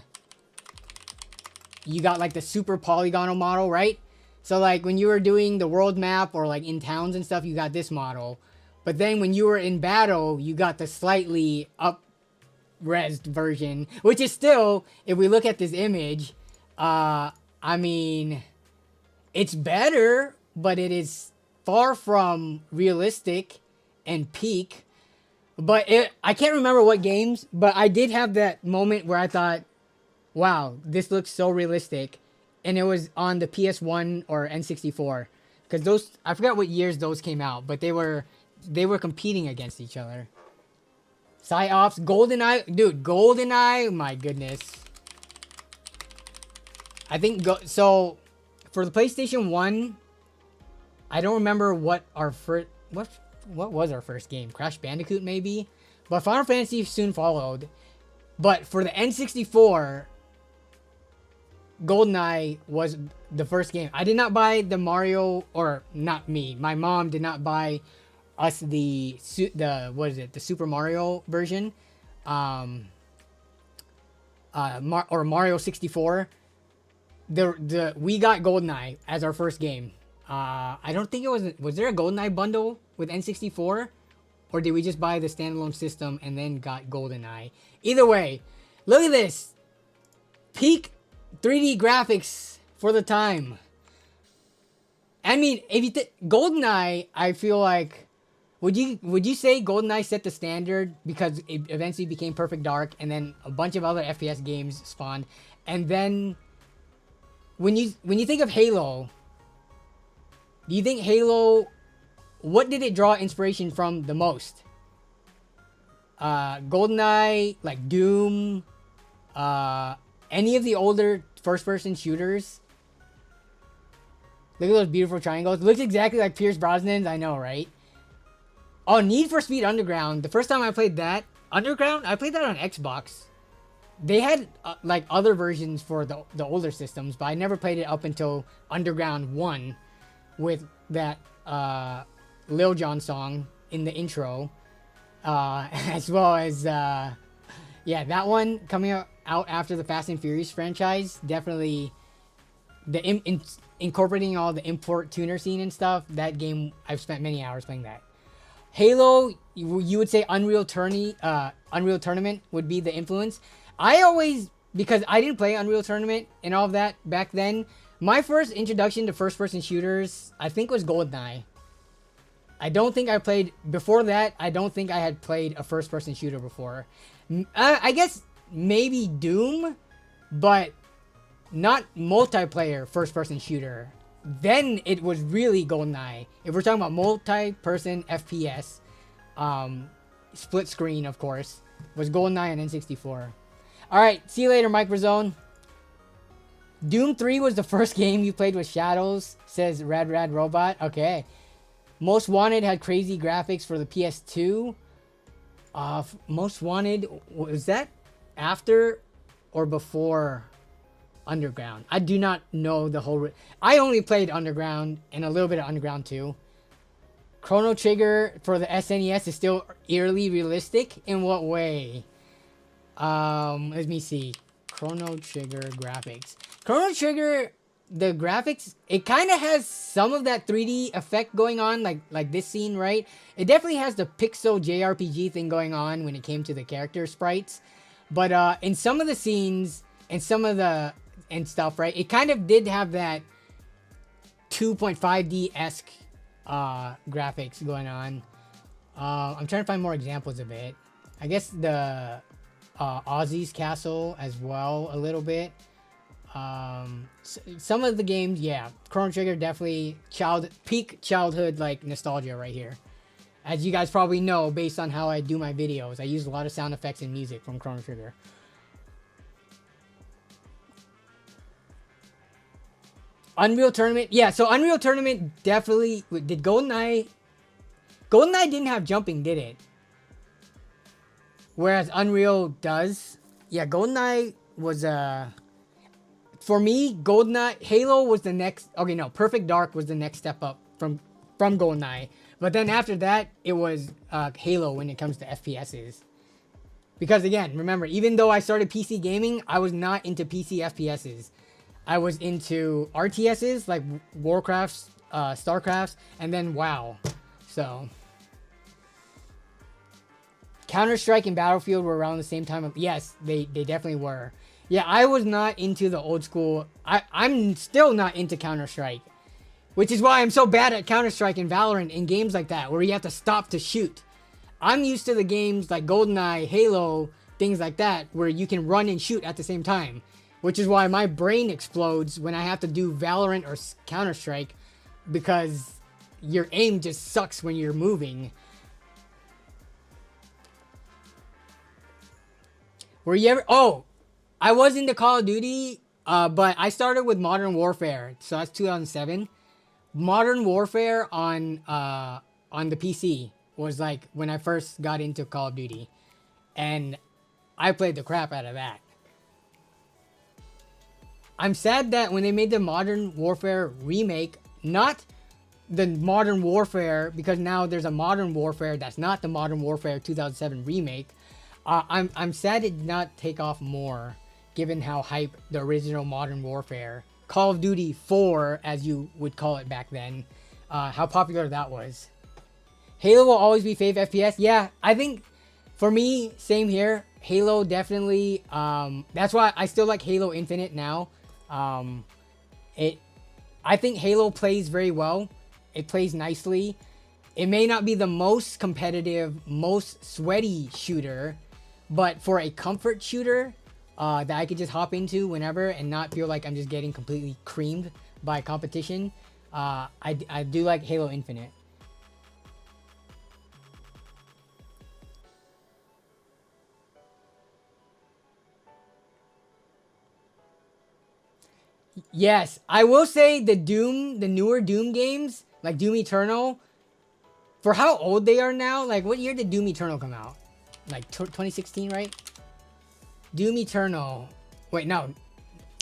you got like the super polygonal model, right? So like when you were doing the world map or like in towns and stuff, you got this model. But then when you were in battle, you got the slightly up-resed version, which is still, if we look at this image, I mean, it's better, but it is far from realistic and peak. But I can't remember what games, but I did have that moment where I thought, wow, this looks so realistic. And it was on the PS1 or N64. Because those, I forgot what years those came out, but they were competing against each other. Psyops, GoldenEye, dude, GoldenEye, my goodness. I think, so, for the PlayStation 1, I don't remember what our first, what was our first game? Crash Bandicoot, maybe? But Final Fantasy soon followed. But for the N64, GoldenEye was the first game. I did not buy the Mario, or not me. My mom did not buy us the what is it? The Super Mario version, or Mario 64. We got GoldenEye as our first game. I don't think it was there a GoldenEye bundle with N64, or did we just buy the standalone system and then got GoldenEye? Either way, look at this peak 3D graphics for the time. I mean, if you GoldenEye, I feel like, would you say GoldenEye set the standard because it eventually became Perfect Dark, and then a bunch of other FPS games spawned, and then when you think of Halo, do you think Halo, what did it draw inspiration from the most? GoldenEye, like Doom, any of the older first-person shooters? Look at those beautiful triangles. Looks exactly like Pierce Brosnan's, I know, right? Oh, Need for Speed Underground. The first time I played that Underground, I played that on Xbox. They had like other versions for the older systems, but I never played it up until Underground 1 with that Lil Jon song in the intro, as well as yeah, that one coming out after the Fast and Furious franchise. Definitely the incorporating all the import tuner scene and stuff. That game, I've spent many hours playing that. Halo, you would say Unreal Tournament would be the influence. I always, because I didn't play Unreal Tournament and all of that back then, my first introduction to first-person shooters, I think, was GoldenEye. I don't think I played, before that, I don't think I had played a first-person shooter before. I guess maybe Doom, but not multiplayer first-person shooter. Then it was really GoldenEye. If we're talking about multi-person FPS, split screen, of course, was GoldenEye and N64. Alright, see you later, Mike Brazone. Doom 3 was the first game you played with shadows, says Rad Robot. Okay. Most Wanted had crazy graphics for the PS2. Most Wanted, was that after or before Underground? I do not know the whole... I only played Underground and a little bit of Underground 2. Chrono Trigger for the SNES is still eerily realistic. In what way? Let me see. Chrono Trigger graphics. Chrono Trigger, the graphics, it kind of has some of that 3D effect going on, like this scene, right? It definitely has the pixel JRPG thing going on when it came to the character sprites. But in some of the scenes and some of the and stuff, right, it kind of did have that 2.5D-esque graphics going on. I'm trying to find more examples of it. I guess the Ozzy's Castle as well, a little bit. Some of the games, yeah, Chrono Trigger definitely peak childhood like nostalgia right here. As you guys probably know, based on how I do my videos, I use a lot of sound effects and music from Chrono Trigger. Unreal Tournament, yeah, so Unreal Tournament definitely did. GoldenEye didn't have jumping, did it? Whereas Unreal does. Yeah, GoldenEye was for me, GoldenEye, Halo was the next. Okay, no, Perfect Dark was the next step up from GoldenEye. But then after that, it was Halo when it comes to FPSs. Because again, remember, even though I started PC gaming, I was not into PC FPSs. I was into RTSs like Warcrafts, Starcrafts, and then WoW. So Counter-Strike and Battlefield were around the same time. Yes, they definitely were. Yeah, I was not into the old school. I'm still not into Counter-Strike. Which is why I'm so bad at Counter-Strike and Valorant in games like that, where you have to stop to shoot. I'm used to the games like GoldenEye, Halo, things like that, where you can run and shoot at the same time. Which is why my brain explodes when I have to do Valorant or Counter-Strike, because your aim just sucks when you're moving. Were you ever... Oh, I was into Call of Duty, but I started with Modern Warfare. So that's 2007. Modern Warfare on the PC was like when I first got into Call of Duty. And I played the crap out of that. I'm sad that when they made the Modern Warfare remake, not the Modern Warfare, because now there's a Modern Warfare that's not the Modern Warfare 2007 remake. I'm sad it did not take off more, given how hype the original Modern Warfare, Call of Duty 4, as you would call it back then, how popular that was. Halo will always be fave FPS. Yeah, I think for me, same here. Halo definitely. That's why I still like Halo Infinite now. I think Halo plays very well. It plays nicely. It may not be the most competitive, most sweaty shooter, but for a comfort shooter that I could just hop into whenever and not feel like I'm just getting completely creamed by competition, I do like Halo Infinite. Yes, I will say the newer Doom games, like Doom Eternal, for how old they are now, like what year did Doom Eternal come out? Like 2016, right? Doom Eternal. Wait, no.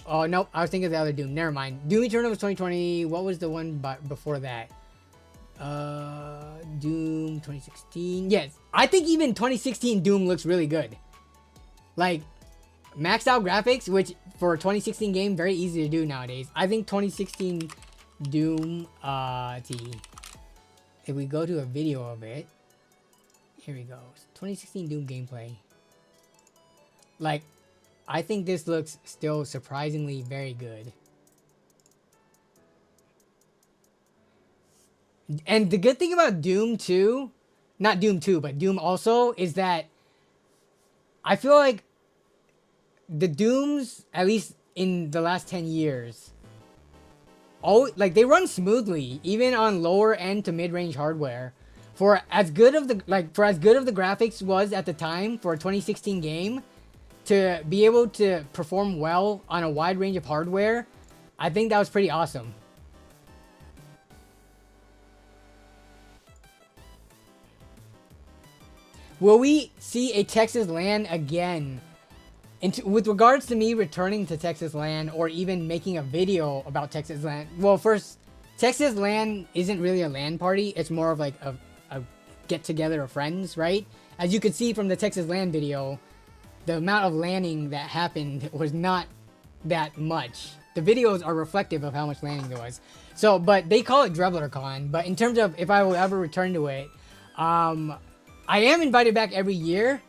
Oh, no. I was thinking of the other Doom. Never mind. Doom Eternal was 2020. What was the one before that? Doom 2016. Yes. I think even 2016 Doom looks really good. Like, maxed out graphics, which for a 2016 game, very easy to do nowadays. I think 2016 Doom, let's see. If we go to a video of it. Here we go. 2016 Doom gameplay. Like, I think this looks still surprisingly very good. And the good thing about Doom 2, not Doom 2, but Doom also, is that I feel like the Dooms, at least in the last 10 years, like they run smoothly, even on lower end to mid-range hardware. For as good of the graphics was at the time for a 2016 game, to be able to perform well on a wide range of hardware, I think that was pretty awesome. Will we see a Texas LAN again? With regards to me returning to Texas LAN or even making a video about Texas LAN, well, first, Texas LAN isn't really a LAN party. It's more of like a get-together of friends, right? As you could see from the Texas LAN video, the amount of LANing that happened was not that much. The videos are reflective of how much LANing there was. So, but they call it DrebblerCon. But in terms of if I will ever return to it, I am invited back every year,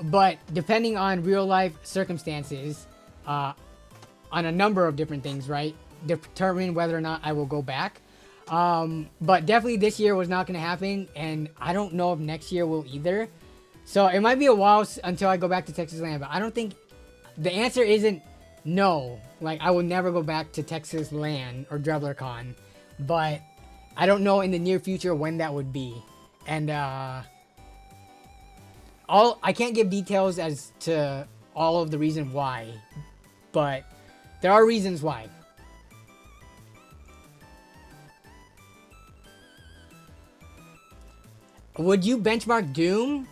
but depending on real life circumstances, on a number of different things, right? Determine whether or not I will go back. But definitely this year was not going to happen, and I don't know if next year will either. So it might be a while until I go back to Texas LAN, but I don't think the answer isn't no. Like, I will never go back to Texas LAN or DrebblerCon, but I don't know in the near future when that would be. And I can't give details as to all of the reason why, but there are reasons why. Would you benchmark Doom?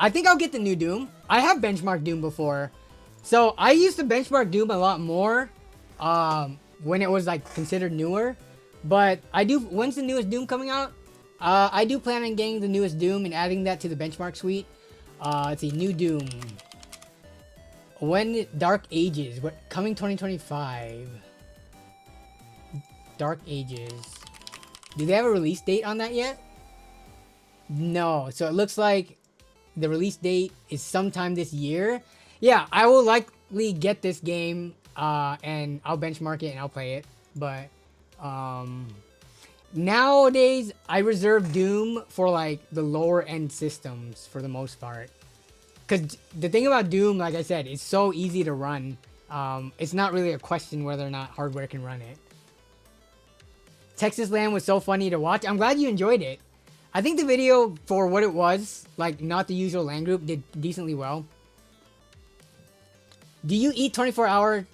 I think I'll get the new Doom. I have benchmarked Doom before. So I used to benchmark Doom a lot more when it was like considered newer. But when's the newest Doom coming out? I do plan on getting the newest Doom and adding that to the benchmark suite. Let's see, new Doom. When Dark Ages, coming 2025. Dark Ages. Do they have a release date on that yet? No, so it looks like the release date is sometime this year. Yeah, I will likely get this game, and I'll benchmark it and I'll play it. But nowadays, I reserve Doom for like the lower end systems for the most part. Because the thing about Doom, like I said, it's so easy to run. It's not really a question whether or not hardware can run it. Texas LAN was so funny to watch. I'm glad you enjoyed it. I think the video, for what it was, like not the usual LAN group, did decently well. Do you eat 24-hour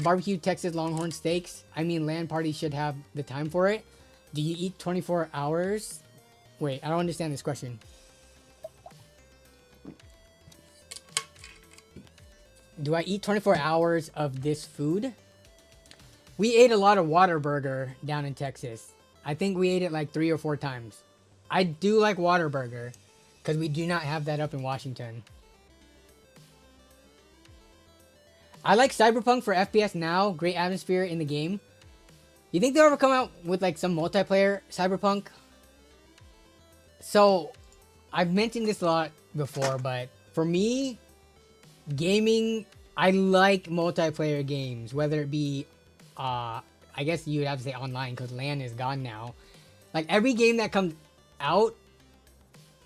barbecue Texas Longhorn steaks? I mean, LAN Party should have the time for it. Do you eat 24 hours? Wait, I don't understand this question. Do I eat 24 hours of this food? We ate a lot of Whataburger down in Texas. I think we ate it like 3 or 4 times. I do like Whataburger, because we do not have that up in Washington. I like Cyberpunk for FPS now. Great atmosphere in the game. You think they'll ever come out with like some multiplayer Cyberpunk? So, I've mentioned this a lot before, but for me, gaming, I like multiplayer games. Whether it be, I guess you would have to say online, because LAN is gone now. Like every game that comes out,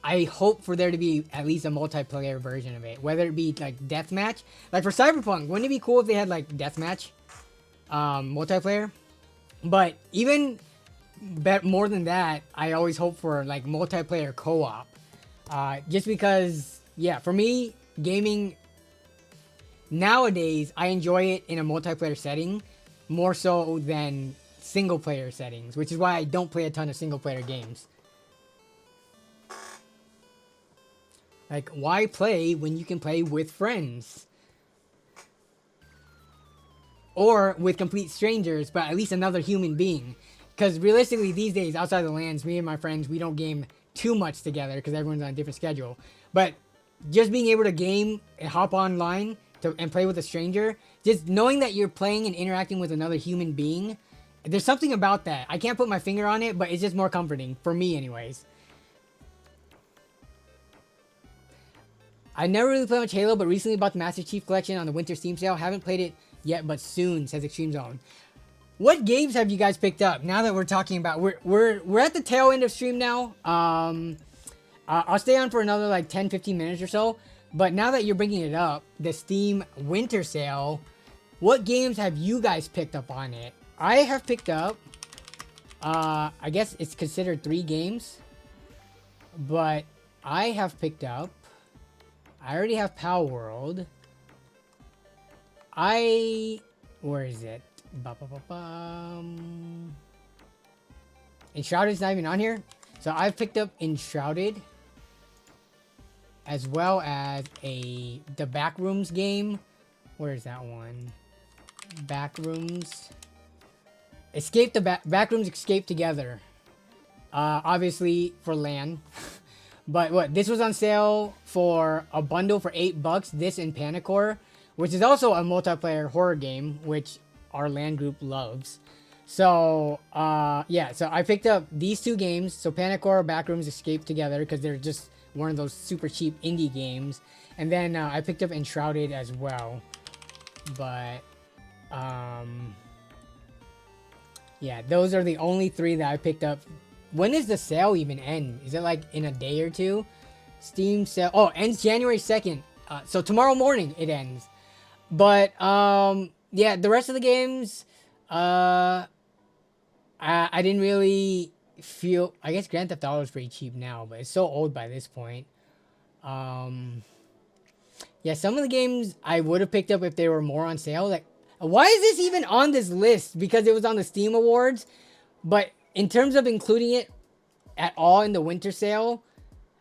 I hope for there to be at least a multiplayer version of it, whether it be like deathmatch. Like for Cyberpunk, wouldn't it be cool if they had like deathmatch multiplayer? But even more than that, I always hope for like multiplayer co-op, just because, yeah, for me, gaming nowadays, I enjoy it in a multiplayer setting more so than single player settings, which is why I don't play a ton of single player games. Like, why play when you can play with friends? Or with complete strangers, but at least another human being. Because realistically, these days, outside the LANs, me and my friends, we don't game too much together because everyone's on a different schedule. But just being able to game and hop online and play with a stranger, just knowing that you're playing and interacting with another human being, there's something about that. I can't put my finger on it, but it's just more comforting, for me anyways. I never really played much Halo, but recently bought the Master Chief Collection on the Winter Steam sale. Haven't played it yet, but soon, says Extreme Zone. What games have you guys picked up? Now that we're talking about, we're at the tail end of stream now. I'll stay on for another like 10-15 minutes or so. But now that you're bringing it up, the Steam Winter Sale, what games have you guys picked up on it? I have picked up, I guess it's considered 3 games, but I have picked up, I already have Power World. Where is it? Enshrouded's not even on here. So I've picked up Enshrouded, as well as the Backrooms game. Where is that one? Backrooms. Backrooms Escape Together. Obviously for LAN. But what, this was on sale for a bundle for $8. This and Panicore, which is also a multiplayer horror game, which our LAN group loves. So, yeah, so I picked up these 2 games. So Panicore, Backrooms Escape Together, because they're just one of those super cheap indie games. And then I picked up Enshrouded as well. But, yeah, those are the only 3 that I picked up. When does the sale even end? Is it like in a day or 2? Steam sale. Oh, ends January 2nd. So tomorrow morning it ends. But, yeah, the rest of the games, I didn't really feel... I guess Grand Theft Auto is pretty cheap now, but it's so old by this point. Yeah, some of the games I would have picked up if they were more on sale. Like, why is this even on this list? Because it was on the Steam Awards. But in terms of including it at all in the winter sale,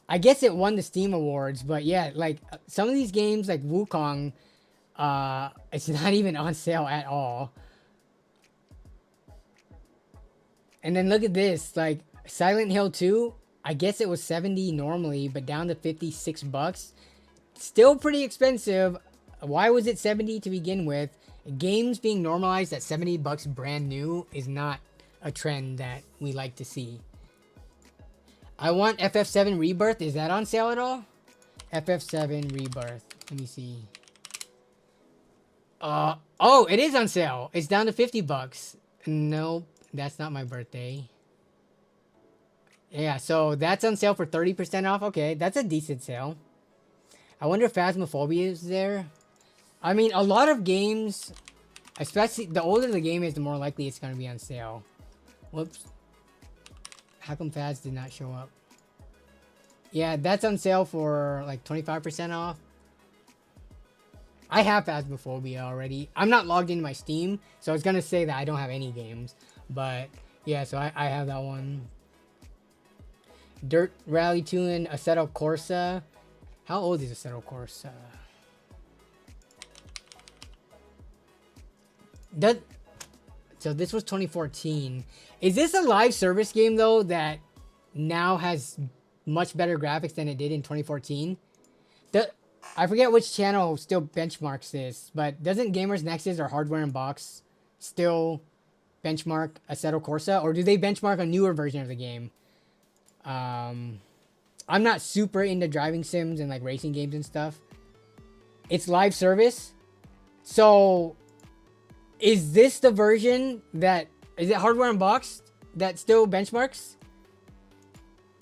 I guess it won the Steam Awards. But yeah, like some of these games like Wukong, it's not even on sale at all. And then look at this, like Silent Hill 2, I guess it was $70 normally, but down to $56. Still pretty expensive. Why was it $70 to begin with? Games being normalized at $70 brand new is not a trend that we like to see. I want FF7 Rebirth. Is that on sale at all? FF7 Rebirth. Let me see. Oh, it is on sale. It's down to $50. Nope, that's not my birthday. Yeah, so that's on sale for 30% off. Okay, that's a decent sale. I wonder if Phasmophobia is there. I mean, a lot of games, especially the older the game is, the more likely it's going to be on sale. Whoops. How come Phas did not show up? Yeah, that's on sale for like 25% off. I have Phasmophobia already. I'm not logged into my Steam, so it's going to say that I don't have any games. But yeah, so I have that one. Dirt Rally 2 and Assetto Corsa. How old is Assetto Corsa? So this was 2014. Is this a live service game though that now has much better graphics than it did in 2014? I forget which channel still benchmarks this, but doesn't Gamers Nexus or Hardware Unbox still benchmark Assetto Corsa, or do they benchmark a newer version of the game? I'm not super into driving sims and like racing games and stuff. It's live service, so is this the version that is it Hardware Unboxed that still benchmarks?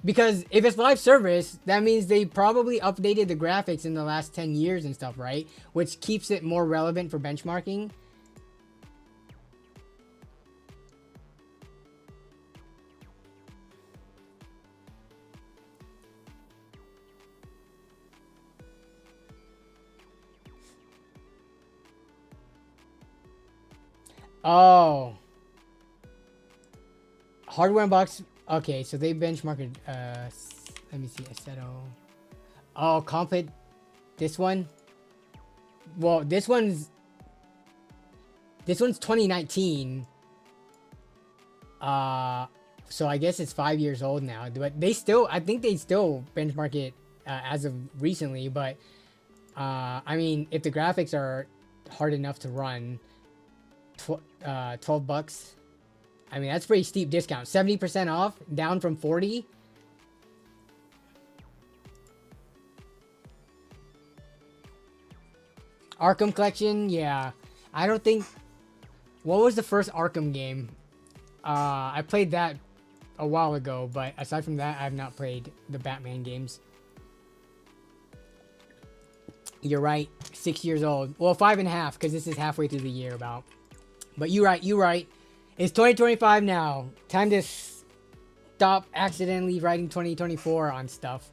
Because if it's live service, that means they probably updated the graphics in the last 10 years and stuff, right? Which keeps it more relevant for benchmarking. Oh. Hardware Unboxed. Okay, so they benchmarked, let me see, Assetto. Oh, Compet. This one. Well, this one's 2019. So I guess it's 5 years old now. But I think they still benchmark it as of recently. But I mean, if the graphics are hard enough to run, $12. I mean, that's pretty steep discount. 70% off, down from 40. Arkham Collection, yeah. I don't think... What was the first Arkham game? I played that a while ago, but aside from that, I've not played the Batman games. You're right, 6 years old. Well, 5.5, because this is halfway through the year about. But you're right. It's 2025 now. Time to stop accidentally writing 2024 on stuff.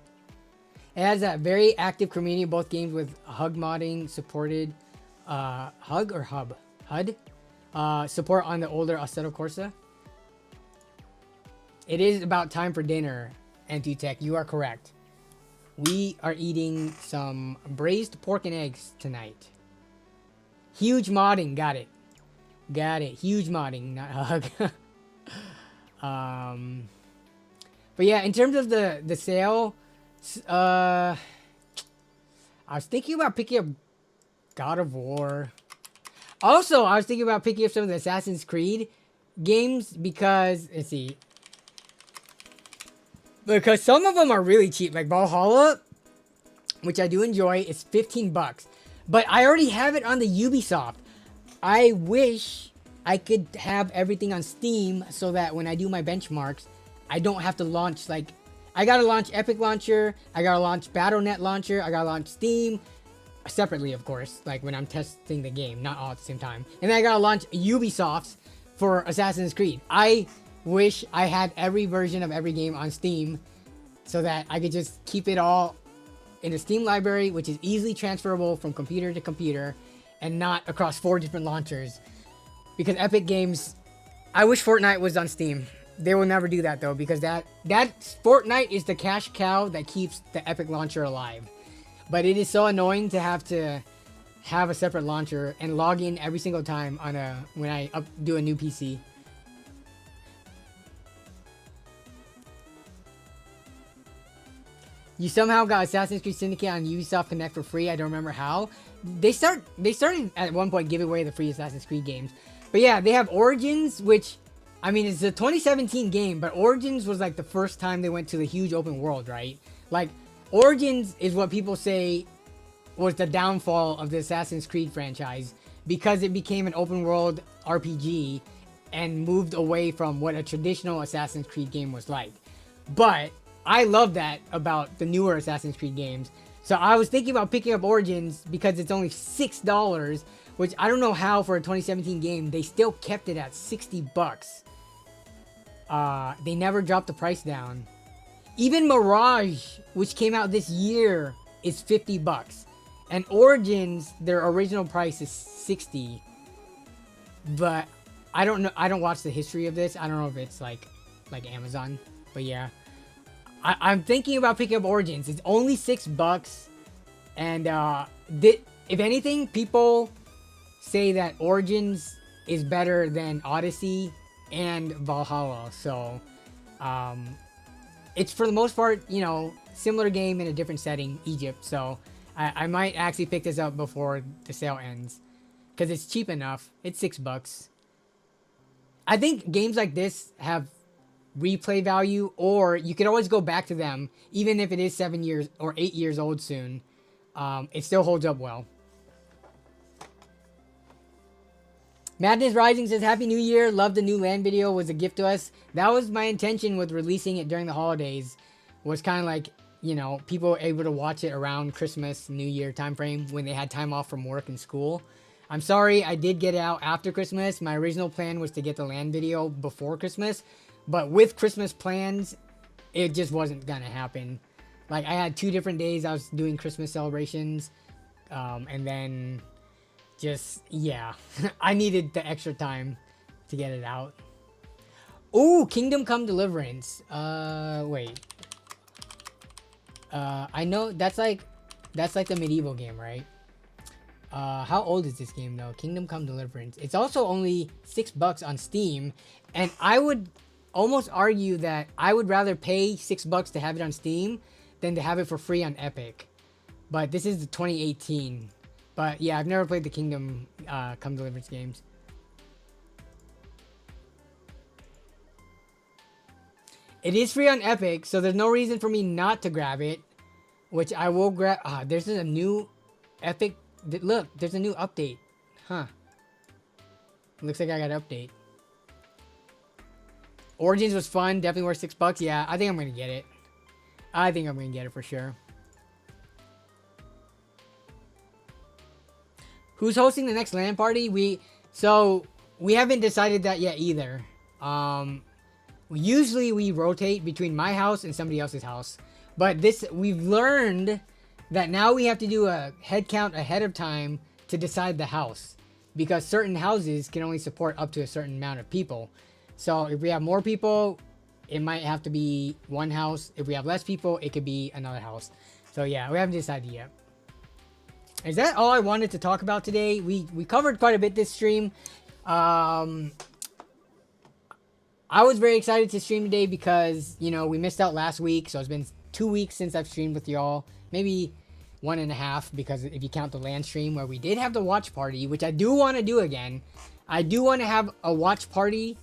It has a very active community, both games with HUD modding supported. HUD or Hub? HUD? Support on the older Assetto Corsa. It is about time for dinner, Antutech. You are correct. We are eating some braised pork and eggs tonight. Huge modding. Got it. Huge modding, not hug. But yeah, in terms of the sale, I was thinking about picking up God of War. Also, I was thinking about picking up some of the Assassin's Creed games because, let's see. Because some of them are really cheap, like Valhalla, which I do enjoy, is $15. But I already have it on the Ubisoft. I wish I could have everything on Steam so that when I do my benchmarks, I don't have to launch, like, I gotta launch Epic Launcher, I gotta launch Battle.net Launcher, I gotta launch Steam, separately, of course, like when I'm testing the game, not all at the same time. And then I gotta launch Ubisoft's for Assassin's Creed. I wish I had every version of every game on Steam so that I could just keep it all in the Steam library, which is easily transferable from computer to computer and not across 4 different launchers. Because Epic Games, I wish Fortnite was on Steam. They will never do that though, because that Fortnite is the cash cow that keeps the Epic launcher alive. But it is so annoying to have a separate launcher and log in every single time on when I do a new PC. You somehow got Assassin's Creed Syndicate on Ubisoft Connect for free. I don't remember how. They started at one point giving away the free Assassin's Creed games. But yeah, they have Origins, which, I mean, it's a 2017 game, but Origins was like the first time they went to the huge open world, right? Like, Origins is what people say was the downfall of the Assassin's Creed franchise because it became an open world RPG and moved away from what a traditional Assassin's Creed game was like. But I love that about the newer Assassin's Creed games. So I was thinking about picking up Origins because it's only $6, which I don't know how for a 2017 game, they still kept it at $60. They never dropped the price down. Even Mirage, which came out this year, is $50. And Origins, their original price is $60. But I don't know. I don't watch the history of this. I don't know if it's like Amazon. But yeah. I'm thinking about picking up Origins. It's only $6. And if anything, people say that Origins is better than Odyssey and Valhalla. So, it's for the most part, you know, similar game in a different setting, Egypt. So I might actually pick this up before the sale ends because it's cheap enough. It's $6. I think games like this have replay value, or you can always go back to them even if it is 7 years or 8 years old soon. It still holds up well. Madness Rising says, Happy New Year. Love the new LAN video. Was a gift to us. That was my intention with releasing it during the holidays. Was kind of like, you know, people were able to watch it around Christmas, New Year time frame when they had time off from work and school. I'm sorry I did get it out after Christmas. My original plan was to get the LAN video before Christmas. But with Christmas plans, it just wasn't going to happen. Like, I had 2 different days I was doing Christmas celebrations. And then just, yeah. I needed the extra time to get it out. Ooh, Kingdom Come Deliverance. Wait. I know that's like the medieval game, right? How old is this game though? Kingdom Come Deliverance. It's also only $6 on Steam, and I would almost argue that I would rather pay $6 to have it on Steam than to have it for free on Epic. But this is the 2018. But yeah, I've never played the Kingdom Come Deliverance games. It is free on Epic, so there's no reason for me not to grab it, which I will grab. There's a new Epic. Look, there's a new update. Huh. Looks like I got an update. Origins was fun. Definitely worth $6. Yeah, I think I'm going to get it. I think I'm going to get it for sure. Who's hosting the next LAN party? We haven't decided that yet either. Usually we rotate between my house and somebody else's house. But we've learned that now we have to do a head count ahead of time to decide the house, because certain houses can only support up to a certain amount of people. So if we have more people, it might have to be one house. If we have less people, it could be another house. So yeah, we haven't decided yet. Is that all I wanted to talk about today? We covered quite a bit this stream. I was very excited to stream today because, you know, we missed out last week. So it's been 2 weeks since I've streamed with y'all. Maybe 1.5, because if you count the LAN stream where we did have the watch party, which I do want to do again. I do want to have a watch party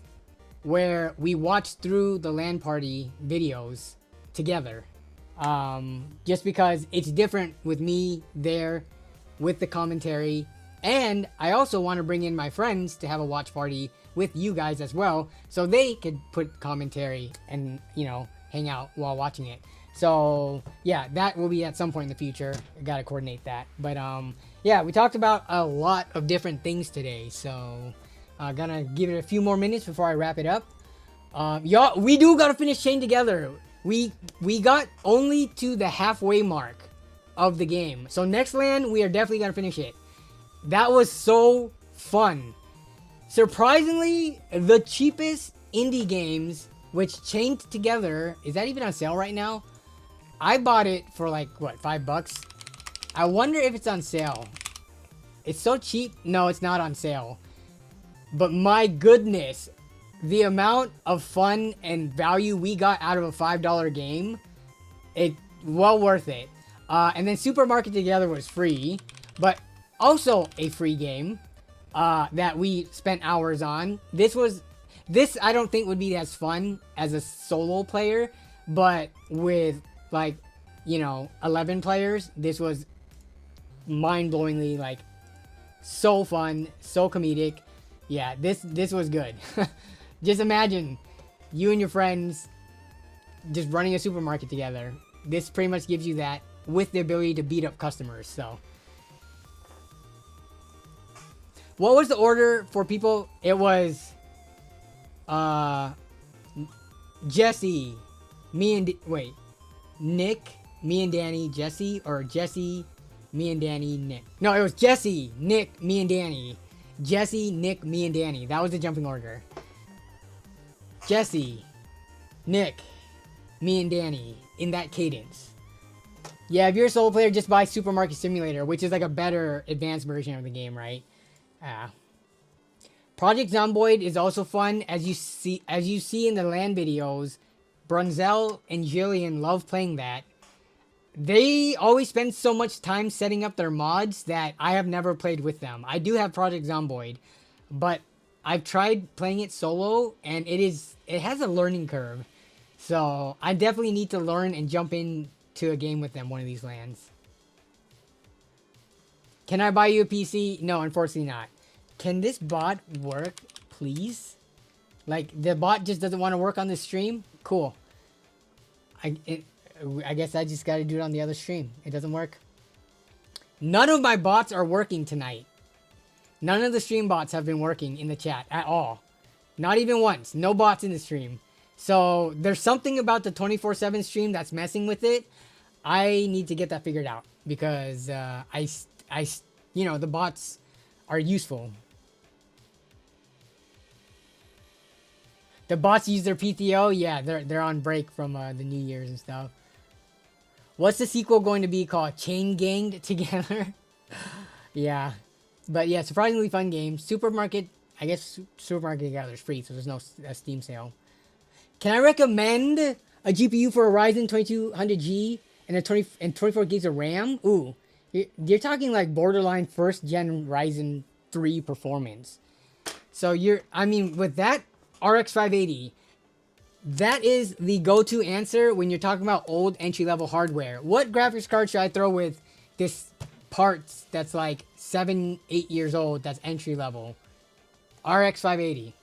where we watch through the LAN party videos together. Just because it's different with me there with the commentary. And I also want to bring in my friends to have a watch party with you guys as well, so they could put commentary and, you know, hang out while watching it. So yeah, that will be at some point in the future. I gotta coordinate that. But yeah, we talked about a lot of different things today, so gonna give it a few more minutes before I wrap it up. Y'all, we do gotta finish Chain Together. We got only to the halfway mark of the game, so next LAN we are definitely gonna finish it. That was so fun. Surprisingly, the cheapest indie games, which Chained Together, is that even on sale right now? I bought it for like, what, $5? I wonder if it's on sale. It's so cheap. No, it's not on sale. But my goodness, the amount of fun and value we got out of a $5 game, it well worth it. And then Supermarket Together was free, but also a free game that we spent hours on. This I don't think would be as fun as a solo player, but with, like, you know, 11 players, this was mind-blowingly, like, so fun, so comedic. Yeah, this was good. Just imagine you and your friends just running a supermarket together. This pretty much gives you that with the ability to beat up customers. So what was the order for people? It was Jesse, me and Nick, me and Danny, Jesse, or Jesse, me and Danny, Nick. No, it was Jesse, Nick, me and Danny. Jesse, Nick, me and Danny. That was the jumping order. Jesse, Nick, me and Danny, in that cadence. Yeah, if you're a solo player, just buy Supermarket Simulator, which is like a better advanced version of the game, right? Project Zomboid is also fun. As you see in the LAN videos, Brunzel and Jillian love playing that. They always spend so much time setting up their mods that I have never played with them. I do have Project Zomboid, but I've tried playing it solo, and it has a learning curve. So I definitely need to learn and jump into a game with them one of these LANs. Can I buy you a PC? No, unfortunately not. Can this bot work, please? Like, the bot just doesn't want to work on this stream? Cool. I guess I just got to do it on the other stream. It doesn't work. None of my bots are working tonight. None of the stream bots have been working in the chat at all. Not even once. No bots in the stream. So there's something about the 24/7 stream that's messing with it. I need to get that figured out, because you know, the bots are useful. The bots use their PTO. Yeah, they're on break from the New Year's and stuff. What's the sequel going to be called? Chain Ganged Together? Yeah. But yeah, surprisingly fun game. Supermarket, I guess Supermarket Together is free, so there's no Steam sale. Can I recommend a GPU for a Ryzen 2200G and 24 gigs of RAM? Ooh, you're talking like borderline first gen Ryzen 3 performance. So with that RX 580, that is the go-to answer when you're talking about old entry-level hardware. What graphics card should I throw with this parts that's like 7-8 years old, that's entry-level? RX 580.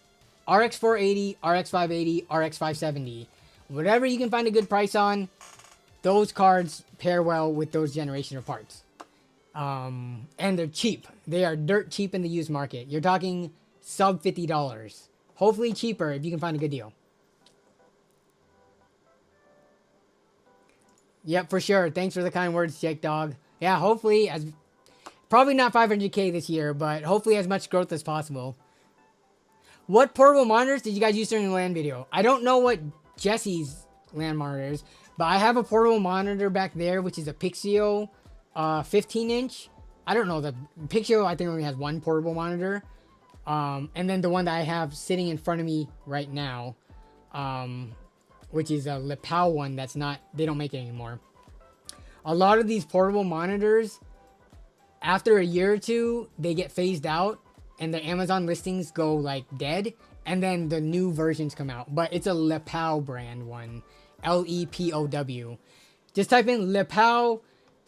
RX 480, RX 580, RX 570. Whatever you can find a good price on, those cards pair well with those generation of parts. And they're cheap. They are dirt cheap in the used market. You're talking sub $50. Hopefully cheaper if you can find a good deal. Yep, for sure. Thanks for the kind words, Jake Dog. Yeah, hopefully, probably not 500K this year, but hopefully as much growth as possible. What portable monitors did you guys use during the LAN video? I don't know what Jesse's LAN monitor is, but I have a portable monitor back there, which is a Pixio 15-inch. I don't know. The Pixio, I think, only has one portable monitor. And then the one that I have sitting in front of me right now, which is a Lepau one that's not, they don't make it anymore. A lot of these portable monitors, after a year or two, they get phased out and the Amazon listings go like dead, and then the new versions come out. But it's a Lepau brand one, Lepow. Just type in Lepau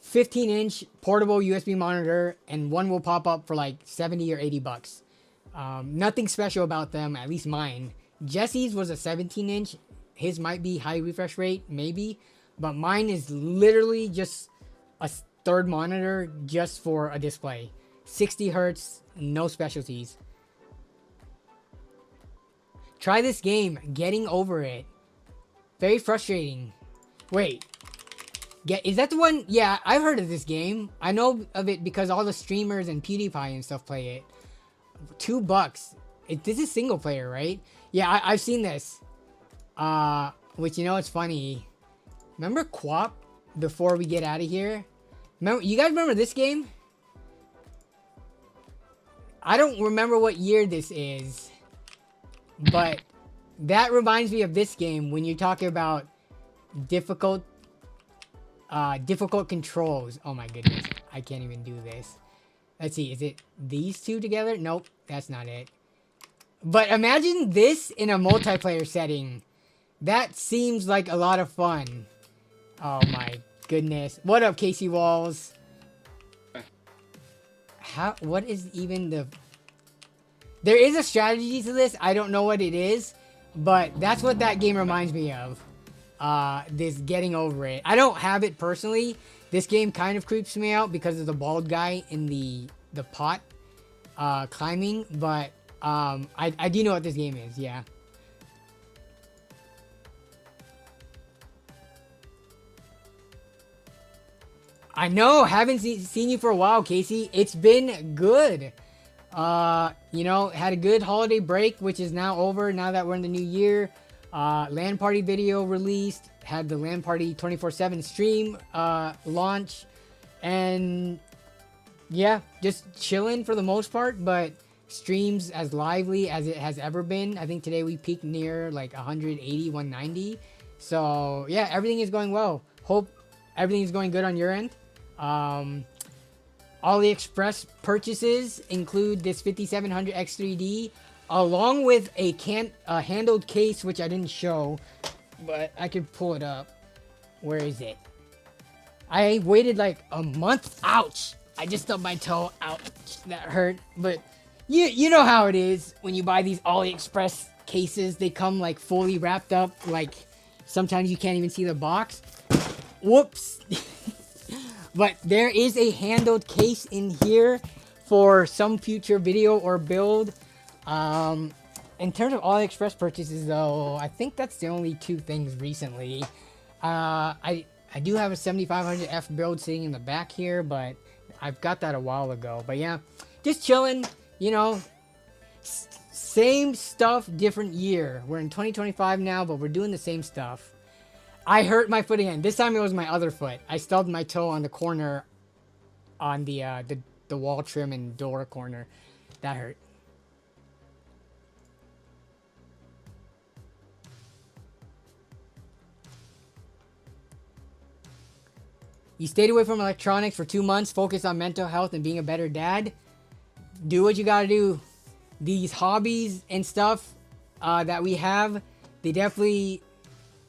15-inch portable USB monitor and one will pop up for like 70 or 80 bucks. Nothing special about them, at least mine. Jesse's was a 17-inch. His might be high refresh rate, maybe, but mine is literally just a third monitor just for a display. 60 hertz, no specialties. Try this game, Getting Over It. Very frustrating. Wait, is that the one? Yeah, I've heard of this game. I know of it because all the streamers and PewDiePie and stuff play it. $2. This is single player, right? Yeah, I've seen this. Which, you know, it's funny. Remember Quap? Before we get out of here, you guys remember this game? I don't remember what year this is, but that reminds me of this game when you're talking about difficult controls. Oh my goodness, I can't even do this. Let's see, is it these two together? Nope, that's not it. But imagine this in a multiplayer setting. That seems like a lot of fun. Oh my goodness. What up, Casey Walls? What is even the... There is a strategy to this. I don't know what it is, but that's what that game reminds me of. This Getting Over It. I don't have it personally. This game kind of creeps me out because of the bald guy in the pot climbing, but I do know what this game is, yeah. I know, haven't seen you for a while, Casey. It's been good. You know, had a good holiday break, which is now over now that we're in the new year. LAN Party video released. Had the LAN Party 24/7 stream launch. And yeah, just chilling for the most part, but streams as lively as it has ever been. I think today we peaked near like 180, 190. So yeah, everything is going well. Hope everything is going good on your end. AliExpress purchases include this 5700 X3D along with a handled case, which I didn't show, but I could pull it up. Where is it? I waited like a month. Ouch! I just stubbed my toe. Ouch, that hurt. But you know how it is when you buy these AliExpress cases. They come like fully wrapped up. Like sometimes you can't even see the box. Whoops. But there is a handled case in here for some future video or build. In terms of AliExpress purchases, though, I think that's the only two things recently. I do have a 7500F build sitting in the back here, but I've got that a while ago. But yeah, just chilling, you know. Same stuff, different year. We're in 2025 now, but we're doing the same stuff. I hurt my foot again. This time it was my other foot. I stubbed my toe on the corner on the wall trim and door corner. That hurt. You stayed away from electronics for 2 months, focused on mental health and being a better dad. Do what you gotta do. These hobbies and stuff that we have, they definitely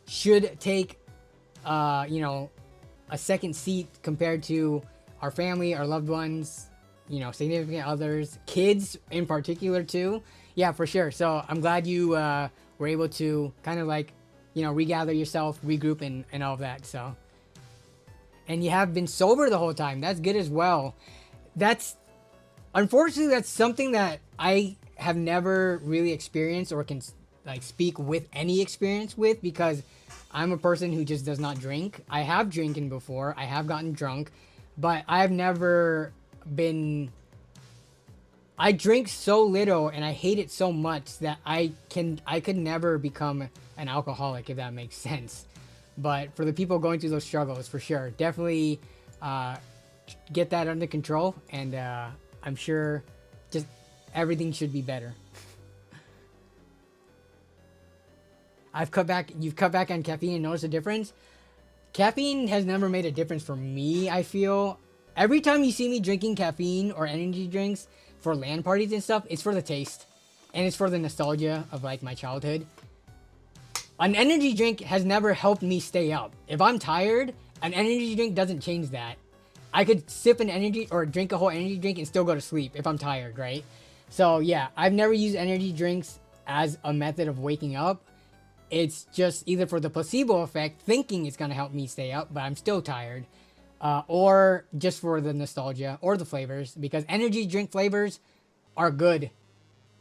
should take, you know, a second seat compared to our family, our loved ones, you know, significant others, kids in particular too. Yeah, for sure. So I'm glad you were able to kind of like, you know, regather yourself, regroup and all of that. So, and you have been sober the whole time. That's good as well. That's, unfortunately, that's something that I have never really experienced or can like speak with any experience with, because I'm a person who just does not drink. I have drinking before. I have gotten drunk, but I've never been, I drink so little and I hate it so much that I could never become an alcoholic, if that makes sense. But for the people going through those struggles, for sure, definitely get that under control, and I'm sure just everything should be better. You've cut back on caffeine and noticed a difference? Caffeine has never made a difference for me, I feel. Every time you see me drinking caffeine or energy drinks for LAN parties and stuff, it's for the taste. And it's for the nostalgia of like my childhood. An energy drink has never helped me stay up. If I'm tired, an energy drink doesn't change that. I could sip an energy or drink a whole energy drink and still go to sleep if I'm tired, right? So yeah, I've never used energy drinks as a method of waking up. It's just either for the placebo effect, thinking it's gonna help me stay up, but I'm still tired. Or just for the nostalgia or the flavors, because energy drink flavors are good.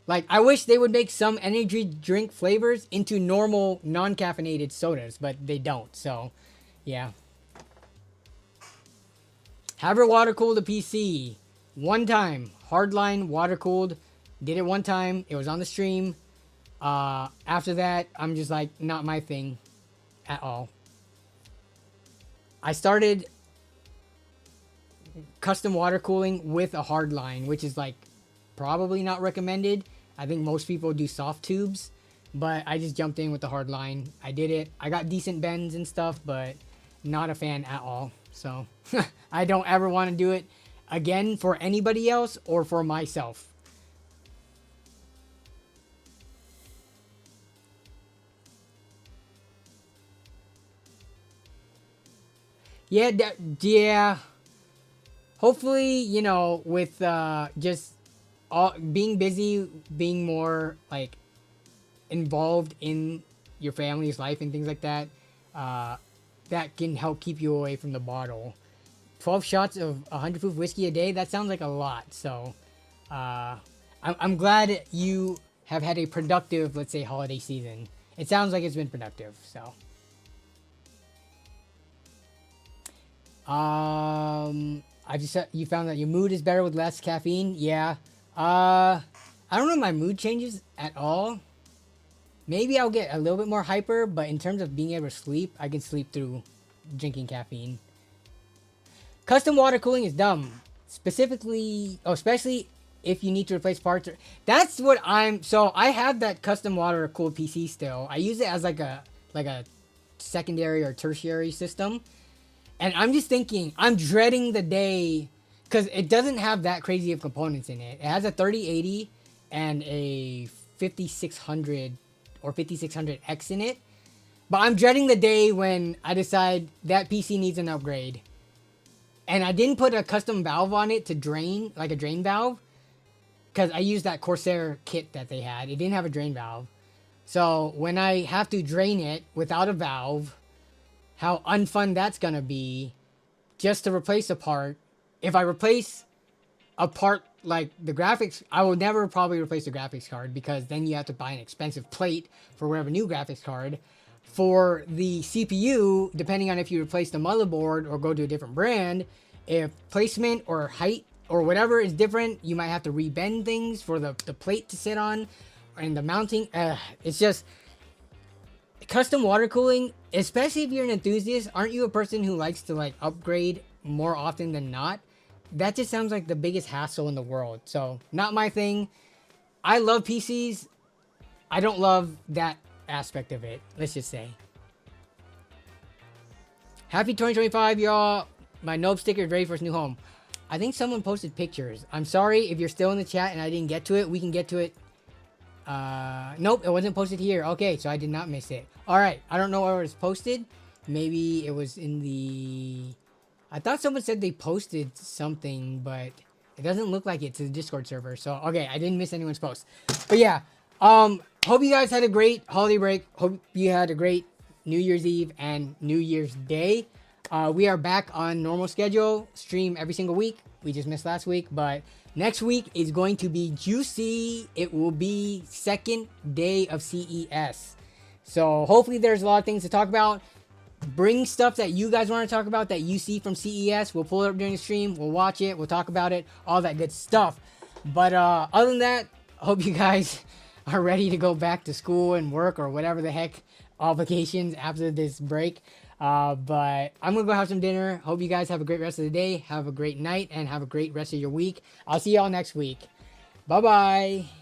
Like, I wish they would make some energy drink flavors into normal non-caffeinated sodas, but they don't, so yeah. Have your water cooled a PC. One time. Hardline water cooled. Did it one time. It was on the stream. After that, I'm just like, not my thing at all. I started custom water cooling with a hard line, which is like probably not recommended. I think most people do soft tubes, but I just jumped in with the hard line. I did it. I got decent bends and stuff, but not a fan at all. So I don't ever want to do it again for anybody else or for myself. Yeah, yeah. Hopefully, you know, with just being busy, being more like involved in your family's life and things like that, that can help keep you away from the bottle. 12 shots of 100 proof whiskey a day, that sounds like a lot. So I'm glad you have had a productive, let's say, holiday season. It sounds like it's been productive. So I just said you found that your mood is better with less caffeine. Yeah. I don't know if my mood changes at all. Maybe I'll get a little bit more hyper, but in terms of being able to sleep, I can sleep through drinking caffeine. Custom water cooling is dumb. Specifically, especially if you need to replace parts. That's what so I have that custom water cooled PC still. I use it as like a secondary or tertiary system. And I'm just thinking, I'm dreading the day, because it doesn't have that crazy of components in it. It has a 3080 and a 5600 or 5600X in it. But I'm dreading the day when I decide that PC needs an upgrade. And I didn't put a custom valve on it to drain, like a drain valve, because I used that Corsair kit that they had. It didn't have a drain valve. So when I have to drain it without a valve, how unfun that's gonna be just to replace a part. If I replace a part like the graphics, I will never probably replace the graphics card, because then you have to buy an expensive plate for whatever new graphics card. For the CPU, depending on if you replace the motherboard or go to a different brand, if placement or height or whatever is different, you might have to rebend things for the plate to sit on and the mounting. It's just, custom water cooling, especially if you're an enthusiast, aren't you a person who likes to like upgrade more often than not? That just sounds like the biggest hassle in the world. So not my thing. I love PCs. I don't love that aspect of it. Let's just say. Happy 2025, y'all. My Nope sticker is ready for its new home. I think someone posted pictures. I'm sorry if you're still in the chat and I didn't get to it. We can get to it. Nope, it wasn't posted here. Okay, so I did not miss it. All right, I don't know where it was posted. Maybe it was in the... I thought someone said they posted something, but it doesn't look like it to the Discord server. So, okay, I didn't miss anyone's post. But yeah, hope you guys had a great holiday break. Hope you had a great New Year's Eve and New Year's Day. We are back on normal schedule, stream every single week. We just missed last week, but next week is going to be juicy. It will be second day of CES. So hopefully there's a lot of things to talk about. Bring stuff that you guys want to talk about that you see from CES. We'll pull it up during the stream. We'll watch it. We'll talk about it. All that good stuff. But other than that, I hope you guys are ready to go back to school and work or whatever the heck obligations after this break. But I'm going to go have some dinner. Hope you guys have a great rest of the day. Have a great night and have a great rest of your week. I'll see y'all next week. Bye-bye.